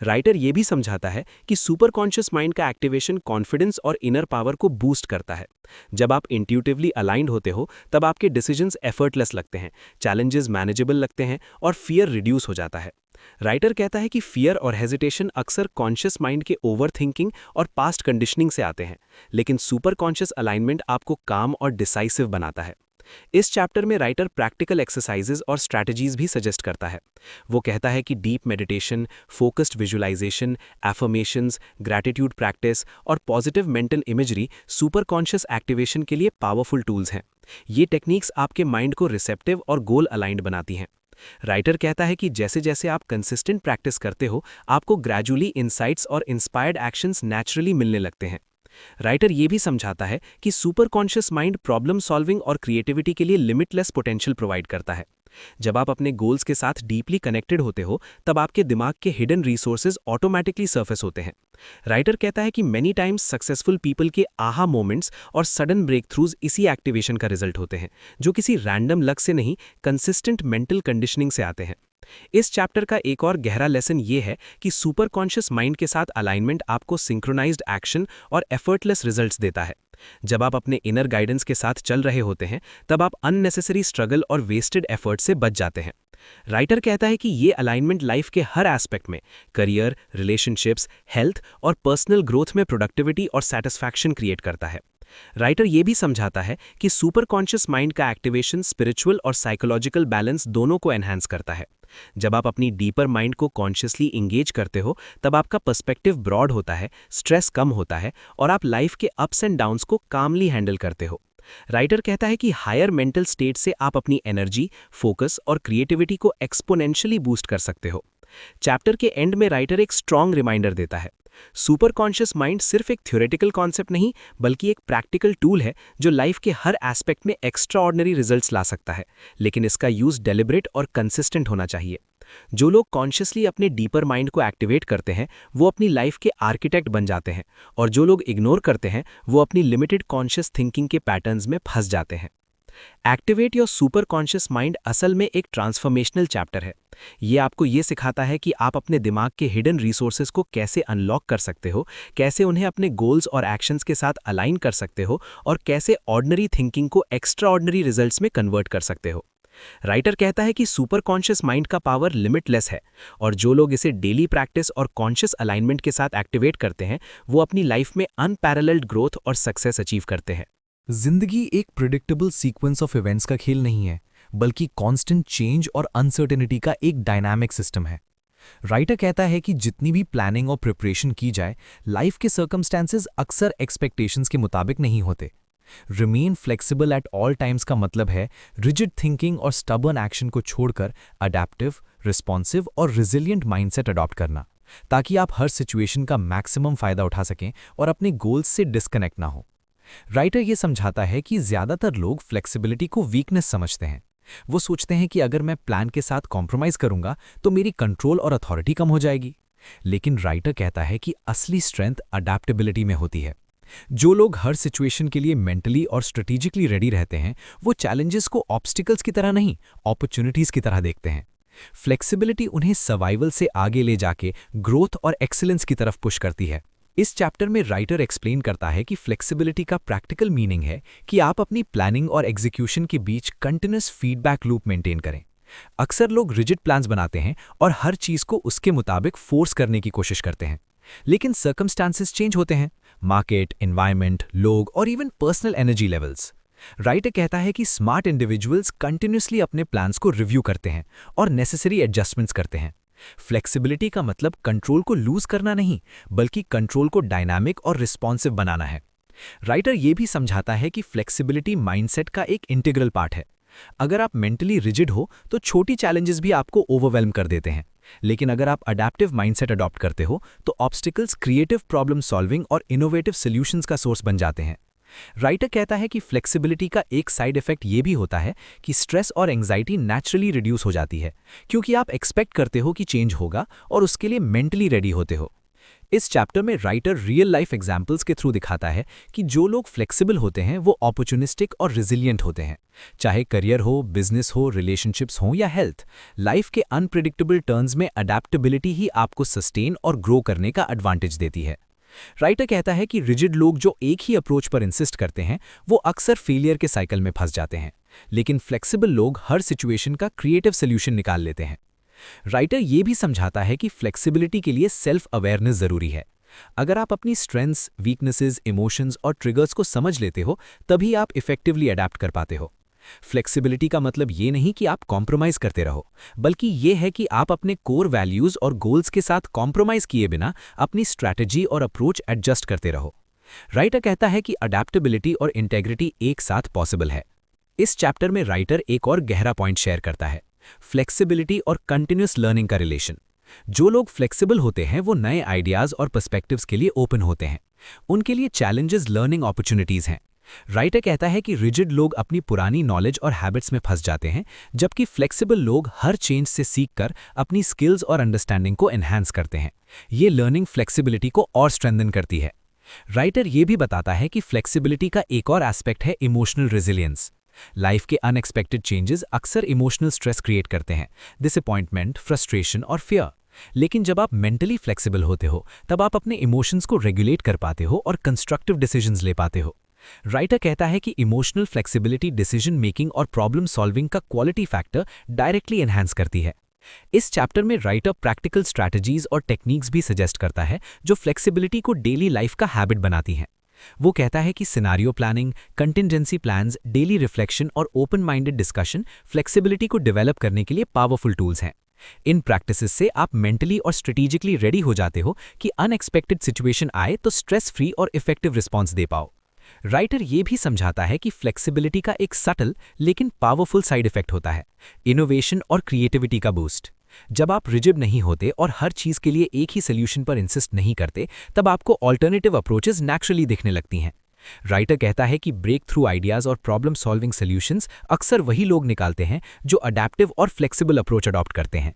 राइटर ये भी समझाता है कि सुपर कॉन्शियस माइंड का एक्टिवेशन कॉन्फिडेंस और इनर पावर को बूस्ट करता है। जब आप इंट्यूटिवली अलाइंड होते हो तब आपके डिसीजंस एफर्टलेस लगते हैं, चैलेंजेस मैनेजेबल लगते हैं और फियर रिड्यूस हो जाता है। राइटर कहता है कि फियर और हेजिटेशन अक्सर कॉन्शियस माइंड के ओवर थिंकिंग और पास्ट कंडीशनिंग से आते हैं, लेकिन सुपर कॉन्शियस अलाइनमेंट आपको काम और डिसाइसिव बनाता है। इस चैप्टर में राइटर प्रैक्टिकल एक्सरसाइजेज और स्ट्रैटेजीज भी सजेस्ट करता है। वो कहता है कि deep meditation, focused visualization, affirmations, gratitude practice और positive mental imagery super conscious activation के लिए पावरफुल टूल्स हैं। ये टेक्निक्स आपके माइंड को रिसेप्टिव और गोल अलाइंड बनाती हैं। राइटर कहता है कि जैसे जैसे आप कंसिस्टेंट प्रैक्टिस करते हो, आपको ग्रेजुअली इंसाइट्स और इंस्पायर्ड एक्शंस नेचुरली मिलने लगते हैं। राइटर ये भी समझाता है कि super conscious mind problem solving और क्रिएटिविटी के लिए लिमिटलेस पोटेंशियल प्रोवाइड करता है। जब आप अपने गोल्स के साथ डीपली कनेक्टेड होते हो, तब आपके दिमाग के हिडन रिसोर्सेज ऑटोमेटिकली सर्फेस होते हैं। राइटर कहता है कि मेनी टाइम्स सक्सेसफुल पीपल के आहा मोमेंट्स और सडन ब्रेक थ्रूज इसी एक्टिवेशन का रिजल्ट होते हैं, जो किसी रैंडम लक से नहीं, कंसिस्टेंट मेंटल कंडीशनिंग से आते हैं। इस चैप्टर का एक और गहरा लेसन ये है कि सुपर कॉन्शियस माइंड के साथ अलाइनमेंट आपको सिंक्रोनाइज्ड एक्शन और एफर्टलेस रिजल्ट्स देता है। जब आप अपने इनर गाइडेंस के साथ चल रहे होते हैं, तब आप अननेसेसरी स्ट्रगल और वेस्टेड एफर्ट से बच जाते हैं। राइटर कहता है कि ये अलाइनमेंट लाइफ के हर एस्पेक्ट में, करियर, रिलेशनशिप्स, हेल्थ और पर्सनल ग्रोथ में प्रोडक्टिविटी और सेटिस्फैक्शन क्रिएट करता है। राइटर ये भी समझाता है कि सुपर कॉन्शियस माइंड का एक्टिवेशन स्पिरिचुअल और साइकोलॉजिकल बैलेंस दोनों को एनहांस करता है। जब आप अपनी डीपर माइंड को कॉन्शियसली इंगेज करते हो, तब आपका पर्सपेक्टिव ब्रॉड होता है, स्ट्रेस कम होता है और आप लाइफ के अप्स एंड डाउन्स को कामली हैंडल करते हो। राइटर कहता है कि हायर मेंटल स्टेट से आप अपनी एनर्जी, फोकस और क्रिएटिविटी को एक्सपोनेंशियली बूस्ट कर सकते हो। चैप्टर के एंड में राइटर एक स्ट्रॉन्ग रिमाइंडर देता है। सुपर कॉन्शियस माइंड सिर्फ एक थ्योरेटिकल कॉन्सेप्ट नहीं, बल्कि एक प्रैक्टिकल टूल है जो लाइफ के हर एस्पेक्ट में एक्स्ट्राऑर्डिनरी रिजल्ट्स ला सकता है, लेकिन इसका यूज डेलिब्रेट और कंसिस्टेंट होना चाहिए। जो लोग कॉन्शियसली अपने डीपर माइंड को एक्टिवेट करते हैं, वो अपनी लाइफ के आर्किटेक्ट बन जाते हैं, और जो लोग इग्नोर करते हैं, वो अपनी लिमिटेड कॉन्शियस थिंकिंग के पैटर्न्स में फंस जाते हैं। Activate your super conscious mind असल में एक ट्रांसफॉर्मेशनल चैप्टर है। ये आपको ये सिखाता है कि आप अपने दिमाग के हिडन रिसोर्सेज को कैसे अनलॉक कर सकते हो, कैसे उन्हें अपने गोल्स और एक्शंस के साथ अलाइन कर सकते हो और कैसे ऑर्डिनरी थिंकिंग को एक्स्ट्रा ऑर्डिनरी रिजल्ट्स में कन्वर्ट कर सकते हो। राइटर कहता है कि सुपर कॉन्शियस माइंड का पावर लिमिटलेस है, और जो लोग इसे डेली प्रैक्टिस और कॉन्शियस अलाइनमेंट के साथ एक्टिवेट करते हैं, वो अपनी लाइफ में अनपैरेलल्ड ग्रोथ और सक्सेस अचीव करते हैं। जिंदगी एक प्रिडिक्टेबल सीक्वेंस ऑफ इवेंट्स का खेल नहीं है, बल्कि कांस्टेंट चेंज और अनसर्टेनिटी का एक डायनामिक सिस्टम है। राइटर कहता है कि जितनी भी प्लानिंग और प्रिपरेशन की जाए, लाइफ के सर्कमस्टेंसेस अक्सर एक्सपेक्टेशंस के मुताबिक नहीं होते। Remain flexible at all times का मतलब है रिजिड थिंकिंग और स्टबर्न एक्शन को छोड़कर अडैप्टिव, रिस्पॉन्सिव और रिजिलियंट माइंडसेट अडॉप्ट करना, ताकि आप हर सिचुएशन का मैक्सिमम फायदा उठा सकें और अपने गोल्स से डिस्कनेक्ट ना हो। राइटर ये समझाता है कि ज्यादातर लोग फ्लेक्सिबिलिटी को वीकनेस समझते हैं। वो सोचते हैं कि अगर मैं प्लान के साथ कॉम्प्रोमाइज करूंगा तो मेरी कंट्रोल और अथॉरिटी कम हो जाएगी। लेकिन राइटर कहता है कि असली स्ट्रेंथ अडैप्टेबिलिटी में होती है। जो लोग हर सिचुएशन के लिए मेंटली और स्ट्रेटेजिकली रेडी रहते हैं, वो चैलेंजेस को ऑब्स्टिकल्स की तरह नहीं, अपॉर्चुनिटीज की तरह देखते हैं। फ्लेक्सिबिलिटी उन्हें सर्वाइवल से आगे ले जाके ग्रोथ और एक्सीलेंस की तरफ पुश करती है। इस चैप्टर में राइटर एक्सप्लेन करता है कि फ्लेक्सिबिलिटी का प्रैक्टिकल मीनिंग है कि आप अपनी प्लानिंग और एग्जीक्यूशन के बीच कंटिन्यूअस फीडबैक लूप मेंटेन करें। अक्सर लोग रिजिड प्लान्स बनाते हैं और हर चीज को उसके मुताबिक फोर्स करने की कोशिश करते हैं, लेकिन सर्कमस्टांसेस चेंज होते हैं, मार्केट, एनवायरनमेंट, लोग और even personal energy levels. Writer कहता है कि स्मार्ट इंडिविजुअल्स कंटिन्यूअसली अपने प्लान्स को रिव्यू करते हैं और नेसेसरी एडजस्टमेंट्स करते हैं। फ्लेक्सिबिलिटी का मतलब कंट्रोल को लूज करना नहीं, बल्कि कंट्रोल को डायनामिक और रिस्पॉन्सिव बनाना है। राइटर ये भी समझाता है कि फ्लेक्सिबिलिटी माइंडसेट का एक इंटीग्रल पार्ट है। अगर आप मेंटली रिजिड हो तो छोटी चैलेंजेस भी आपको ओवरवेल्म कर देते हैं, लेकिन अगर आप अडैप्टिव माइंडसेट अडॉप्ट करते हो तो ऑब्स्टिकल्स क्रिएटिव प्रॉब्लम सॉल्विंग और इनोवेटिव सॉल्यूशंस का सोर्स बन जाते हैं। राइटर कहता है कि फ्लेक्सिबिलिटी का एक साइड इफेक्ट ये भी होता है कि स्ट्रेस और एंग्जाइटी नेचुरली रिड्यूस हो जाती है, क्योंकि आप एक्सपेक्ट करते हो कि चेंज होगा और उसके लिए मेंटली रेडी होते हो। इस चैप्टर में राइटर रियल लाइफ एग्जाम्पल्स के थ्रू दिखाता है कि जो लोग फ्लेक्सिबल होते हैं वो अपॉर्चुनिस्टिक और रिजिलियंट होते हैं। चाहे करियर हो, बिजनेस हो, रिलेशनशिप्स हो या हेल्थ, लाइफ के अनप्रिडिक्टेबल टर्न्स में अडैप्टेबिलिटी ही आपको सस्टेन और ग्रो करने का एडवांटेज देती है। राइटर कहता है कि रिजिड लोग जो एक ही अप्रोच पर इंसिस्ट करते हैं वो अक्सर फेलियर के साइकिल में फंस जाते हैं, लेकिन फ्लेक्सिबल लोग हर सिचुएशन का क्रिएटिव सोल्यूशन निकाल लेते हैं। राइटर ये भी समझाता है कि फ्लेक्सिबिलिटी के लिए सेल्फ अवेयरनेस जरूरी है। अगर आप अपनी स्ट्रेंथ्स, वीकनेसेस, इमोशंस और ट्रिगर्स को समझ लेते हो तभी आप इफेक्टिवली अडैप्ट कर पाते हो। फ्लेक्सिबिलिटी का मतलब ये नहीं कि आप कॉम्प्रोमाइज करते रहो, बल्कि ये है कि आप अपने कोर वैल्यूज और गोल्स के साथ कॉम्प्रोमाइज किए बिना अपनी स्ट्रैटेजी और अप्रोच एडजस्ट करते रहो। राइटर कहता है कि अडैप्टेबिलिटी और इंटेग्रिटी एक साथ पॉसिबल है। इस चैप्टर में राइटर एक और गहरा पॉइंट शेयर करता है, फ्लेक्सिबिलिटी और कंटिन्यूस लर्निंग का रिलेशन। जो लोग फ्लेक्सिबल होते हैं वो नए आइडियाज और पर्सपेक्टिव्स के लिए ओपन होते हैं। उनके लिए चैलेंजेस लर्निंग अपॉर्चुनिटीज हैं। राइटर कहता है कि रिजिड लोग अपनी पुरानी नॉलेज और हैबिट्स में फंस जाते हैं, जबकि फ्लेक्सिबल लोग हर चेंज से सीखकर अपनी स्किल्स और अंडरस्टैंडिंग को एनहांस करते हैं। ये लर्निंग फ्लेक्सिबिलिटी को और स्ट्रेंथन करती है। राइटर ये भी बताता है कि फ्लेक्सिबिलिटी का एक और एस्पेक्ट है इमोशनल रेजिलियंस। लाइफ के अनएक्सपेक्टेड चेंजेस अक्सर इमोशनल स्ट्रेस क्रिएट करते हैं, डिसअपॉइंटमेंट, फ्रस्ट्रेशन और फियर। लेकिन जब आप मेंटली फ्लेक्सिबल होते हो तब आप अपने इमोशंस को रेगुलेट कर पाते हो और कंस्ट्रक्टिव डिसीजंस ले पाते हो। राइटर कहता है कि इमोशनल फ्लेक्सिबिलिटी डिसीजन मेकिंग और प्रॉब्लम सॉल्विंग का क्वालिटी फैक्टर डायरेक्टली एनहांस करती है। इस चैप्टर में राइटर प्रैक्टिकल स्ट्रैटेजीज और टेक्निक्स भी सजेस्ट करता है जो फ्लेक्सिबिलिटी को डेली लाइफ का हैबिट बनाती हैं। वो कहता है कि scenario planning, contingency plans, daily reflection और ओपन माइंडेड डिस्कशन फ्लेक्सिबिलिटी को डेवलप करने के लिए पावरफुल टूल्स हैं। इन प्रैक्टिसेस से आप मेंटली और स्ट्रेटेजिकली रेडी हो जाते हो कि अनएक्सपेक्टेड सिचुएशन आए तो स्ट्रेस फ्री और इफेक्टिव रिस्पॉन्स दे पाओ। राइटर ये भी समझाता है कि फ्लेक्सिबिलिटी का एक सटल लेकिन पावरफुल साइड इफेक्ट होता है, इनोवेशन और क्रिएटिविटी का बूस्ट। जब आप रिजिड नहीं होते और हर चीज के लिए एक ही सोल्यूशन पर इंसिस्ट नहीं करते तब आपको ऑल्टरनेटिव अप्रोचेस नेचुरली दिखने लगती हैं। राइटर कहता है कि ब्रेक थ्रू आइडियाज और प्रॉब्लम सॉल्विंग सोल्यूशंस अक्सर वही लोग निकालते हैं जो अडैप्टिव और फ्लेक्सिबल अप्रोच अडॉप्ट करते हैं।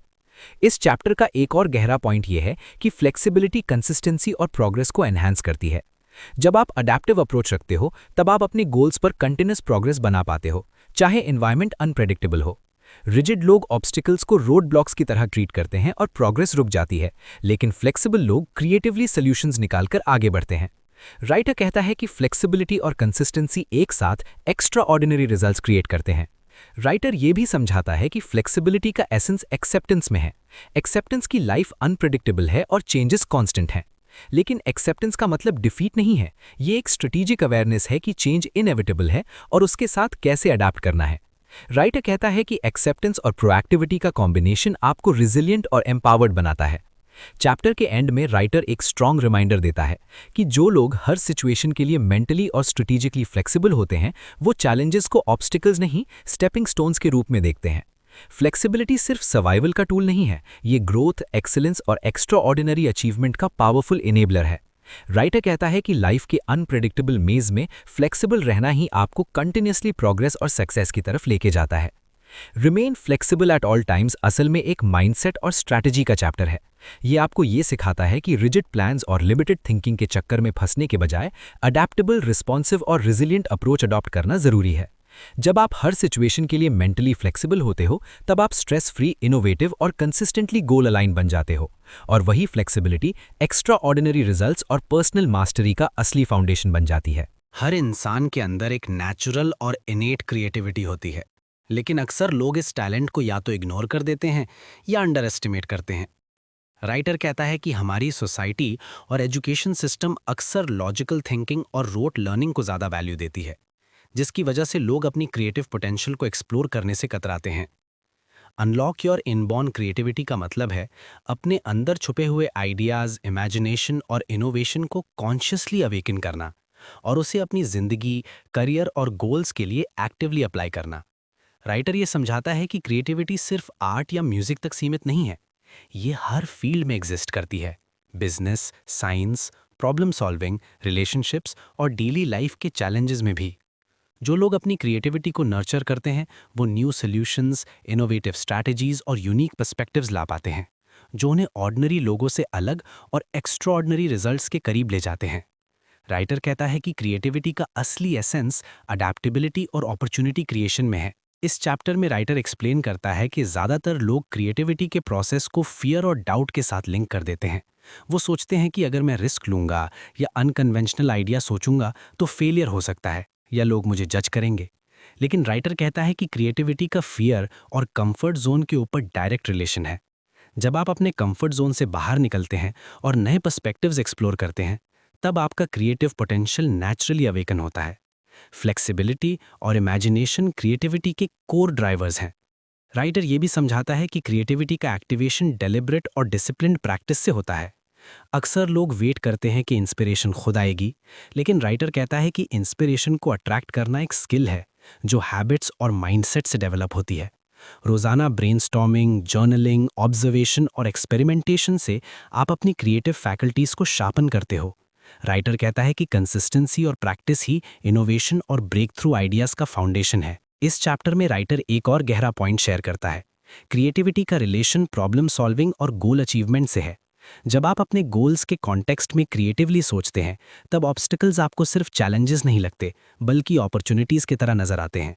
इस चैप्टर का एक और गहरा पॉइंट यह है कि फ्लेक्सिबिलिटी कंसिस्टेंसी और प्रोग्रेस को एनहांस करती है। जब आप अडैप्टिव अप्रोच रखते हो तब आप अपने गोल्स पर कंटिन्यूस प्रोग्रेस बना पाते हो, चाहे एनवायरनमेंट अनप्रेडिक्टेबल हो। रिजिड लोग ऑब्स्टिकल्स को रोड ब्लॉक्स की तरह ट्रीट करते हैं और प्रोग्रेस रुक जाती है, लेकिन फ्लेक्सिबल लोग क्रिएटिवली सॉल्यूशंस निकालकर आगे बढ़ते हैं। राइटर कहता है कि फ्लेक्सिबिलिटी और कंसिस्टेंसी एक साथ एक्स्ट्रा ऑर्डिनरी रिजल्ट्स क्रिएट करते हैं। राइटर ये भी समझाता है कि फ्लेक्सिबिलिटी का एसेंस एक्सेप्टेंस में है। एक्सेप्टेंस की लाइफ अनप्रेडिक्टेबल है और चेंजेस कांस्टेंट हैं, लेकिन एक्सेप्टेंस का मतलब डिफीट नहीं है। ये एक स्ट्रेटेजिक अवेयरनेस है कि चेंज इनएविटेबल है और उसके साथ कैसे अडैप्ट करना है। राइटर कहता है कि एक्सेप्टेंस और प्रोएक्टिविटी का कॉम्बिनेशन आपको रिजिलियंट और एम्पावर्ड बनाता है। चैप्टर के एंड में राइटर एक स्ट्रॉन्ग रिमाइंडर देता है कि जो लोग हर सिचुएशन के लिए मेंटली और स्ट्रेटेजिकली फ्लेक्सिबल होते हैं वो चैलेंजेस को ऑब्स्टिकल्स नहीं, स्टेपिंग स्टोन्स के रूप में देखते हैं। फ्लेक्सिबिलिटी सिर्फ सर्वाइवल का टूल नहीं है, ये ग्रोथ, एक्सीलेंस और एक्स्ट्रा ऑर्डिनरी अचीवमेंट का पावरफुल इनेबलर है। राइटर कहता है कि लाइफ के अनप्रेडिक्टेबल मेज में फ्लेक्सिबल रहना ही आपको कंटिन्यूसली प्रोग्रेस और सक्सेस की तरफ लेके जाता है। Remain flexible at all times असल में एक माइंडसेट और स्ट्रैटेजी का चैप्टर है। ये आपको ये सिखाता है कि रिजिड प्लान्स और लिमिटेड थिंकिंग के चक्कर में फंसने के बजाय अडैप्टेबल, रिस्पॉन्सिव और रिजिलियंट अप्रोच अडॉप्ट करना जरूरी है। जब आप हर सिचुएशन के लिए मेंटली फ्लेक्सिबल होते हो तब आप स्ट्रेस फ्री, इनोवेटिव और कंसिस्टेंटली गोल अलाइन बन जाते हो, और वही फ्लेक्सिबिलिटी एक्स्ट्रा ऑर्डिनरी रिजल्ट्स और पर्सनल मास्टरी का असली फाउंडेशन बन जाती है। हर इंसान के अंदर एक नेचुरल और इनेट क्रिएटिविटी होती है, लेकिन अक्सर लोग इस टैलेंट को या तो इग्नोर कर देते हैं या अंडर एस्टिमेट करते हैं। राइटर कहता है कि हमारी सोसाइटी और एजुकेशन सिस्टम अक्सर लॉजिकल थिंकिंग और रोट लर्निंग को ज़्यादा वैल्यू देती है, जिसकी वजह से लोग अपनी क्रिएटिव पोटेंशियल को एक्सप्लोर करने से कतराते हैं। अनलॉक योर इनबॉर्न क्रिएटिविटी का मतलब है अपने अंदर छुपे हुए आइडियाज़, इमेजिनेशन और इनोवेशन को कॉन्शियसली अवेकन करना और उसे अपनी ज़िंदगी, करियर और गोल्स के लिए एक्टिवली अप्लाई करना। राइटर ये समझाता है कि क्रिएटिविटी सिर्फ आर्ट या म्यूज़िक तक सीमित नहीं है, ये हर फील्ड में एग्जिस्ट करती है, business, science, problem solving, relationships और डेली लाइफ के चैलेंजेस में भी। जो लोग अपनी क्रिएटिविटी को नर्चर करते हैं वो न्यू सॉल्यूशंस, इनोवेटिव स्ट्रैटेजीज और यूनिक पर्सपेक्टिव्स ला पाते हैं, जो उन्हें ऑर्डिनरी लोगों से अलग और एक्स्ट्राऑर्डिनरी रिजल्ट्स के करीब ले जाते हैं। राइटर कहता है कि क्रिएटिविटी का असली एसेंस अडैप्टेबिलिटी और अपॉर्चुनिटी क्रिएशन में है। इस चैप्टर में राइटर एक्सप्लेन करता है कि ज़्यादातर लोग क्रिएटिविटी के प्रोसेस को फियर और डाउट के साथ लिंक कर देते हैं। वो सोचते हैं कि अगर मैं रिस्क लूंगा या अनकन्वेंशनल आइडिया सोचूंगा तो फेलियर हो सकता है या लोग मुझे जज करेंगे। लेकिन राइटर कहता है कि क्रिएटिविटी का फियर और कंफर्ट जोन के ऊपर डायरेक्ट रिलेशन है। जब आप अपने कंफर्ट जोन से बाहर निकलते हैं और नए पर्सपेक्टिव्स एक्सप्लोर करते हैं, तब आपका क्रिएटिव पोटेंशियल नेचुरली अवेकन होता है। फ्लेक्सिबिलिटी और इमेजिनेशन क्रिएटिविटी के कोर ड्राइवर्स हैं। राइटर ये भी समझाता है कि क्रिएटिविटी का एक्टिवेशन डेलिब्रेट और डिसिप्लिन्ड प्रैक्टिस से होता है। अक्सर लोग वेट करते हैं कि इंस्पिरेशन खुद आएगी, लेकिन राइटर कहता है कि इंस्पिरेशन को अट्रैक्ट करना एक स्किल है जो हैबिट्स और माइंडसेट से डेवलप होती है। रोज़ाना ब्रेनस्टॉर्मिंग, जर्नलिंग, ऑब्जर्वेशन और एक्सपेरिमेंटेशन से आप अपनी क्रिएटिव फैकल्टीज़ को शार्पन करते हो। राइटर कहता है कि कंसिस्टेंसी और प्रैक्टिस ही इनोवेशन और ब्रेक थ्रू आइडियाज़ का फाउंडेशन है। इस चैप्टर में राइटर एक और गहरा पॉइंट शेयर करता है। क्रिएटिविटी का रिलेशन प्रॉब्लम सॉल्विंग और गोल अचीवमेंट से है। जब आप अपने गोल्स के कॉन्टेक्स्ट में क्रिएटिवली सोचते हैं, तब ऑब्स्टिकल्स आपको सिर्फ चैलेंजेस नहीं लगते, बल्कि अपॉर्चुनिटीज़ की तरह नजर आते हैं।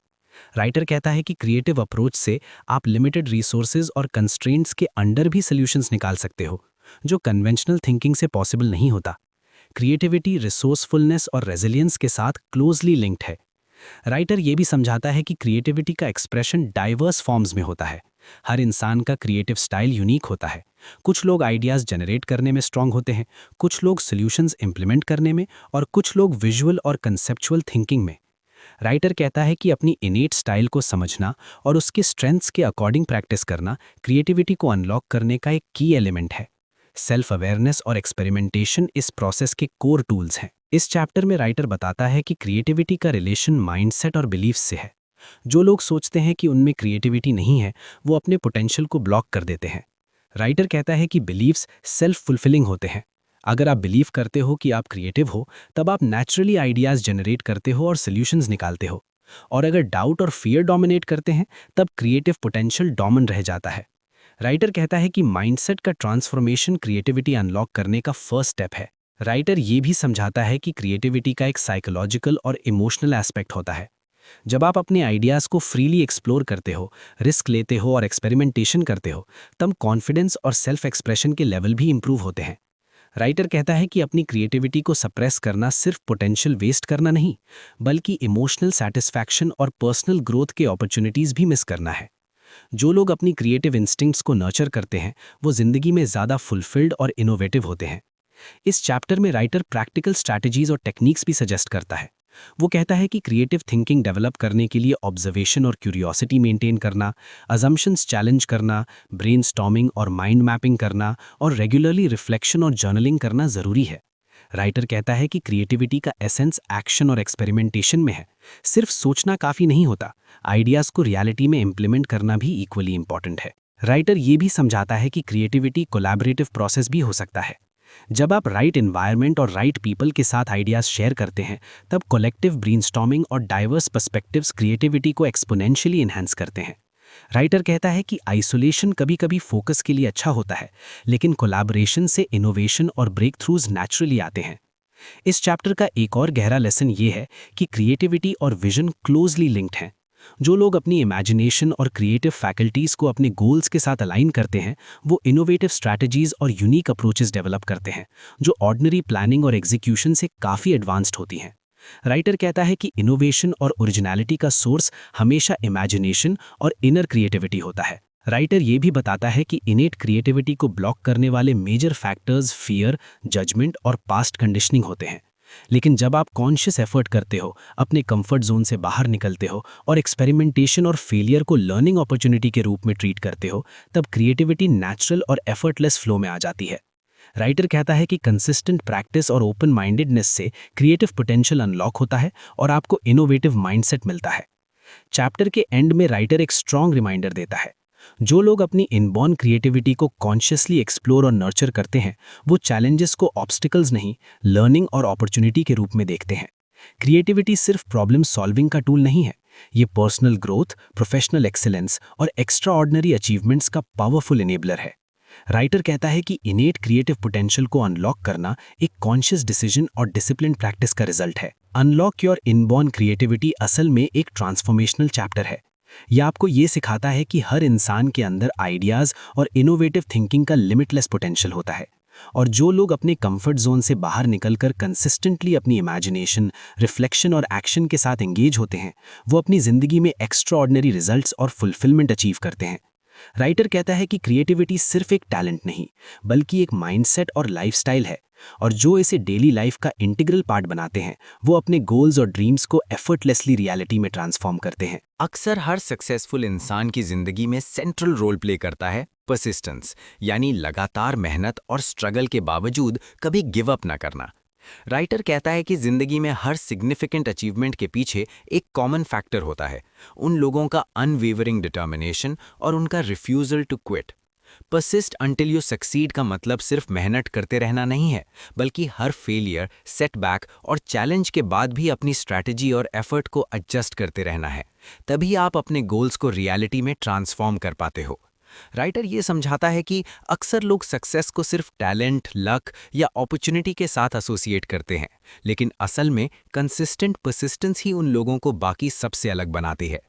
राइटर कहता है कि क्रिएटिव अप्रोच से आप लिमिटेड रिसोर्सेज और कंस्ट्रेंट्स के अंडर भी सॉल्यूशंस निकाल सकते हो, जो कन्वेंशनल थिंकिंग से पॉसिबल नहीं होता। क्रिएटिविटी रिसोर्सफुलनेस और रेजिलियंस के साथ क्लोजली लिंक्ड है। राइटर ये भी समझाता है कि क्रिएटिविटी का एक्सप्रेशन डाइवर्स फॉर्म्स में होता है। हर इंसान का क्रिएटिव स्टाइल यूनिक होता है। कुछ लोग आइडियाज़ जनरेट करने में स्ट्रांग होते हैं, कुछ लोग सॉल्यूशंस इंप्लीमेंट करने में और कुछ लोग विजुअल और कंसेप्चुअल थिंकिंग में। राइटर कहता है कि अपनी इनेट स्टाइल को समझना और उसके स्ट्रेंथ्स के अकॉर्डिंग प्रैक्टिस करना क्रिएटिविटी को अनलॉक करने का एक की एलिमेंट है। सेल्फ अवेयरनेस और एक्सपेरिमेंटेशन इस प्रोसेस के कोर टूल्स हैं। इस चैप्टर में राइटर बताता है कि क्रिएटिविटी का रिलेशन माइंडसेट और बिलीफ्स से है। जो लोग सोचते हैं कि उनमें क्रिएटिविटी नहीं है, वो अपने पोटेंशियल को ब्लॉक कर देते हैं। राइटर कहता है कि बिलीव्स सेल्फ फुलफिलिंग होते हैं। अगर आप बिलीव करते हो कि आप क्रिएटिव हो, तब आप नेचुरली आइडियाज़ जनरेट करते हो और सॉल्यूशंस निकालते हो। और अगर डाउट और फियर डोमिनेट करते हैं, तब क्रिएटिव पोटेंशियल डोमिनेट रह जाता है। राइटर कहता है कि माइंडसेट का ट्रांसफॉर्मेशन क्रिएटिविटी अनलॉक करने का फर्स्ट स्टेप है। राइटर ये भी समझाता है कि क्रिएटिविटी का एक साइकोलॉजिकल और इमोशनल एस्पेक्ट होता है। जब आप अपने आइडियाज़ को फ्रीली एक्सप्लोर करते हो, रिस्क लेते हो और एक्सपेरिमेंटेशन करते हो, तब कॉन्फिडेंस और सेल्फ एक्सप्रेशन के लेवल भी इंप्रूव होते हैं। राइटर कहता है कि अपनी क्रिएटिविटी को सप्रेस करना सिर्फ पोटेंशियल वेस्ट करना नहीं, बल्कि इमोशनल सेटिस्फैक्शन और पर्सनल ग्रोथ के अपॉर्चुनिटीज़ भी मिस करना है। जो लोग अपनी क्रिएटिव इंस्टिंक्ट्स को नर्चर करते हैं, वो जिंदगी में ज़्यादा फुलफिल्ड और इनोवेटिव होते हैं। इस चैप्टर में राइटर प्रैक्टिकल स्ट्रैटेजीज और टेक्निक्स भी सजेस्ट करता है। वो कहता है कि क्रिएटिव थिंकिंग डेवलप करने के लिए ऑब्जर्वेशन और क्यूरियोसिटी मेंटेन करना, अजम्पशंस चैलेंज करना, ब्रेनस्टॉर्मिंग और माइंड मैपिंग करना और रेगुलरली रिफ्लेक्शन और जर्नलिंग करना ज़रूरी है। राइटर कहता है कि क्रिएटिविटी का एसेंस एक्शन और एक्सपेरिमेंटेशन में है। सिर्फ सोचना काफ़ी नहीं होता, आइडियाज़ को रियलिटी में इम्प्लीमेंट करना भी इक्वली इंपॉर्टेंट है। राइटर ये भी समझाता है कि क्रिएटिविटी कोलैबोरेटिव प्रोसेस भी हो सकता है। जब आप राइट एनवायरनमेंट और राइट पीपल के साथ आइडियाज़ शेयर करते हैं, तब कलेक्टिव ब्रेनस्टॉर्मिंग और डाइवर्स पर्सपेक्टिव्स क्रिएटिविटी को एक्सपोनेंशियली इन्हांस करते हैं। राइटर कहता है कि आइसोलेशन कभी कभी फोकस के लिए अच्छा होता है, लेकिन कोलैबोरेशन से इनोवेशन और ब्रेक थ्रूज नेचुरली आते हैं। इस चैप्टर का एक और गहरा लेसन ये है कि क्रिएटिविटी और विजन क्लोजली लिंक्ड हैं। जो लोग अपनी इमेजिनेशन और क्रिएटिव फैकल्टीज़ को अपने गोल्स के साथ अलाइन करते हैं, वो इनोवेटिव स्ट्रैटेजीज और यूनिक अप्रोचेस डेवलप करते हैं, जो ऑर्डिनरी प्लानिंग और एग्जीक्यूशन से काफ़ी एडवांस्ड होती हैं। राइटर कहता है कि इनोवेशन और ओरिजिनलिटी का सोर्स हमेशा इमेजिनेशन और इनर क्रिएटिविटी होता है। राइटर ये भी बताता है कि इनेट क्रिएटिविटी को ब्लॉक करने वाले मेजर फैक्टर्स फियर, जजमेंट और पास्ट कंडीशनिंग होते हैं। लेकिन जब आप कॉन्शियस एफर्ट करते हो, अपने कंफर्ट जोन से बाहर निकलते हो और एक्सपेरिमेंटेशन और फेलियर को लर्निंग अपॉर्चुनिटी के रूप में ट्रीट करते हो, तब क्रिएटिविटी नेचुरल और एफर्टलेस फ्लो में आ जाती है। राइटर कहता है कि कंसिस्टेंट प्रैक्टिस और ओपन माइंडेडनेस से क्रिएटिव पोटेंशियल अनलॉक होता है और आपको इनोवेटिव माइंडसेट मिलता है। चैप्टर के एंड में राइटर एक स्ट्रॉन्ग रिमाइंडर देता है। जो लोग अपनी इनबॉर्न क्रिएटिविटी को कॉन्शियसली एक्सप्लोर और नर्चर करते हैं, वो चैलेंजेस को ऑब्स्टिकल्स नहीं, लर्निंग और अपॉर्चुनिटी के रूप में देखते हैं। क्रिएटिविटी सिर्फ प्रॉब्लम सॉल्विंग का टूल नहीं है, ये पर्सनल ग्रोथ, प्रोफेशनल एक्सीलेंस और एक्स्ट्रा ऑर्डिनरी अचीवमेंट्स का पावरफुल इनेबलर है। राइटर कहता है कि इनेट क्रिएटिव पोटेंशियल को अनलॉक करना एक कॉन्शियस डिसीजन और डिसिप्लिन प्रैक्टिस का रिजल्ट है। अनलॉक योर इनबॉर्न क्रिएटिविटी असल में एक ट्रांसफॉर्मेशनल चैप्टर है। यह आपको ये सिखाता है कि हर इंसान के अंदर आइडियाज़ और इनोवेटिव थिंकिंग का लिमिटलेस पोटेंशियल होता है, और जो लोग अपने कंफर्ट जोन से बाहर निकलकर कंसिस्टेंटली अपनी इमेजिनेशन, रिफ्लेक्शन और एक्शन के साथ एंगेज होते हैं, वो अपनी ज़िंदगी में एक्स्ट्रा ऑर्डिनरी रिजल्ट्स और फुलफिलमेंट अचीव करते हैं। राइटर कहता है कि क्रिएटिविटी सिर्फ एक टैलेंट नहीं, बल्कि एक माइंडसेट और लाइफस्टाइल है, और जो इसे डेली लाइफ का इंटीग्रल पार्ट बनाते हैं, वो अपने गोल्स और ड्रीम्स को एफर्टलेसली रियलिटी में ट्रांसफॉर्म करते हैं। अक्सर हर सक्सेसफुल इंसान की जिंदगी में सेंट्रल रोल प्ले करता है परसिस्टेंस, यानी लगातार मेहनत और स्ट्रगल के बावजूद कभी गिव अप ना करना। राइटर कहता है कि जिंदगी में हर सिग्निफिकेंट अचीवमेंट के पीछे एक कॉमन फैक्टर होता है, उन लोगों का अनवेवरिंग डिटर्मिनेशन और उनका refusal to quit. Persist until you succeed का मतलब सिर्फ मेहनत करते रहना नहीं है, बल्कि हर फेलियर, सेटबैक और चैलेंज के बाद भी अपनी स्ट्रैटेजी और एफर्ट को एडजस्ट करते रहना है। तभी आप अपने गोल्स को रियलिटी में ट्रांसफॉर्म कर पाते हो। राइटर ये समझाता है कि अक्सर लोग सक्सेस को सिर्फ टैलेंट, लक या अपॉर्चुनिटी के साथ एसोसिएट करते हैं, लेकिन असल में कंसिस्टेंट परसिस्टेंस ही उन लोगों को बाकी सबसे अलग बनाती है।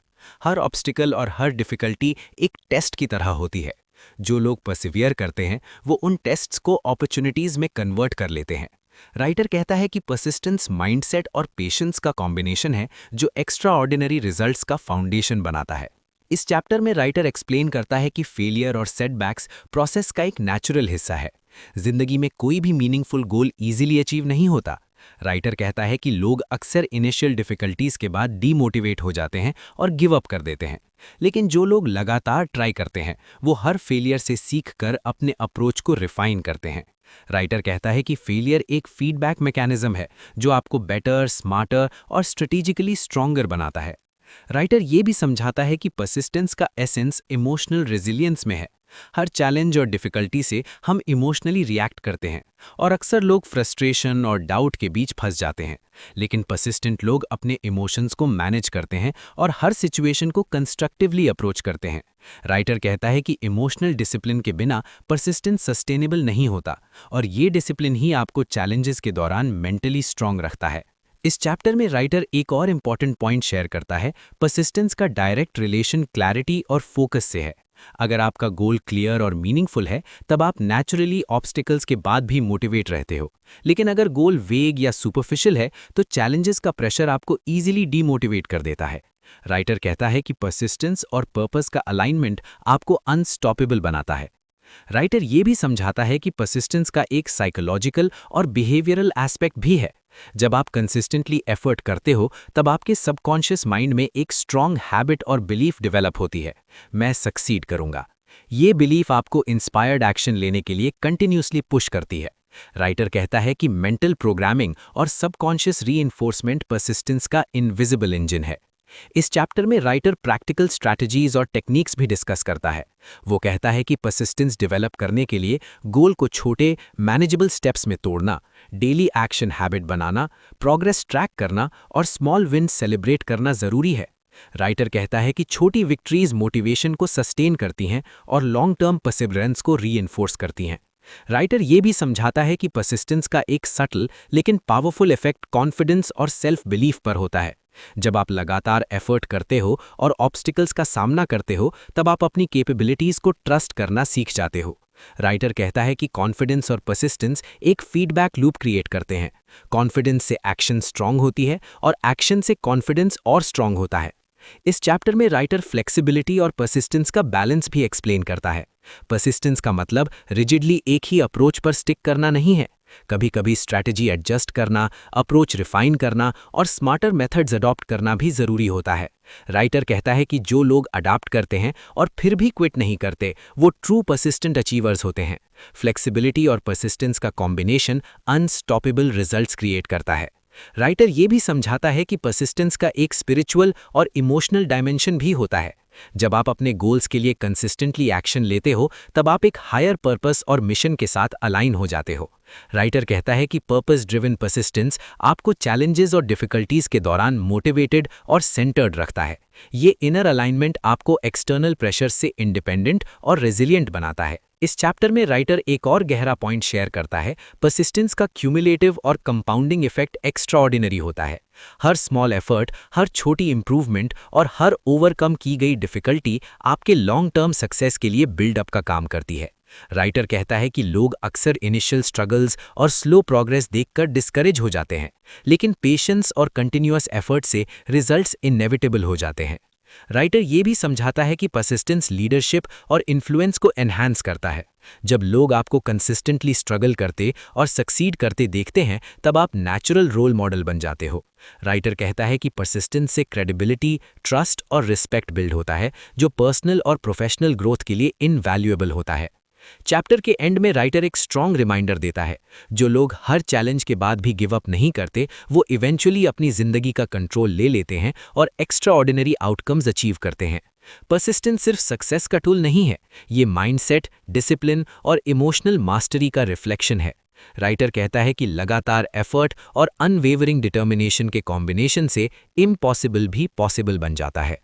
हर ऑब्स्टिकल और हर डिफिकल्टी एक टेस्ट की तरह होती है। जो लोग परसिवियर करते हैं, वो उन टेस्ट्स को अपॉर्चुनिटीज में कन्वर्ट कर लेते हैं। राइटर कहता है कि परसिस्टेंस माइंडसेट और पेशेंस का कॉम्बिनेशन है, जो एक्स्ट्रा ऑर्डिनरी रिजल्ट्स का फाउंडेशन बनाता है। इस चैप्टर में राइटर एक्सप्लेन करता है कि फेलियर और सेटबैक्स प्रोसेस का एक नेचुरल हिस्सा है। जिंदगी में कोई भी मीनिंगफुल गोल इजीली अचीव नहीं होता। राइटर कहता है कि लोग अक्सर इनिशियल डिफिकल्टीज के बाद डीमोटिवेट हो जाते हैं और गिव अप कर देते हैं, लेकिन जो लोग लगातार ट्राई करते हैं, वो हर फेलियर से सीख कर अपने अप्रोच को रिफाइन करते हैं। राइटर कहता है कि फेलियर एक फीडबैक मैकेनिज्म है, जो आपको बेटर, स्मार्टर और स्ट्रेटेजिकली स्ट्रॉन्गर बनाता है। राइटर ये भी समझाता है कि परसिस्टेंस का एसेंस इमोशनल रेजिलियंस में है। हर चैलेंज और डिफिकल्टी से हम इमोशनली रिएक्ट करते हैं, और अक्सर लोग फ्रस्ट्रेशन और डाउट के बीच फंस जाते हैं, लेकिन परसिस्टेंट लोग अपने इमोशंस को मैनेज करते हैं और हर सिचुएशन को कंस्ट्रक्टिवली अप्रोच करते हैं। राइटर कहता है कि इमोशनल डिसिप्लिन के बिना परसिस्टेंस सस्टेनेबल नहीं होता, और ये डिसिप्लिन ही आपको चैलेंजेस के दौरान मेंटली स्ट्रांग रखता है। इस चैप्टर में राइटर एक और इम्पॉर्टेंट पॉइंट शेयर करता है, परसिस्टेंस का डायरेक्ट रिलेशन क्लैरिटी और फोकस से है। अगर आपका गोल क्लियर और मीनिंगफुल है, तब आप नेचुरली ऑब्स्टिकल्स के बाद भी मोटिवेट रहते हो, लेकिन अगर गोल वेग या सुपरफिशियल है, तो चैलेंजेस का प्रेशर आपको ईजिली डीमोटिवेट कर देता है। राइटर कहता है कि परसिस्टेंस और पर्पस का अलाइनमेंट आपको अनस्टॉपेबल बनाता है। राइटर ये भी समझाता है कि परसिस्टेंस का एक साइकोलॉजिकल और बिहेवियरल एस्पेक्ट भी है। जब आप कंसिस्टेंटली एफर्ट करते हो, तब आपके सबकॉन्शियस माइंड में एक स्ट्रॉन्ग हैबिट और बिलीफ डेवलप होती है, मैं सक्सीड करूंगा। ये बिलीफ आपको इंस्पायर्ड एक्शन लेने के लिए कंटिन्यूसली पुश करती है। राइटर कहता है कि मेंटल प्रोग्रामिंग और सबकॉन्शियस रीइंफोर्समेंट परसिस्टेंस का इनविजिबल इंजन है। इस चैप्टर में राइटर प्रैक्टिकल स्ट्रैटेजीज और टेक्निक्स भी डिस्कस करता है। वो कहता है कि परसिस्टेंस डेवलप करने के लिए गोल को छोटे, मैनेजेबल स्टेप्स में तोड़ना, डेली एक्शन हैबिट बनाना, प्रोग्रेस ट्रैक करना और स्मॉल विन सेलिब्रेट करना ज़रूरी है। राइटर कहता है कि छोटी विक्ट्रीज मोटिवेशन को सस्टेन करती हैं और लॉन्ग टर्म परसिवरेंस को रीइंफोर्स करती हैं। राइटर ये भी समझाता है कि परसिस्टेंस का एक सटल लेकिन पावरफुल इफेक्ट कॉन्फिडेंस और सेल्फ बिलीफ पर होता है। जब आप लगातार एफर्ट करते हो और ऑब्स्टिकल्स का सामना करते हो, तब आप अपनी कैपेबिलिटीज को ट्रस्ट करना सीख जाते हो। राइटर कहता है कि कॉन्फिडेंस और परसिस्टेंस एक फीडबैक लूप क्रिएट करते हैं। कॉन्फिडेंस से एक्शन स्ट्रांग होती है और एक्शन से कॉन्फिडेंस और स्ट्रांग होता है। इस चैप्टर में राइटर फ्लेक्सिबिलिटी और परसिस्टेंस का बैलेंस भी एक्सप्लेन करता है। परसिस्टेंस का मतलब रिजिडली एक ही अप्रोच पर स्टिक करना नहीं है। कभी कभी स्ट्रैटेजी एडजस्ट करना, अप्रोच रिफाइन करना और स्मार्टर मेथड्स अडॉप्ट करना भी ज़रूरी होता है। राइटर कहता है कि जो लोग अडॉप्ट करते हैं और फिर भी क्विट नहीं करते, वो ट्रू परसिस्टेंट अचीवर्स होते हैं। फ्लेक्सिबिलिटी और परसिस्टेंस का कॉम्बिनेशन अनस्टॉपेबल रिजल्ट्स क्रिएट करता है। राइटर ये भी समझाता है कि परसिस्टेंस का एक स्पिरिचुअल और इमोशनल डायमेंशन भी होता है। जब आप अपने गोल्स के लिए कंसिस्टेंटली एक्शन लेते हो तब आप एक हायर पर्पस और मिशन के साथ अलाइन हो जाते हो। राइटर कहता है कि पर्पस ड्रिवन परसिस्टेंस आपको चैलेंजेस और डिफिकल्टीज के दौरान मोटिवेटेड और सेंटर्ड रखता है। ये इनर अलाइनमेंट आपको एक्सटर्नल प्रेशर से इंडिपेंडेंट और रेजिलिएंट बनाता है। इस चैप्टर में राइटर एक और गहरा पॉइंट शेयर करता है, परसिस्टेंस का क्यूमुलेटिव और कंपाउंडिंग इफेक्ट एक्स्ट्राऑर्डिनरी होता है। हर स्मॉल एफर्ट, हर छोटी इंप्रूवमेंट और हर ओवरकम की गई डिफिकल्टी आपके लॉन्ग टर्म सक्सेस के लिए बिल्डअप का काम करती है। राइटर कहता है कि लोग अक्सर इनिशियल स्ट्रगल्स और स्लो प्रोग्रेस देखकर डिस्करेज हो जाते हैं, लेकिन पेशेंस और कंटिन्यूअस एफर्ट से रिजल्ट्स इनएविटेबल हो जाते हैं। राइटर ये भी समझाता है कि परसिस्टेंस लीडरशिप और इन्फ्लुएंस को एनहांस करता है। जब लोग आपको कंसिस्टेंटली स्ट्रगल करते और सक्सीड करते देखते हैं तब आप नेचुरल रोल मॉडल बन जाते हो। राइटर कहता है कि परसिस्टेंस से क्रेडिबिलिटी, ट्रस्ट और रिस्पेक्ट बिल्ड होता है, जो पर्सनल और प्रोफेशनल ग्रोथ के लिए इनवैल्यूएबल होता है। चैप्टर के एंड में राइटर एक स्ट्रॉन्ग रिमाइंडर देता है, जो लोग हर चैलेंज के बाद भी गिव अप नहीं करते वो इवेंचुअली अपनी जिंदगी का कंट्रोल ले लेते हैं और एक्स्ट्राऑर्डिनरी आउटकम्स अचीव करते हैं। परसिस्टेंस सिर्फ सक्सेस का टूल नहीं है, ये माइंडसेट, डिसिप्लिन और इमोशनल मास्टरी का रिफ्लेक्शन है। राइटर कहता है कि लगातार एफर्ट और अनवेवरिंग डिटर्मिनेशन के कॉम्बिनेशन से इम्पॉसिबल भी पॉसिबल बन जाता है।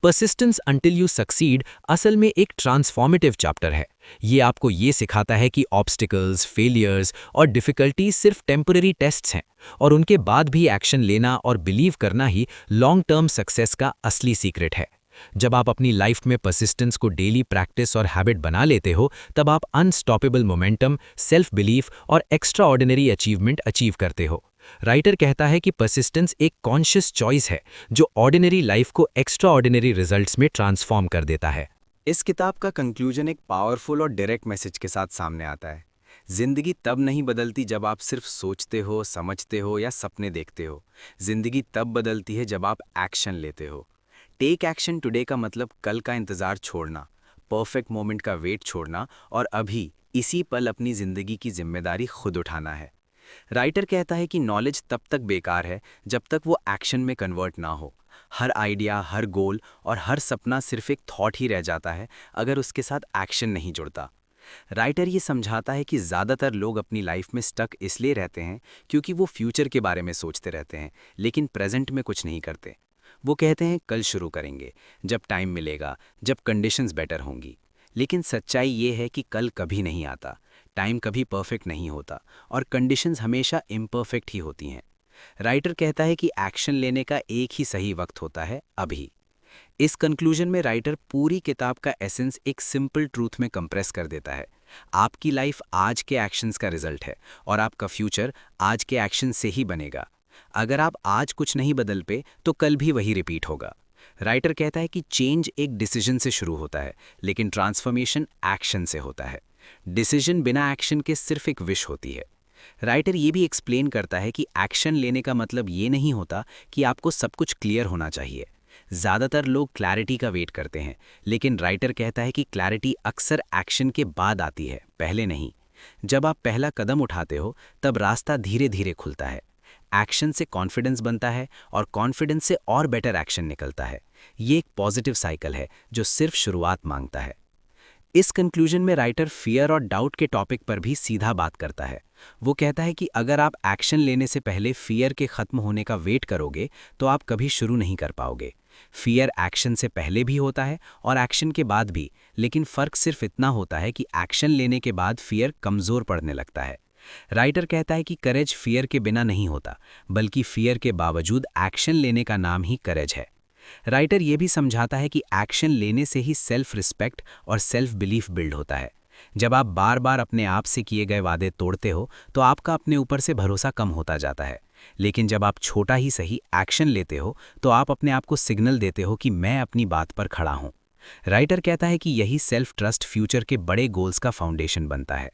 परसिस्टेंस अंटिल यू सक्सीड असल में एक ट्रांसफॉर्मेटिव चैप्टर है। ये आपको ये सिखाता है कि ऑब्स्टिकल्स, फेलियर्स और डिफिकल्टीज सिर्फ टेम्पररी टेस्ट्स हैं और उनके बाद भी एक्शन लेना और बिलीव करना ही लॉन्ग टर्म सक्सेस का असली सीक्रेट है। जब आप अपनी लाइफ में परसिस्टेंस को डेली प्रैक्टिस और हैबिट बना लेते हो तब आप अनस्टॉपेबल मोमेंटम, सेल्फ बिलीफ और एक्स्ट्राऑर्डिनरी अचीवमेंट अचीव करते हो। राइटर कहता है कि परसिस्टेंस एक कॉन्शियस चॉइस है जो ऑर्डिनरी लाइफ को एक्स्ट्राऑर्डिनरी रिजल्ट्स में ट्रांसफॉर्म कर देता है। इस किताब का कंक्लूजन एक पावरफुल और डायरेक्ट मैसेज के साथ सामने आता है। जिंदगी तब नहीं बदलती जब आप सिर्फ सोचते हो, समझते हो या सपने देखते हो। जिंदगी तब बदलती है जब आप एक्शन लेते हो। टेक एक्शन टुडे का मतलब कल का इंतजार छोड़ना, परफेक्ट मोमेंट का वेट छोड़ना और अभी इसी पल अपनी जिंदगी की जिम्मेदारी खुद उठाना है। राइटर कहता है कि नॉलेज तब तक बेकार है जब तक वो एक्शन में कन्वर्ट ना हो। हर आइडिया, हर गोल और हर सपना सिर्फ एक थॉट ही रह जाता है अगर उसके साथ एक्शन नहीं जुड़ता। राइटर ये समझाता है कि ज़्यादातर लोग अपनी लाइफ में स्टक इसलिए रहते हैं क्योंकि वो फ्यूचर के बारे में सोचते रहते हैं लेकिन प्रेजेंट में कुछ नहीं करते। वो कहते हैं कल शुरू करेंगे, जब टाइम मिलेगा, जब कंडीशंस बेटर होंगी। लेकिन सच्चाई ये है कि कल कभी नहीं आता, टाइम कभी परफेक्ट नहीं होता और कंडीशंस हमेशा इम्परफेक्ट ही होती हैं। राइटर कहता है कि एक्शन लेने का एक ही सही वक्त होता है, अभी। इस कंक्लूजन में राइटर पूरी किताब का एसेंस एक सिंपल ट्रूथ में कंप्रेस कर देता है। आपकी लाइफ आज के एक्शंस का रिजल्ट है और आपका फ्यूचर आज के एक्शन से ही बनेगा। अगर आप आज कुछ नहीं बदल पे तो कल भी वही रिपीट होगा। राइटर कहता है कि चेंज एक डिसीजन से शुरू होता है लेकिन ट्रांसफॉर्मेशन एक्शन से होता है। डिसीजन बिना एक्शन के सिर्फ एक विश होती है। राइटर ये भी एक्सप्लेन करता है कि एक्शन लेने का मतलब ये नहीं होता कि आपको सब कुछ क्लियर होना चाहिए। ज़्यादातर लोग क्लैरिटी का वेट करते हैं लेकिन राइटर कहता है कि क्लैरिटी अक्सर एक्शन के बाद आती है, पहले नहीं। जब आप पहला कदम उठाते हो तब रास्ता धीरे धीरे खुलता है। एक्शन से कॉन्फिडेंस बनता है और कॉन्फिडेंस से और बेटर एक्शन निकलता है। ये एक पॉजिटिव साइकिल है जो सिर्फ शुरुआत मांगता है। इस कंक्लूजन में राइटर फियर और डाउट के टॉपिक पर भी सीधा बात करता है। वो कहता है कि अगर आप एक्शन लेने से पहले फियर के खत्म होने का वेट करोगे तो आप कभी शुरू नहीं कर पाओगे। फियर एक्शन से पहले भी होता है और एक्शन के बाद भी, लेकिन फ़र्क सिर्फ इतना होता है कि एक्शन लेने के बाद फियर कमज़ोर पड़ने लगता है। राइटर कहता है कि करेज फियर के बिना नहीं होता, बल्कि फियर के बावजूद एक्शन लेने का नाम ही करेज है। राइटर ये भी समझाता है कि एक्शन लेने से ही सेल्फ रिस्पेक्ट और सेल्फ बिलीफ बिल्ड होता है। जब आप बार बार अपने आप से किए गए वादे तोड़ते हो तो आपका अपने ऊपर से भरोसा कम होता जाता है, लेकिन जब आप छोटा ही सही एक्शन लेते हो तो आप अपने आप को सिग्नल देते हो कि मैं अपनी बात पर खड़ा हूँ। राइटर कहता है कि यही सेल्फ ट्रस्ट फ्यूचर के बड़े गोल्स का फाउंडेशन बनता है।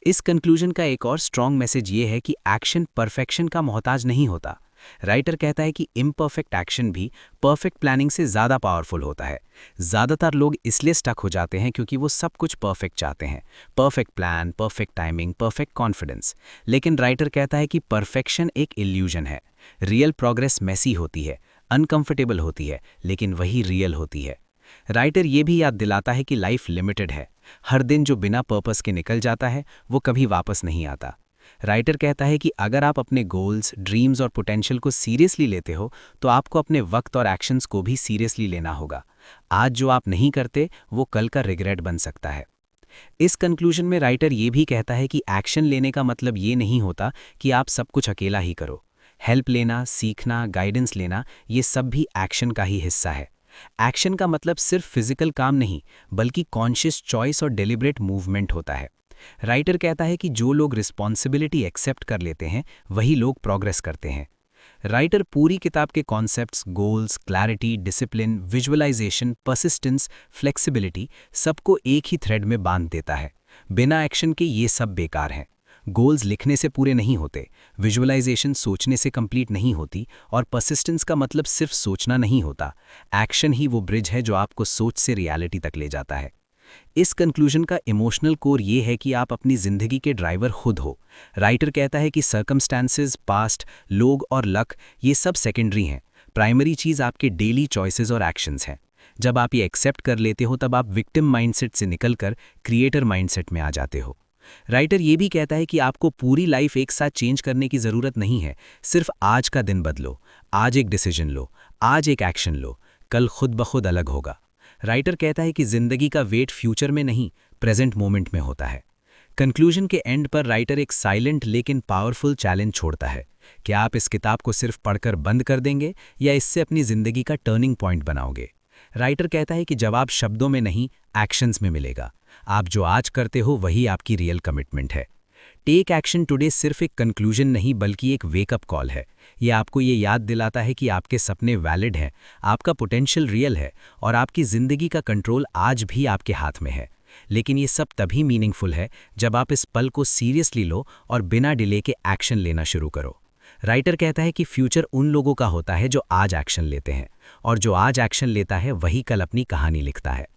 इस कंक्लूजन का एक और स्ट्रॉन्ग मैसेज ये है कि एक्शन परफेक्शन का मोहताज नहीं होता। राइटर कहता है कि इम्परफेक्ट एक्शन भी परफेक्ट प्लानिंग से ज़्यादा पावरफुल होता है। ज़्यादातर लोग इसलिए स्टक हो जाते हैं क्योंकि वो सब कुछ परफेक्ट चाहते हैं, perfect plan, perfect timing, perfect confidence. लेकिन राइटर कहता है कि परफेक्शन एक इल्यूजन है। रियल प्रोग्रेस मैसी होती है, अनकंफर्टेबल होती है, लेकिन वही रियल होती है। राइटर ये भी याद दिलाता है कि लाइफ लिमिटेड है। हर दिन जो बिना पर्पस के निकल जाता है वो कभी वापस नहीं आता। राइटर कहता है कि अगर आप अपने गोल्स, ड्रीम्स और पोटेंशियल को सीरियसली लेते हो तो आपको अपने वक्त और एक्शंस को भी सीरियसली लेना होगा। आज जो आप नहीं करते वो कल का रिग्रेट बन सकता है। इस कंक्लूजन में राइटर ये भी कहता है कि एक्शन लेने का मतलब ये नहीं होता कि आप सब कुछ अकेला ही करो। हेल्प लेना, सीखना, गाइडेंस लेना, ये सब भी एक्शन का ही हिस्सा है। एक्शन का मतलब सिर्फ फिजिकल काम नहीं, बल्कि कॉन्शियस चॉइस और डेलिब्रेट मूवमेंट होता है। राइटर कहता है कि जो लोग रिस्पॉन्सिबिलिटी एक्सेप्ट कर लेते हैं वही लोग प्रोग्रेस करते हैं। राइटर पूरी किताब के concepts, goals, clarity, discipline, visualisation, persistence, flexibility सबको एक ही थ्रेड में बांध देता है। बिना एक्शन के ये सब बेकार हैं। गोल्स लिखने से पूरे नहीं होते, विजुअलाइजेशन सोचने से कंप्लीट नहीं होती, और परसिस्टेंस का मतलब सिर्फ सोचना नहीं होता। एक्शन ही वो ब्रिज है जो आपको सोच से रियलिटी तक ले जाता है। इस कंक्लूजन का इमोशनल कोर ये है कि आप अपनी जिंदगी के ड्राइवर खुद हो। राइटर कहता है कि सर्कमस्टांसेस, पास्ट, लोग और लक ये सब सेकेंडरी हैं। प्राइमरी चीज़ आपके डेली चॉइसेस और एक्शंस हैं। जब आप ये एक्सेप्ट कर लेते हो तब आप विक्टिम माइंडसेट से निकलकर क्रिएटर माइंडसेट में आ जाते हो। राइटर ये भी कहता है कि आपको पूरी लाइफ एक साथ चेंज करने की ज़रूरत नहीं है। सिर्फ आज का दिन बदलो, आज एक डिसीजन लो, आज एक एक्शन लो, कल खुद ब खुद अलग होगा। राइटर कहता है कि जिंदगी का वेट फ्यूचर में नहीं, प्रेजेंट मोमेंट में होता है। कंक्लूजन के एंड पर राइटर एक साइलेंट लेकिन पावरफुल चैलेंज छोड़ता है। क्या आप इस किताब को सिर्फ पढ़कर बंद कर देंगे या इससे अपनी जिंदगी का टर्निंग पॉइंट बनाओगे? राइटर कहता है कि जवाब शब्दों में नहीं, एक्शंस में मिलेगा। आप जो आज करते हो वही आपकी रियल कमिटमेंट है। टेक एक्शन टुडे सिर्फ एक कंक्लूजन नहीं बल्कि एक वेकअप कॉल है। ये आपको ये याद दिलाता है कि आपके सपने वैलिड हैं, आपका पोटेंशियल रियल है और आपकी ज़िंदगी का कंट्रोल आज भी आपके हाथ में है। लेकिन ये सब तभी मीनिंगफुल है जब आप इस पल को सीरियसली लो और बिना डिले के एक्शन लेना शुरू करो। राइटर कहता है कि फ्यूचर उन लोगों का होता है जो आज एक्शन लेते हैं, और जो आज एक्शन लेता है वही कल अपनी कहानी लिखता है।